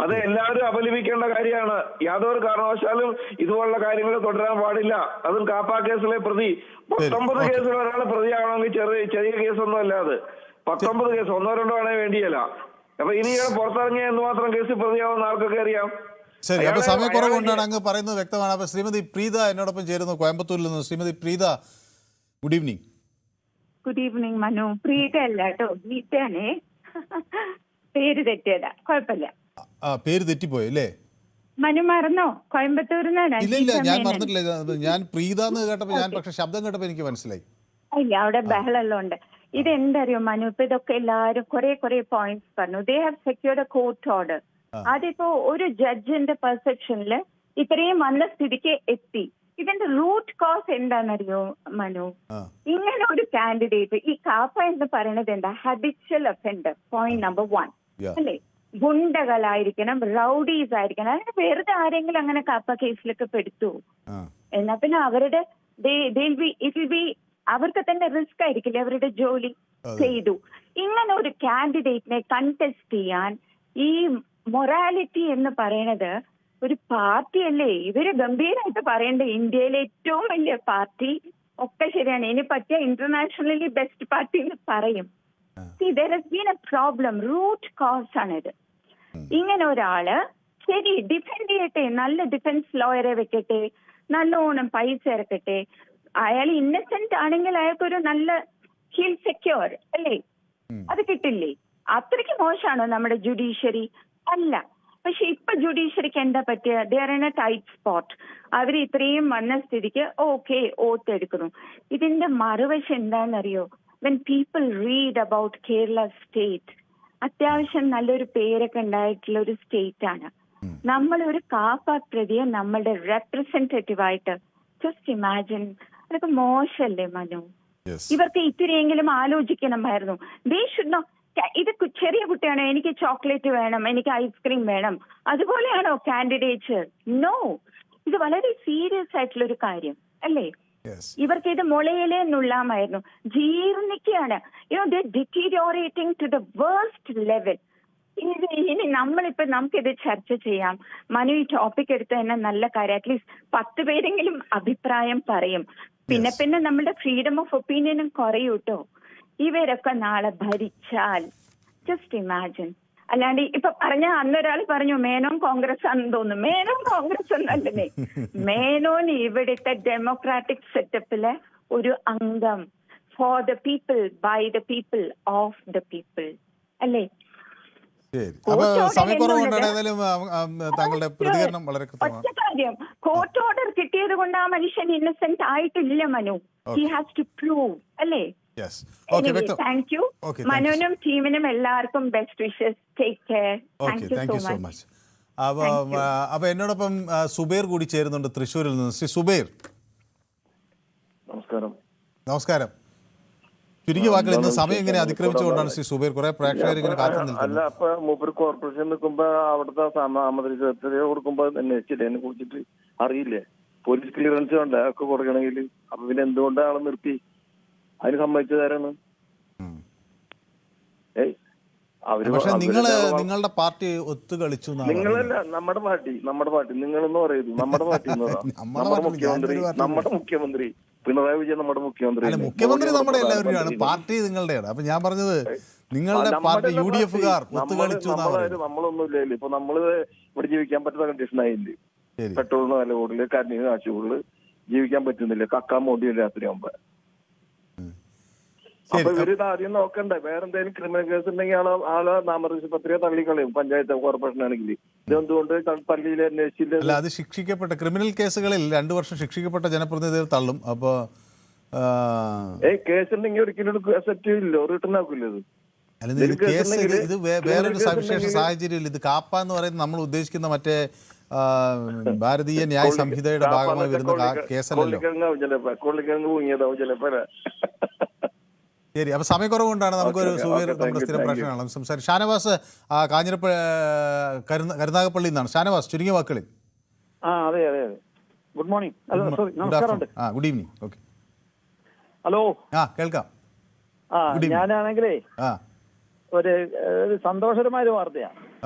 [SPEAKER 18] അത് എല്ലാവരും അപലപിക്കേണ്ട കാര്യമാണ്. യാതൊരു കാരണവശാലും ഇതുപോലുള്ള കാര്യങ്ങൾ തുടരാൻ പാടില്ല. അതും കാപ്പ കേസിലെ പ്രതി 19 കേസിൽ ഒരാൾ പ്രതിയാവണമെങ്കിൽ ചെറിയ കേസൊന്നും അല്ല. അത് 19 കേസ് 1, 2 ആണേ വേണ്ടിയല്ല. അപ്പൊ ഇനി പുറത്തിറങ്ങിയ എന്തുമാത്രം കേസിൽ പ്രതിയാവുന്ന ആർക്കൊക്കെ അറിയാം.
[SPEAKER 1] ശരി, അപ്പൊ സമയക്കുറവുകൊണ്ടാണ് അങ്ങ് പറയുന്നത് വ്യക്തമാണ്. അപ്പൊ ശ്രീമതി പ്രീത എന്നോടൊപ്പം ചേരുന്നു കോയമ്പത്തൂരിൽ നിന്ന്. Shrimati Preetha, good evening.
[SPEAKER 19] Good evening Manu. Preetha അല്ല കേട്ടോ, ഗീതയാണേ. പേര് തെറ്റിയതാ, കുഴപ്പമില്ല.
[SPEAKER 1] പേര് തെറ്റിപ്പോയി അല്ലേ?
[SPEAKER 19] മനു മറന്നോ? കോയമ്പത്തൂരിന്നാണ്.
[SPEAKER 1] ഇല്ല, ഞാൻ മറന്നിട്ടില്ല. ഞാൻ പ്രീത എന്ന് കേട്ടപ്പോ പക്ഷെ ശബ്ദം കേട്ടപ്പോ എനിക്ക് മനസ്സിലായി.
[SPEAKER 19] ഇല്ല, അവിടെ ബഹളെല്ലാം ഉണ്ട്. ഇതെന്തറിയോ മനു, ഇപ്പൊ ഇതൊക്കെ എല്ലാരും കുറെ പോയിന്റ്സ് പറഞ്ഞു. They have secured A court order. അതിപ്പോ ഒരു ജഡ്ജിന്റെ പെർസെപ്ഷനില് ഇത്രയും വന്ന സ്ഥിതിക്ക് എത്തി. ഇതിന്റെ റൂട്ട് കോസ് എന്താണെന്നറിയോ മനു? ഇങ്ങനെ ഒരു കാൻഡിഡേറ്റ്, ഈ കാപ്പ എന്ന് പറയുന്നത് എന്താ? ഹാബിച്വൽ ഒഫൻഡർ, പോയിന്റ് നമ്പർ 1 അല്ലേ? ഗുണ്ടകളായിരിക്കണം, റൗഡീസ് ആയിരിക്കണം. അതിന് വെറുതെ ആരെങ്കിലും അങ്ങനെ കാപ്പ കേസിലൊക്കെ പെടുത്തു എന്നാ പിന്നെ അവരുടെ അവർക്ക് തന്നെ റിസ്ക് ആയിരിക്കില്ലേ അവരുടെ ജോലി ചെയ്തു. ഇങ്ങനെ ഒരു കാൻഡിഡേറ്റിനെ കണ്ടസ്റ്റ് ചെയ്യാൻ ഈ മൊറാലിറ്റി എന്ന് പറയുന്നത് ഒരു പാർട്ടിയല്ലേ? ഇവര് ഗംഭീരമായിട്ട് പറയേണ്ട ഇന്ത്യയിലെ ഏറ്റവും വലിയ പാർട്ടി ഒക്കെ ശരിയാണ്, ഇനി പറ്റിയ ഇന്റർനാഷണലി ബെസ്റ്റ് പാർട്ടി എന്ന് പറയും. there has been a problem, root cause ആണിത്. ഇങ്ങനെ ഒരാള് ശരി ഡിഫെൻഡ് ചെയ്യട്ടെ, നല്ല ഡിഫൻസ് ലോയറെ വെക്കട്ടെ, നല്ലോണം പൈസ ഇറക്കട്ടെ. അയാൾ ഇന്നസെന്റ് ആണെങ്കിൽ അയാൾക്കൊരു നല്ല ഹീൽ സെക്യൂർ അല്ലേ? അത് കിട്ടില്ലേ? അത്രയ്ക്ക് മോശമാണോ നമ്മുടെ ജുഡീഷ്യറി? അല്ല. പക്ഷെ ഇപ്പൊ ജുഡീഷ്യറിക്ക് എന്താ പറ്റിയ? They are in a tight spot. അവർ ഇത്രയും വന്ന സ്ഥിതിക്ക് ഓക്കെ ഓത്തെടുക്കുന്നു. ഇതിന്റെ മറുവശം എന്താണെന്നറിയോ? When people read about Kerala state, അത്യാവശ്യം നല്ലൊരു പേരൊക്കെ ഉണ്ടായിട്ടുള്ള ഒരു സ്റ്റേറ്റ് ആണ്. നമ്മളൊരു കാപ്പ പ്രതിയെ നമ്മളുടെ റെപ്രസെന്റേറ്റീവ് ആയിട്ട് ജസ്റ്റ് ഇമാജിൻ. അതൊക്കെ മോശമല്ലേ മനു? ഇവർക്ക് ഇത്തിരിയെങ്കിലും ആലോചിക്കണമായിരുന്നു. They should know. ഇത് ചെറിയ കുട്ടിയാണോ എനിക്ക് ചോക്ലേറ്റ് വേണം, എനിക്ക് ഐസ്ക്രീം വേണം, അതുപോലെയാണോ കാൻഡിഡേറ്റ്സ്? നോ, ഇത് വളരെ സീരിയസ് ആയിട്ടുള്ള ഒരു കാര്യം അല്ലേ? ഇവർക്ക് ഇത് മുളയിലേ നുള്ളാമായിരുന്നു. ജീർണിക്കുകയാണ്. ഡിറ്റീരിയോറേറ്റിംഗ് ടു ദ വേഴ്സ്റ്റ് ലെവൽ. ഇനി നമ്മളിപ്പോ നമുക്കിത് ചർച്ച ചെയ്യാം. മനു ഈ ടോപ്പിക് എടുത്ത് തന്നെ നല്ല കാര്യം. അറ്റ്ലീസ്റ്റ് 10 പേരെങ്കിലും അഭിപ്രായം പറയും. പിന്നെ നമ്മുടെ ഫ്രീഡം ഓഫ് ഒപ്പീനിയനും കുറയൂട്ടോ. ഇവരൊക്കെ നാളെ ഭരിച്ചാൽ ജസ്റ്റ് ഇമാജിൻ. അല്ലാണ്ട് ഇപ്പൊ അന്നൊരാൾ പറഞ്ഞു മേനോൻ കോൺഗ്രസ് ആണെന്ന് തോന്നുന്നു. മേനോൻ കോൺഗ്രസ് എന്നല്ലേ, മേനോൻ ഇവിടുത്തെ ഡെമോക്രാറ്റിക് സെറ്റപ്പിലെ ഒരു അംഗം. For the people, by the people, of the people അല്ലേ?
[SPEAKER 1] താങ്കളുടെ പ്രതികരണം വളരെ
[SPEAKER 19] ഒറ്റ കാര്യം, കോർട്ട് ഓർഡർ കിട്ടിയത് കൊണ്ട് ആ മനുഷ്യൻ ഇന്നസെന്റ് ആയിട്ടില്ല Manu. He has to prove അല്ലേ? Thank you. മനുവിനും ടീമിനും എല്ലാവർക്കും best wishes. Take care. Thank you so much.
[SPEAKER 1] അപ്പൊ എന്നോടൊപ്പം സുബൈർ കൂടി ചേരുന്നുണ്ട് തൃശ്ശൂരിൽ നിന്ന്. ശ്രീ സുബൈർ,
[SPEAKER 14] നമസ്കാരം.
[SPEAKER 1] നമസ്കാരം. ചുരുങ്ങിയ വാക്കുകൾ, ഇന്ന് സമയം ഇങ്ങനെ അതിക്രമിച്ചുകൊണ്ടാണ് ശ്രീ സുബൈർ കുറെ പ്രേക്ഷകർ ഇങ്ങനെ കാത്തു നിൽക്കുന്നത്.
[SPEAKER 14] അല്ല, അപ്പൊ മൂപ്പർ കോർപ്പറേഷൻ നിൽക്കുമ്പോ അവിടുത്തെ സാമഗ്രി കൊടുക്കുമ്പോ അന്വേഷിച്ചില്ലേ? അതിനെ കുറിച്ചിട്ട് അറിയില്ലേ? പോലീസ് ക്ലിയറൻസ് വേണ്ട ഒക്കെ കൊടുക്കണമെങ്കിൽ. അപ്പൊ പിന്നെ എന്തുകൊണ്ട് ആളെ നിർത്തി? അതിന് സമ്മതിച്ചതാരാണ്?
[SPEAKER 1] പക്ഷെ നിങ്ങളുടെ പാർട്ടി ഒത്തുകളിച്ചു.
[SPEAKER 14] നിങ്ങളല്ല, നമ്മുടെ പാർട്ടി നിങ്ങളെന്ന് പറയുന്നു. നമ്മുടെ പാർട്ടി നമ്മുടെ മുഖ്യമന്ത്രി പിണറായി വിജയൻ, നമ്മുടെ
[SPEAKER 1] മുഖ്യമന്ത്രി നമ്മുടെ എല്ലാവരുടെയാണ്, പാർട്ടി നിങ്ങളുടെയാണ്. അപ്പൊ ഞാൻ പറഞ്ഞത് നിങ്ങളുടെ പാർട്ടി UDF-കാർ ഒത്തുകളിച്ചു.
[SPEAKER 14] നമ്മളൊന്നുമില്ല. ഇപ്പൊ നമ്മള് ഇവിടെ ജീവിക്കാൻ പറ്റുന്ന കണ്ടീഷൻ ആയില്ലേ? പെട്രോളിന് വില കൂടുതല്, കരണ്ടിന് കാശ് കൂടുതല്, ജീവിക്കാൻ പറ്റുന്നില്ല. കക്കാൻ മോണ്ടി രാത്രി ആകുമ്പോ. അപ്പൊ ഇവര് ഇത് ആദ്യം നോക്കണ്ടേ? വേറെ എന്തെങ്കിലും ക്രിമിനൽ കേസ് ഉണ്ടെങ്കിൽ ആളെ നാമനിർദ്ദേശ പത്രിക തള്ളിക്കളയും. പഞ്ചായത്ത് കോർപ്പറേഷൻ ആണെങ്കിൽ ഇതെന്തുകൊണ്ട് പള്ളിയിൽ അന്വേഷിച്ചില്ല?
[SPEAKER 1] അല്ല, അത് ശിക്ഷിക്കപ്പെട്ട ക്രിമിനൽ കേസുകളിൽ 2 വർഷം ശിക്ഷിക്കപ്പെട്ട ജനപ്രതിനിധികൾ തള്ളും. അപ്പൊ
[SPEAKER 14] കേസ് ഉണ്ടെങ്കിൽ ഒരിക്കലും അക്സെപ്റ്റ് ഇല്ലോ, റിട്ടേൺ ആക്കില്ല.
[SPEAKER 1] ഇത് വേറൊരു സവിശേഷ സാഹചര്യം. ഇത് കാപ്പ എന്ന് പറയുന്നത് നമ്മൾ ഉദ്ദേശിക്കുന്ന മറ്റേ ഭാരതീയ ന്യായ സംഹിതയുടെ ഭാഗമായി വരുന്ന കേസല്ലല്ലോ. ശരി, അപ്പൊ സമയക്കുറവ് കൊണ്ടാണ് നമുക്കൊരു സുബൈർ നമ്മുടെ സ്ഥിരം പ്രശ്നമാണ് സംസാരിക്കും. ഷാനവാസ് കരുനാഗപ്പള്ളി നിന്നാണ്. ഷാനവാസ്, ചുരുങ്ങിയ വാക്കുകളിൽ.
[SPEAKER 20] അതെ. Good morning.
[SPEAKER 1] Good evening. Okay,
[SPEAKER 20] hello.
[SPEAKER 1] കേൾക്കാം.
[SPEAKER 20] ഞാനാണെങ്കിലേ ഒരു സന്തോഷകരമായ ഒരു വാർത്തയാണ്.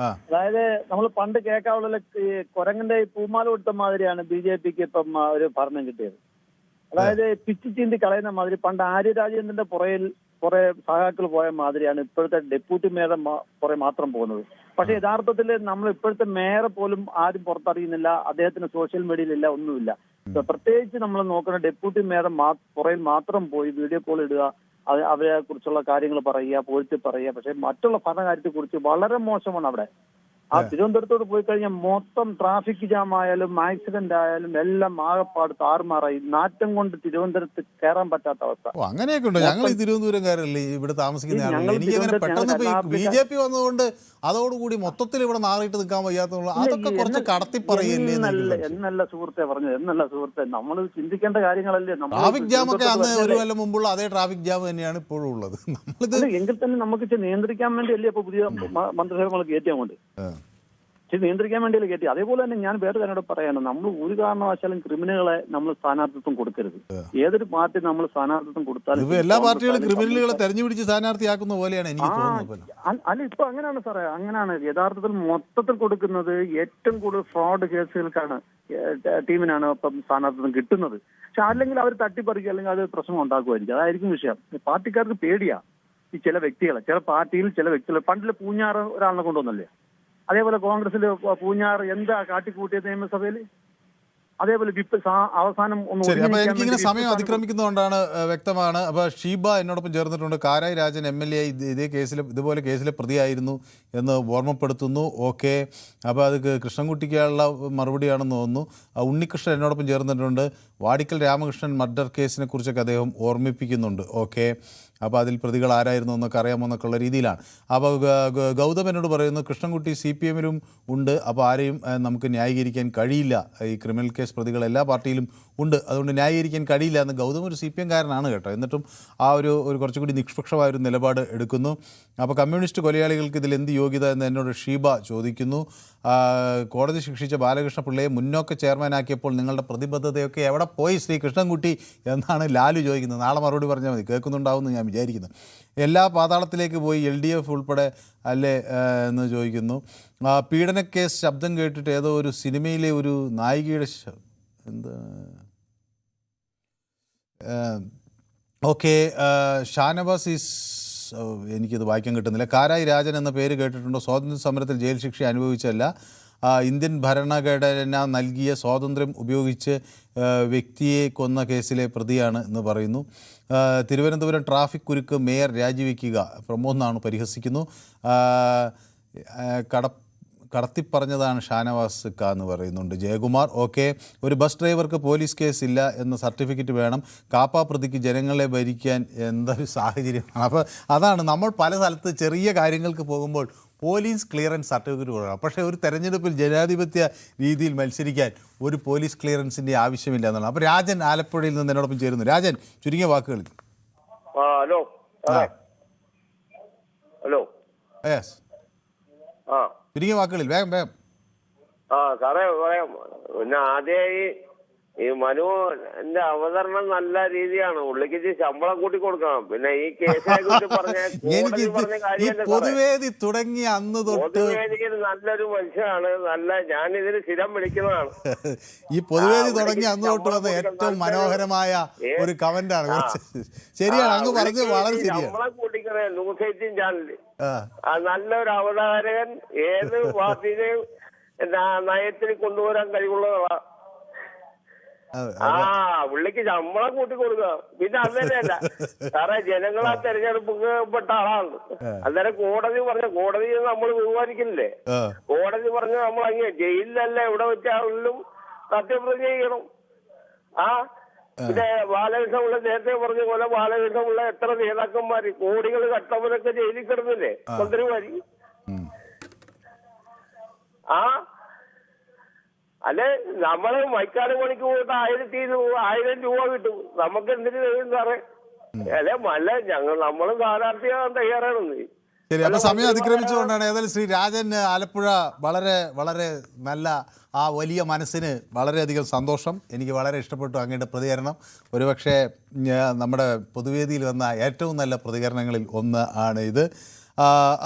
[SPEAKER 20] അതായത് നമ്മൾ പണ്ട് കേൾക്കാവുള്ള ഈ കുരങ്ങന്റെ പൂമാല കൊടുത്ത മാതിരിയാണ് BJPക്ക് ഇപ്പം ഒരു ഭരണം കിട്ടിയത്. അതായത് പിച്ചി ചീന്തി കളയുന്ന മാതിരി പണ്ട് ആര്യ രാജേന്ദ്രന്റെ പുറയിൽ കുറെ സഹാക്കൾ പോയ മാതിരിയാണ് ഇപ്പോഴത്തെ ഡെപ്യൂട്ടി മേയർ കുറെ മാത്രം പോകുന്നത്. പക്ഷെ യഥാർത്ഥത്തിൽ നമ്മൾ ഇപ്പോഴത്തെ മേയറെ പോലും ആരും പുറത്തറിയുന്നില്ല. അദ്ദേഹത്തിന് സോഷ്യൽ മീഡിയയിലില്ല, ഒന്നുമില്ല. പ്രത്യേകിച്ച് നമ്മൾ നോക്കുന്ന ഡെപ്യൂട്ടി മേയർ പുറയിൽ മാത്രം പോയി വീഡിയോ കോൾ ഇടുക, അവരെ കുറിച്ചുള്ള കാര്യങ്ങൾ പറയുക, പോയിട്ട് പറയുക. പക്ഷെ മറ്റുള്ള ഭരണകാര്യത്തെ കുറിച്ച് വളരെ മോശമാണ് അവിടെ. ആ തിരുവനന്തപുരത്തോട് പോയി കഴിഞ്ഞാൽ മൊത്തം ട്രാഫിക് ജാം ആയാലും ആക്സിഡന്റ് ആയാലും എല്ലാം ആകെപ്പാട് താറുമാറായി. നാറ്റം കൊണ്ട് തിരുവനന്തപുരത്ത് കയറാൻ പറ്റാത്ത അവസ്ഥ.
[SPEAKER 1] അങ്ങനെയൊക്കെ ഉണ്ടോ? ഞങ്ങൾ ഈ തിരുവനന്തപുരംകാരല്ലേ, ഇവിടെ താമസിക്കുന്ന ആളുകൾ. എനിക്ക് അങ്ങനെ പെട്ടെന്ന് BJP വന്നതുകൊണ്ട് അതോടുകൂടി മൊത്തത്തിൽ ഇവിടെ നാറിയിട്ട് നിൽക്കാൻ വയ്യാത്തുള്ളൂ. അതൊക്കെ കുറച്ച് കടത്തി പറയല്ലേ
[SPEAKER 20] എന്നല്ല സുഹൃത്തെ പറഞ്ഞത്, എന്നല്ല സുഹൃത്തെ. നമ്മൾ ചിന്തിക്കേണ്ട കാര്യങ്ങളല്ലേ.
[SPEAKER 1] ട്രാഫിക് ജാം ഒക്കെ അന്ന് ഒരു കൊല്ലം മുമ്പുള്ള അതേ ട്രാഫിക് ജാം തന്നെയാണ് ഇപ്പോഴും ഉള്ളത്.
[SPEAKER 20] എങ്കിൽ തന്നെ നമുക്ക് നിയന്ത്രിക്കാൻ വേണ്ടിയല്ലേ ഇപ്പൊ പുതിയ മന്ത്രിസഭകൾ കയറ്റി അങ്ങോട്ട് നിയന്ത്രിക്കാൻ വേണ്ടിയല്ലേ കയറ്റി. അതേപോലെ തന്നെ ഞാൻ വേറെ തന്നോട് പറയാണ്, നമ്മൾ ഒരു കാരണവശാലും ക്രിമിനലുകളെ നമ്മൾ സ്ഥാനാർത്ഥിത്വം കൊടുക്കരുത്. ഏതൊരു പാർട്ടി നമ്മൾ സ്ഥാനാർത്ഥിത്വം കൊടുത്താലും
[SPEAKER 1] എല്ലാ പാർട്ടികളും ക്രിമിനലുകളെ തെരഞ്ഞുപിടിച്ച് സ്ഥാനാർത്ഥിയാക്കുന്ന പോലെയാണ് എനിക്ക് തോന്നുന്നത്.
[SPEAKER 20] അല്ല, ഇപ്പൊ അങ്ങനെയാണ് സാറേ, അങ്ങനെയാണ് യഥാർത്ഥത്തിൽ മൊത്തത്തിൽ കൊടുക്കുന്നത്. ഏറ്റവും കൂടുതൽ ഫ്രോഡ് കേസുകൾക്കാണ് ടീമിനാണ് ഇപ്പം സ്ഥാനാർത്ഥിത്വം കിട്ടുന്നത്. പക്ഷെ അല്ലെങ്കിൽ അവർ തട്ടിപ്പറിക്കുക, അല്ലെങ്കിൽ അത് പ്രശ്നം ഉണ്ടാക്കുമായിരിക്കും. അതായിരിക്കും വിഷയം. പാർട്ടിക്കാർക്ക് പേടിയാ ഈ ചില വ്യക്തികളെ, ചില പാർട്ടിയിൽ ചില വ്യക്തികൾ. പണ്ടില് പൂഞ്ഞാറ് ഒരാളിനെ കൊണ്ടുവന്നല്ലേ, അതേപോലെ കോൺഗ്രസിൽ പൂഞ്ഞാർ എന്താ കാട്ടിക്കൂട്ടിയത് നിയമസഭയിൽ. അതേപോലെ അവസാനം
[SPEAKER 1] എനിക്കിങ്ങനെ സമയം അതിക്രമിക്കുന്നതുകൊണ്ടാണ് വ്യക്തമാണ്. അപ്പോൾ ഷീബ എന്നോടൊപ്പം ചേർന്നിട്ടുണ്ട്. കാരായി രാജൻ MLA ഇതുപോലെ കേസിൽ പ്രതിയായിരുന്നു എന്ന് ഓർമ്മപ്പെടുത്തുന്നു. ഓക്കെ, അപ്പോൾ അത് കൃഷ്ണൻകുട്ടിക്കുള്ള മറുപടിയാണെന്ന് തോന്നുന്നു. ഉണ്ണികൃഷ്ണൻ എന്നോടൊപ്പം ചേർന്നിട്ടുണ്ട്. വാടിക്കൽ രാമകൃഷ്ണൻ മർഡർ കേസിനെ കുറിച്ചൊക്കെ അദ്ദേഹം ഓർമ്മിപ്പിക്കുന്നുണ്ട്. ഓക്കെ, അപ്പോൾ അതിൽ പ്രതികൾ ആരായിരുന്നു എന്നൊക്കെ അറിയാമോ എന്നൊക്കെ ഉള്ള രീതിയിലാണ്. അപ്പോൾ ഗൗതം എന്നോട് പറയുന്നു കൃഷ്ണൻകുട്ടി CPM-ലും ഉണ്ട്, അപ്പോൾ ആരെയും നമുക്ക് ന്യായീകരിക്കാൻ കഴിയില്ല. ഈ ക്രിമിനൽ കേസ് പ്രതികൾ എല്ലാ പാർട്ടിയിലും ഉണ്ട്, അതുകൊണ്ട് ന്യായീകരിക്കാൻ കഴിയില്ല എന്ന്. ഗൗതം ഒരു CPM-കാരനാണ് കേട്ടോ, എന്നിട്ടും ആ ഒരു കുറച്ചുകൂടി നിഷ്പക്ഷമായൊരു നിലപാട് എടുക്കുന്നു. അപ്പോൾ കമ്മ്യൂണിസ്റ്റ് കൊലയാളികൾക്ക് ഇതിൽ എന്ത് യോഗ്യത എന്ന് എന്നോട് ഷീബ ചോദിക്കുന്നു. കോടതി ശിക്ഷിച്ച ബാലകൃഷ്ണ പിള്ളയെ മുന്നോക്ക ചെയർമാനാക്കിയപ്പോൾ നിങ്ങളുടെ പ്രതിബദ്ധതയൊക്കെ എവിടെ പോയി ശ്രീ കൃഷ്ണൻകുട്ടി എന്നാണ് ലാലു ചോദിക്കുന്നത്. നാളെ മറുപടി പറഞ്ഞാൽ മതി, കേൾക്കുന്നുണ്ടാവുമെന്ന് ഞാൻ വിചാരിക്കുന്നു. എല്ലാ പാതാളത്തിലേക്ക് പോയി LDF ഉൾപ്പെടെ അല്ലേ എന്ന് ചോദിക്കുന്നു. പീഡനക്കേസ് ശബ്ദം കേട്ടിട്ട് ഏതോ ഒരു സിനിമയിലെ ഒരു നായികയുടെ എന്താ ഓക്കെ. ഷാനവാസ് ഈസ് എനിക്കിത് വായിക്കാൻ കിട്ടുന്നില്ല. കാരായി രാജൻ എന്ന പേര് കേട്ടിട്ടുണ്ടോ? സ്വാതന്ത്ര്യ സമരത്തിൽ ജയിൽ ശിക്ഷ അനുഭവിച്ചല്ല, ഇന്ത്യൻ ഭരണഘടന നൽകിയ സ്വാതന്ത്ര്യം ഉപയോഗിച്ച് വ്യക്തിയെ കൊന്ന കേസിലെ പ്രതിയാണ് എന്ന് പറയുന്നു. തിരുവനന്തപുരം ട്രാഫിക് കുരുക്ക് മേയർ രാജിവെക്കുക പ്രമോദ് പരിഹസിക്കുന്നു. കടത്തിപ്പറഞ്ഞതാണ് ഷാനവാസ് ക എന്ന് പറയുന്നുണ്ട് ജയകുമാർ. ഓക്കെ. ഒരു ബസ് ഡ്രൈവർക്ക് പോലീസ് കേസ് ഇല്ല എന്ന സർട്ടിഫിക്കറ്റ് വേണം, കാപ്പ പ്രതിക്ക് ജനങ്ങളെ ഭരിക്കാൻ എന്തൊരു സാഹചര്യമാണ്. അപ്പോൾ അതാണ് നമ്മൾ പല സ്ഥലത്ത് ചെറിയ കാര്യങ്ങൾക്ക് പോകുമ്പോൾ പോലീസ് ക്ലിയറൻസ് സർട്ടിഫിക്കറ്റ് കൊടുക്കണം. പക്ഷേ ഒരു തെരഞ്ഞെടുപ്പിൽ ജനാധിപത്യ രീതിയിൽ മത്സരിക്കാൻ ഒരു പോലീസ് ക്ലിയറൻസിൻ്റെ ആവശ്യമില്ല എന്നാണ്. അപ്പോൾ രാജൻ ആലപ്പുഴയിൽ നിന്ന് എന്നോടൊപ്പം ചേരുന്നു. രാജൻ, ചുരുങ്ങിയ വാക്കുകളിൽ.
[SPEAKER 2] ഹലോ ഹലോ
[SPEAKER 1] യെസ്, ചുരുങ്ങിയ വാക്കുകളിൽ വേഗം വേഗം.
[SPEAKER 2] സാറേ പറയാം. പിന്നെ ആദ്യമായി ഈ മനുവിന്റെ അവതരണം നല്ല രീതിയാണ്. ഉള്ളിക്ക് ശമ്പളം കൂട്ടി കൊടുക്കണം. പിന്നെ ഈ കേസിനെ കുറിച്ച് പറഞ്ഞ
[SPEAKER 1] പൊതുവേദി തുടങ്ങി അന്ന് തൊട്ട്
[SPEAKER 2] പൊതുവേദിക്ക് നല്ലൊരു മനുഷ്യനാണ്. നല്ല ഞാൻ ഇതിന് സ്ഥിരം വിളിക്കുന്നതാണ്.
[SPEAKER 1] ഈ പൊതുവേദി തുടങ്ങി അന്ന് തൊട്ട് വന്ന ഏറ്റവും മനോഹരമായ ഒരു കമന്റാണ്. ശരിയാണ്, അങ്ങ് പറഞ്ഞത് വളരെ ശരിയാണ്.
[SPEAKER 2] ശമ്പളം കൂട്ടിക്കണേ ന്യൂസ് 18 ചാനലിൽ നല്ലൊരു അവതാരകൻ ഏത് പാർട്ടിനെയും നയത്തിൽ കൊണ്ടുവരാൻ കഴിവുള്ളതാണ്. പുള്ളിക്ക് ശമ്പളം കൂട്ടി കൊടുക്കുക. പിന്നെ അന്നേരമല്ല സാറേ, ജനങ്ങളാ തെരഞ്ഞെടുക്കപ്പെട്ട ആളാണ്. അന്നേരം കോടതി നമ്മൾ ബഹുമാനിക്കുന്നില്ലേ? കോടതി പറഞ്ഞ് നമ്മൾ അങ്ങ് ജയിലിലല്ല എവിടെ വെച്ചാലും സത്യപ്രതിജ്ഞ ചെയ്യണം. പിന്നെ ബാലകൃഷ്ണപിള്ള നേരത്തെ പറഞ്ഞ പോലെ ബാലകൃഷ്ണപിള്ള എത്ര നേതാക്കന്മാര് കോടികൾ കട്ടവരൊക്കെ ജയിലിൽ കിടന്നില്ലേ മന്ത്രിമാര്? അല്ലെ നമ്മള് മൈക്കാട് പണിക്ക് പോയിട്ട് 1000 രൂപ കിട്ടും. നമുക്ക് എന്തിനു കഴിയും സാറേ? അല്ലെ നമ്മള് സ്ഥാനാർത്ഥിയാകാൻ തയ്യാറാണെന്ന്.
[SPEAKER 1] ശരി, അപ്പൊ സമയം അതിക്രമിച്ചുകൊണ്ടാണ്. ഏതായാലും ശ്രീ രാജൻ ആലപ്പുഴ വളരെ വളരെ നല്ല ആ വലിയ മനസ്സിന് വളരെയധികം സന്തോഷം. എനിക്ക് വളരെ ഇഷ്ടപ്പെട്ടു അങ്ങയുടെ പ്രതികരണം. ഒരുപക്ഷെ നമ്മുടെ പൊതുവേദിയിൽ വന്ന ഏറ്റവും നല്ല പ്രതികരണങ്ങളിൽ ഒന്ന് ആണ് ഇത്.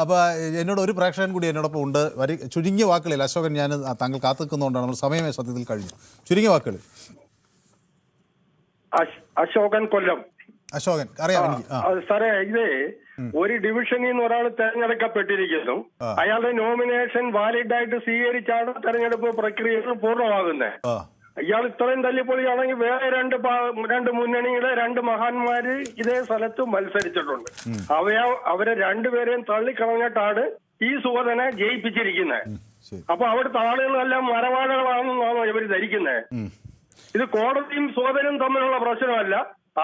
[SPEAKER 1] അപ്പോൾ എന്നോട് ഒരു പ്രേക്ഷകൻ കൂടി എന്നോടൊപ്പം ഉണ്ട്. ചുരുങ്ങിയ വാക്കുകളിൽ അശോകൻ, ഞാൻ താങ്കൾ കാത്തു നിൽക്കുന്നതുകൊണ്ടാണ്, നമ്മൾ സമയമേ സത്യത്തിൽ കഴിഞ്ഞു. ചുരുങ്ങിയ വാക്കുകളിൽ.
[SPEAKER 14] അശോകൻ കൊല്ലം.
[SPEAKER 1] അശോകൻ അറിയാം എനിക്ക്.
[SPEAKER 14] സാറേ, ഇത് ഒരു ഡിവിഷനിൽ നിന്ന് ഒരാൾ തെരഞ്ഞെടുക്കപ്പെട്ടിരിക്കുന്നു. അയാളുടെ നോമിനേഷൻ വാലിഡ് ആയിട്ട് സ്വീകരിച്ചാണ് തെരഞ്ഞെടുപ്പ് പ്രക്രിയ പൂർണ്ണമാകുന്നത്. ഇയാൾ ഇത്രയും തല്ലിപ്പൊളിയാണെങ്കിൽ വേറെ രണ്ട് മുന്നണിയുടെ 2 മഹാന്മാര് ഇതേ സ്ഥലത്ത് മത്സരിച്ചിട്ടുണ്ട്. അവരെ രണ്ടുപേരെയും തള്ളിക്കളഞ്ഞിട്ടാണ് ഈ സുഗതനെ ജയിപ്പിച്ചിരിക്കുന്നത്. അപ്പൊ അവിടുത്തെ ആളുകളെല്ലാം മരവാഴകളാണെന്നാണോ ഇവർ ധരിക്കുന്നത്? ഇത് കോടതിയും സുഗതനും തമ്മിലുള്ള പ്രശ്നമല്ല,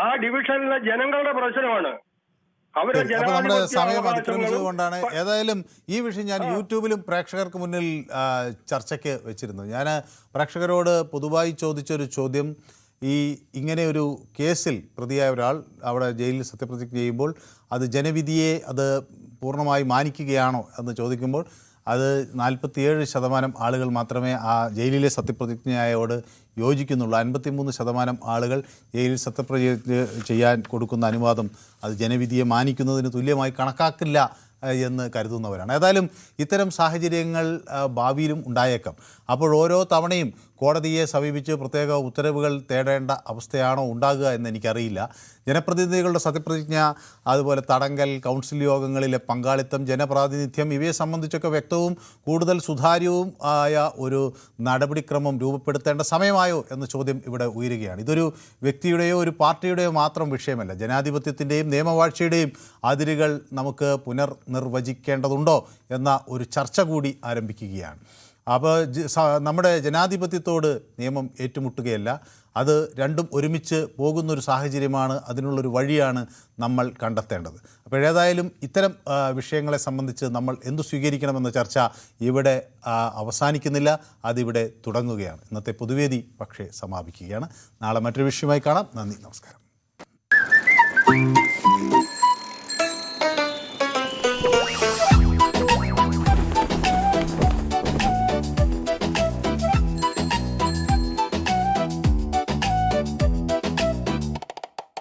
[SPEAKER 14] ആ ഡിവിഷനിലെ ജനങ്ങളുടെ പ്രശ്നമാണ്.
[SPEAKER 1] അപ്പോൾ നമ്മുടെ സമയം അതിക്രമിച്ചതുകൊണ്ടാണ്. ഏതായാലും ഈ വിഷയം ഞാൻ യൂട്യൂബിലും പ്രേക്ഷകർക്ക് മുന്നിൽ ചർച്ചയ്ക്ക് വെച്ചിരുന്നു. ഞാൻ പ്രേക്ഷകരോട് പൊതുവായി ചോദിച്ചൊരു ചോദ്യം, ഇങ്ങനെ ഒരു കേസിൽ പ്രതിയായ ഒരാൾ അവിടെ ജയിലിൽ സത്യപ്രതിജ്ഞ ചെയ്യുമ്പോൾ അത് ജനവിധിയെ അത് പൂർണ്ണമായി മാനിക്കുകയാണോ എന്ന് ചോദിക്കുമ്പോൾ അത് 47% ആളുകൾ മാത്രമേ ആ ജയിലിലെ സത്യപ്രതിജ്ഞയോട് യോജിക്കുന്നുള്ളൂ. 53% ആളുകൾ ജയിലിൽ സത്യപ്രതിജ്ഞ ചെയ്യാൻ കൊടുക്കുന്ന അനുവാദം അത് ജനവിധിയെ മാനിക്കുന്നതിന് തുല്യമായി കണക്കാക്കില്ല എന്ന് കരുതുന്നവരാണ്. ഏതായാലും ഇത്തരം സാഹചര്യങ്ങൾ ഭാവിയിലും ഉണ്ടായേക്കാം. അപ്പോൾ ഓരോ തവണയും കോടതിയെ സമീപിച്ച് പ്രത്യേക ഉത്തരവുകൾ തേടേണ്ട അവസ്ഥയാണോ ഉണ്ടാകുക എന്ന് എനിക്കറിയില്ല. ജനപ്രതിനിധികളുടെ സത്യപ്രതിജ്ഞ, അതുപോലെ തടങ്കൽ, കൗൺസിൽ യോഗങ്ങളിലെ പങ്കാളിത്തം, ജനപ്രാതിനിധ്യം, ഇവയെ സംബന്ധിച്ചൊക്കെ വ്യക്തവും കൂടുതൽ സുതാര്യവും ആയ ഒരു നടപടിക്രമം രൂപപ്പെടുത്തേണ്ട സമയമായോ എന്ന ചോദ്യം ഇവിടെ ഉയരുകയാണ്. ഇതൊരു വ്യക്തിയുടെയോ ഒരു പാർട്ടിയുടെയോ മാത്രം വിഷയമല്ല. ജനാധിപത്യത്തിൻ്റെയും നിയമവാഴ്ചയുടെയും അതിരുകൾ നമുക്ക് പുനർനിർവചിക്കേണ്ടതുണ്ടോ എന്ന ഒരു ചർച്ച കൂടി ആരംഭിക്കുകയാണ്. അപ്പോൾ നമ്മുടെ ജനാധിപത്യത്തോട് നിയമം ഏറ്റുമുട്ടുകയല്ല, അത് രണ്ടും ഒരുമിച്ച് പോകുന്നൊരു സാഹചര്യമാണ്, അതിനുള്ളൊരു വഴിയാണ് നമ്മൾ കണ്ടെത്തേണ്ടത്. അപ്പോൾ ഏതായാലും ഇത്തരം വിഷയങ്ങളെ സംബന്ധിച്ച് നമ്മൾ എന്തു സ്വീകരിക്കണമെന്ന ചർച്ച ഇവിടെ അവസാനിക്കുന്നില്ല, അതിവിടെ തുടങ്ങുകയാണ്. ഇന്നത്തെ പൊതുവേദി പക്ഷേ സമാപിക്കുകയാണ്. നാളെ മറ്റൊരു വിഷയമായി കാണാം. നന്ദി, നമസ്കാരം.